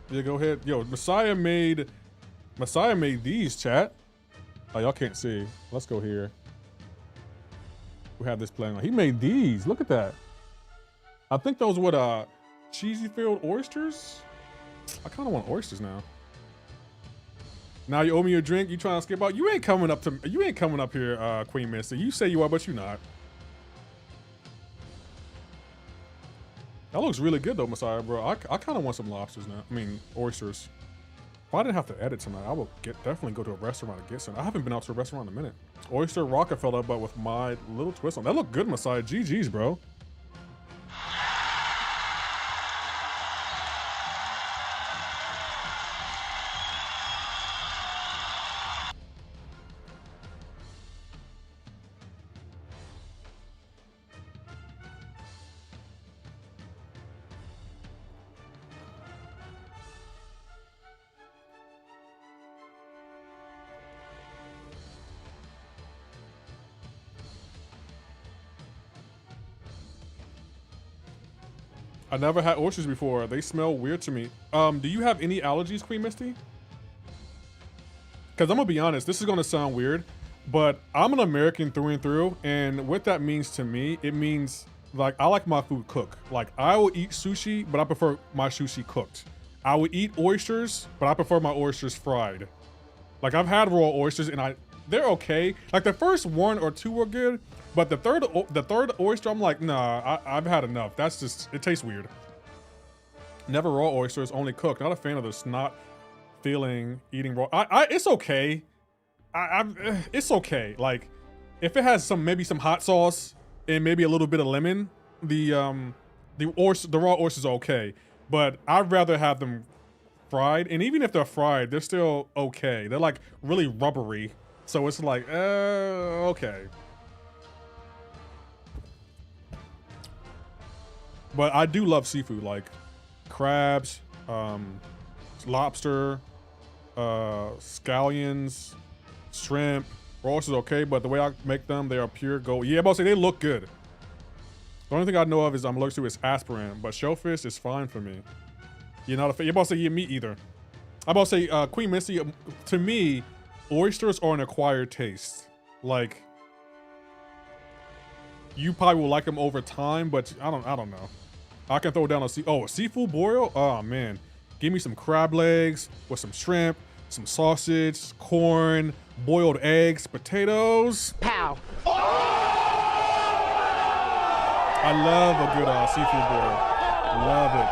Yeah, go ahead. Yo, Messiah made these, chat. Oh, y'all can't see. Let's go here. We have this playing. He made these. Look at that. I think those were cheesy filled oysters. I kind of want oysters now. Now you owe me a drink. You trying to skip out? You ain't coming up here, Queen Missy. You say you are, but you're not. That looks really good though, Messiah, bro. I kind of want some lobsters now. I mean, oysters. If I didn't have to edit tonight, I would definitely go to a restaurant and get some. I haven't been out to a restaurant in a minute. Oyster Rockefeller, but with my little twist on. That looked good, Messiah. GG's, bro. I never had oysters before. They smell weird to me. Do you have any allergies, Queen Misty? Because I'm gonna be honest, this is gonna sound weird, but I'm an American through and through, and what that means to me, it means like I like my food cooked. Like I will eat sushi, but I prefer my sushi cooked. I would eat oysters, but I prefer my oysters fried. Like I've had raw oysters and they're okay. Like the first one or two were good, but the third oyster, I'm like, nah, I've had enough. That's just, it tastes weird. Never raw oysters, only cooked. Not a fan of the snot feeling eating raw. It's okay. It's okay. Like if it has maybe some hot sauce and maybe a little bit of lemon, the The raw oysters are okay, but I'd rather have them fried. And even if they're fried, they're still okay. They're like really rubbery. So it's like, okay. But I do love seafood, like crabs, lobster, scallions, shrimp. Raw oysters okay, but the way I make them, they are pure gold. Yeah, I'm about to say they look good. The only thing I know of is I'm allergic to is aspirin, but shellfish is fine for me. You're not a fan. You're about to say yeah, me either. I'm about to say Queen Missy. To me, oysters are an acquired taste. Like you probably will like them over time, but I don't know. I can throw down a seafood boil. Oh man, give me some crab legs with some shrimp, some sausage, corn, boiled eggs, potatoes. Pow. I love a good seafood boil. Love it.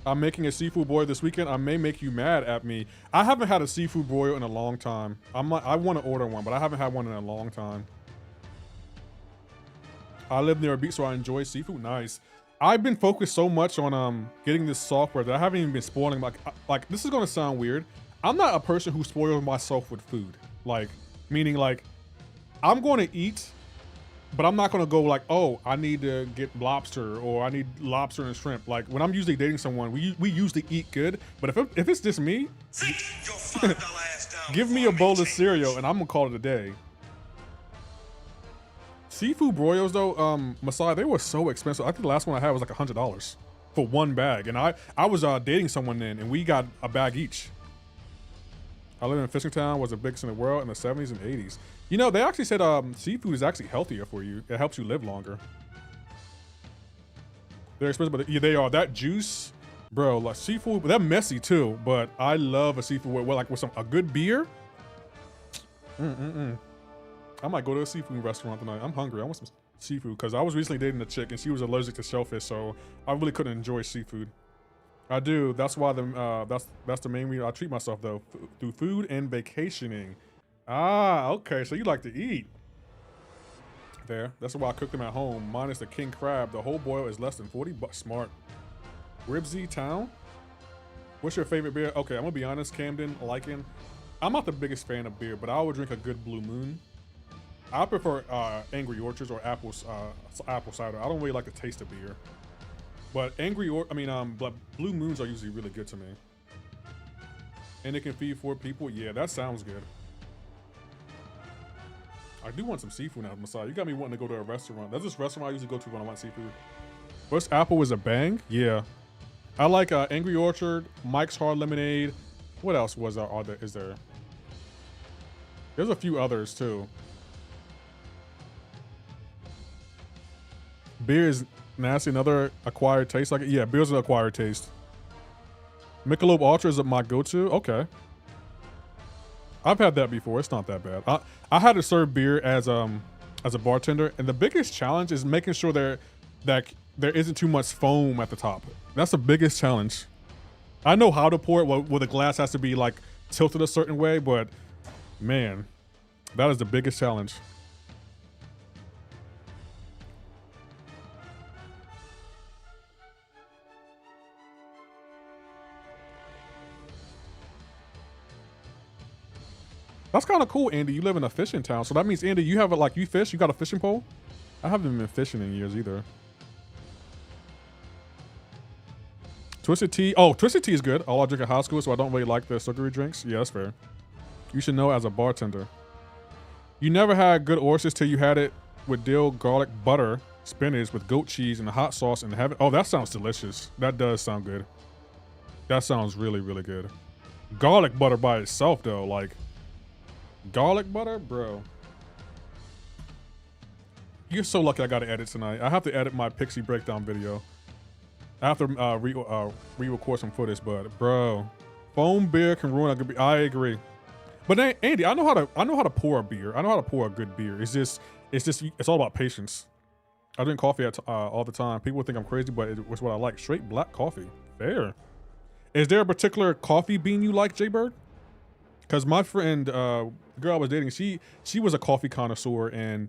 I'm making a seafood boil this weekend. I may make you mad at me. I haven't had a seafood boil in a long time. I want to order one, but I haven't had one in a long time. I live near a beach, so I enjoy seafood. Nice. I've been focused so much on getting this software that I haven't even been spoiling. Like this is gonna sound weird. I'm not a person who spoils myself with food. Like meaning like I'm going to eat, but I'm not gonna go like, oh, I need to get lobster or I need lobster and shrimp. Like when I'm usually dating someone, we usually eat good. But if it's just me, give me a bowl of cereal and I'm gonna call it a day. Seafood broils though, Masai, they were so expensive. I think the last one I had was like $100 for one bag. And I was dating someone then and we got a bag each. I lived in Fishing Town, was the biggest in the world in the 70s and 80s. You know, they actually said seafood is actually healthier for you. It helps you live longer. They're expensive, but yeah, they are. That juice, bro, like seafood, they're messy too, but I love a seafood with a good beer. I might go to a seafood restaurant tonight. I'm hungry. I want some seafood because I was recently dating a chick and she was allergic to shellfish, so I really couldn't enjoy seafood. I do. That's why that's the main reason I treat myself though, through food and vacationing. Ah, okay. So you like to eat. There. That's why I cook them at home. Minus the king crab. The whole boil is less than 40 bucks. Smart. Ribsy Town. What's your favorite beer? Okay, I'm gonna be honest. Camden, Lycan. I'm not the biggest fan of beer, but I would drink a good Blue Moon. I prefer Angry Orchards or apple cider. I don't really like the taste of beer. But Blue Moons are usually really good to me. And it can feed 4 people. Yeah, that sounds good. I do want some seafood now, Masai. You got me wanting to go to a restaurant. That's this restaurant I usually go to when I want seafood. First apple is a bang? Yeah. I like Angry Orchard, Mike's Hard Lemonade. What else is there? There's a few others too. Beer is nasty. Another acquired taste. Like yeah, beer's an acquired taste. Michelob Ultra is my go-to. Okay. I've had that before. It's not that bad. I had to serve beer as a bartender, and the biggest challenge is making sure that there isn't too much foam at the top. That's the biggest challenge. I know how to pour it where the glass has to be like tilted a certain way, but man, that is the biggest challenge. That's kind of cool, Andy. You live in a fishing town, so that means, Andy, you have you fish? You got a fishing pole? I haven't been fishing in years either. Twisted Tea. Oh, Twisted Tea is good. All I drink in high school, so I don't really like the sugary drinks. Yeah, that's fair. You should know as a bartender. You never had good oysters till you had it with dill, garlic, butter, spinach with goat cheese and hot sauce and heaven. Oh, that sounds delicious. That does sound good. That sounds really, really good. Garlic butter by itself, though, like... Garlic butter, bro. You're so lucky I got to edit tonight. I have to edit my Pixie breakdown video. I have to re-record some footage, but bro, foam beer can ruin a good beer. I agree. But Andy, I know how to pour a beer. I know how to pour a good beer. It's all about patience. I drink coffee all the time. People think I'm crazy, but it's what I like. Straight black coffee. Fair. Is there a particular coffee bean you like, Jaybird? Because my friend, the girl I was dating, she was a coffee connoisseur, and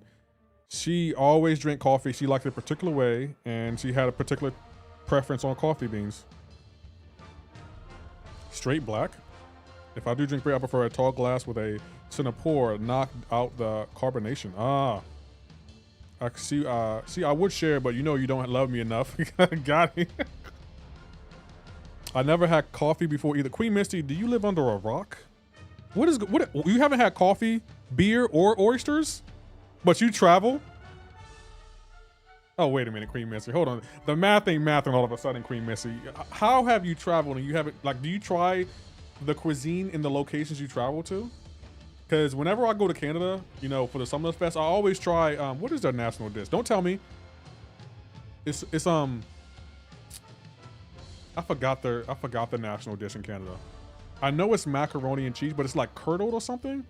she always drank coffee. She liked it a particular way, and she had a particular preference on coffee beans. Straight black. If I do drink beer, I prefer a tall glass with a center pour, knock out the carbonation. Ah. I see. I would share, but you know you don't love me enough. Got it. I never had coffee before either. Queen Misty, do you live under a rock? What you haven't had coffee, beer, or oysters, but you travel? Oh, wait a minute, Queen Misty. Hold on. The math ain't mathing all of a sudden, Queen Misty. How have you traveled and you haven't, like, do you try the cuisine in the locations you travel to? Because whenever I go to Canada, you know, for the Summer Fest, I always try, what is their national dish? Don't tell me. It's I forgot the national dish in Canada. I know it's macaroni and cheese, but it's like curdled or something.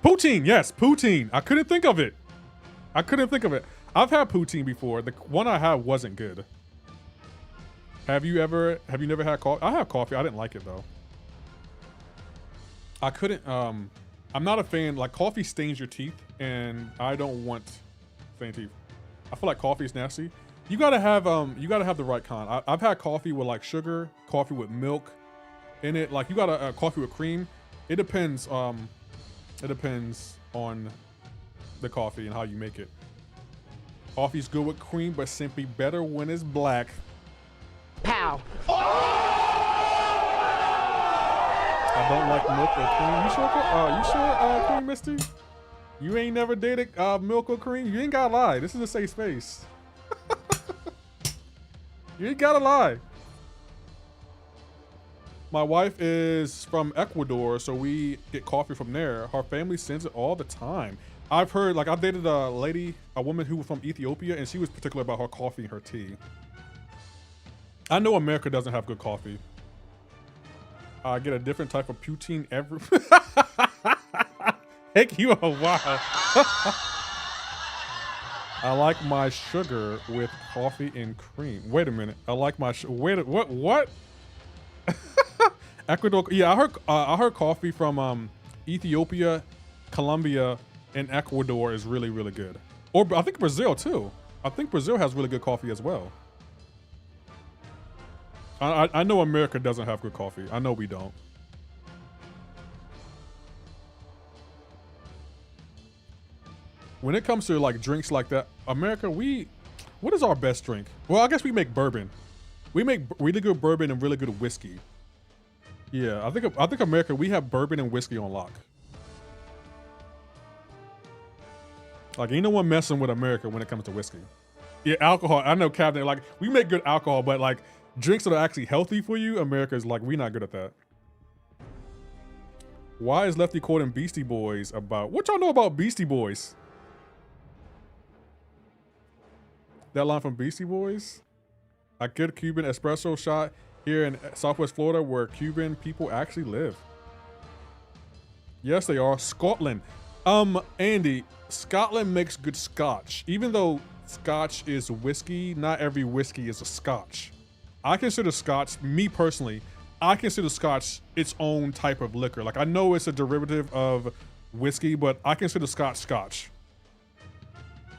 Poutine, yes, poutine. I couldn't think of it. I've had poutine before. The one I had wasn't good. Have you never had coffee? I have coffee. I didn't like it though. I couldn't, I'm not a fan, like coffee stains your teeth and I don't want stained teeth. I feel like coffee is nasty. You gotta have the right kind. I've had coffee with like sugar, coffee with milk in it. Like you got a coffee with cream. It depends on the coffee and how you make it. Coffee's good with cream, but simply better when it's black. Pow. I don't like milk or cream. You sure, Queen Misty? You ain't never dated milk or cream? You ain't gotta lie. This is a safe space. You ain't gotta lie. My wife is from Ecuador, so we get coffee from there. Her family sends it all the time. I've heard, like, I dated a woman who was from Ethiopia, and she was particular about her coffee and her tea. I know America doesn't have good coffee. I get a different type of poutine every. Heck, you are wild. I like my sugar with coffee and cream. Wait a minute. I like my what? Ecuador. Yeah, I heard coffee from Ethiopia, Colombia, and Ecuador is really, really good. Or I think Brazil too. I think Brazil has really good coffee as well. I know America doesn't have good coffee. I know we don't. When it comes to like drinks like that, America, what is our best drink? Well, I guess we make bourbon. We make really good bourbon and really good whiskey. Yeah, I think America, we have bourbon and whiskey on lock. Like ain't no one messing with America when it comes to whiskey. Yeah, alcohol. I know, Captain. Like we make good alcohol, but like drinks that are actually healthy for you, America is like, we're not good at that. Why is Lefty quoting Beastie Boys about? What y'all know about Beastie Boys? That line from Beastie Boys? A good Cuban espresso shot here in Southwest Florida where Cuban people actually live. Yes, they are. Scotland. Andy, Scotland makes good scotch. Even though scotch is whiskey, not every whiskey is a scotch. I consider scotch, me personally, I consider scotch its own type of liquor. Like I know it's a derivative of whiskey, but I consider scotch.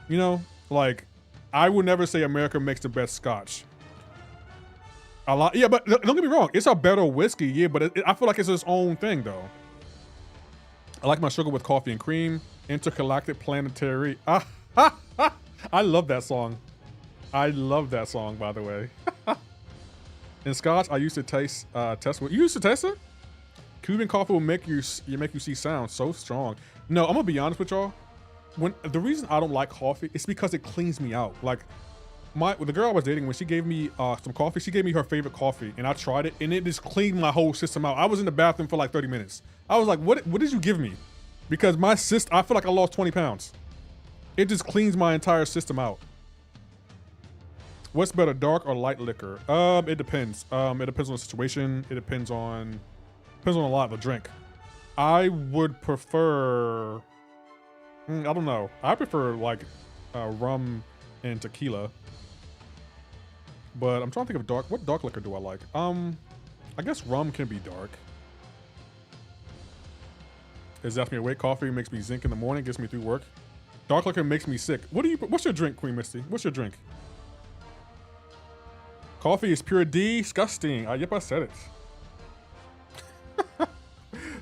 You know, like I would never say America makes the best scotch. A lot, yeah, but don't get me wrong, it's a better whiskey, yeah, but I feel like it's its own thing though. I like my sugar with coffee and cream. Intergalactic Planetary. I love that song. I love that song, by the way. In scotch, I used to test with. You used to test it? Cuban coffee will make you see sound so strong. No, I'm gonna be honest with y'all. The reason I don't like coffee is because it cleans me out. Like the girl I was dating, when she gave me some coffee, she gave me her favorite coffee, and I tried it, and it just cleaned my whole system out. I was in the bathroom for like 30 minutes. I was like, what did you give me? Because my system, I feel like I lost 20 pounds. It just cleans my entire system out. What's better, dark or light liquor? It depends. It depends on the situation. It depends on a lot of the drink. I would prefer I don't know. I prefer like rum and tequila. But I'm trying to think of dark. What dark liquor do I like? I guess rum can be dark. It zaps me awake. Coffee makes me zinc in the morning, gets me through work. Dark liquor makes me sick. What's your drink, Queen Misty? What's your drink? Coffee is pure disgusting. Yep, I said it.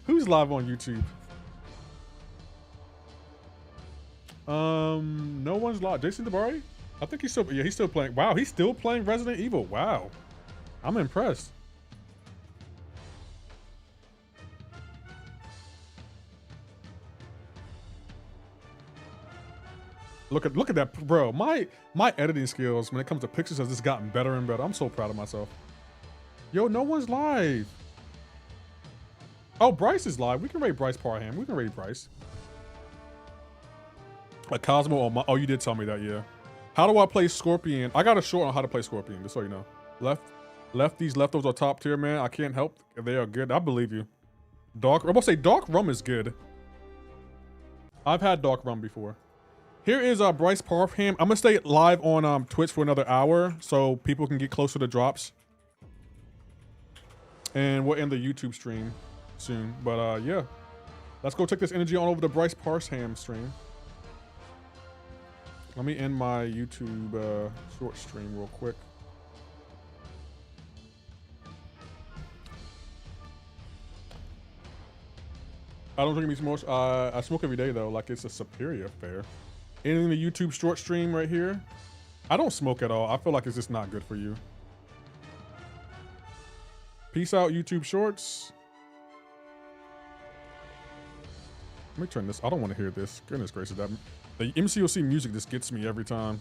Who's live on YouTube? No one's live. Jason Dabari? I think he's still playing. Wow, he's still playing Resident Evil. Wow. I'm impressed. Look at that, bro. My editing skills when it comes to pictures has just gotten better and better. I'm so proud of myself. Yo, no one's live. Oh, Bryce is live. We can raid Bryce Parham. We can raid Bryce. A Cosmo. Oh, you did tell me that, yeah. How do I play Scorpion? I got a short on how to play Scorpion, just so you know. These leftovers are top tier, man. I can't help. They are good. I believe you. I'm gonna say dark rum is good. I've had dark rum before. Here is Bryce Parham. I'm gonna stay live on Twitch for another hour so people can get closer to drops. And we'll end the YouTube stream soon. But yeah. Let's go take this energy on over to Bryce Parham stream. Let me end my YouTube short stream real quick. I don't drink me smoke. I smoke every day though, like it's a superior fare. Ending the YouTube short stream right here. I don't smoke at all. I feel like it's just not good for you. Peace out, YouTube shorts. Let me turn this. I don't want to hear this. Goodness gracious, that the MCoC music just gets me every time.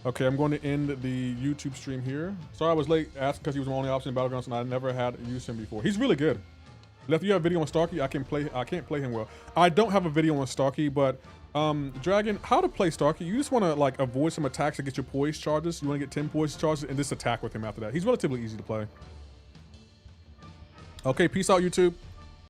Okay, I'm going to end the YouTube stream here. Sorry I was late asking because he was my only option in Battlegrounds and I never had used him before. He's really good. Left, you have a video on Starkey? I can't play him well. I don't have a video on Starkey, but Dragon, how to play Starkey? You just want to like avoid some attacks to get your poise charges. You want to get 10 poise charges and just attack with him after that. He's relatively easy to play. Okay, peace out, YouTube.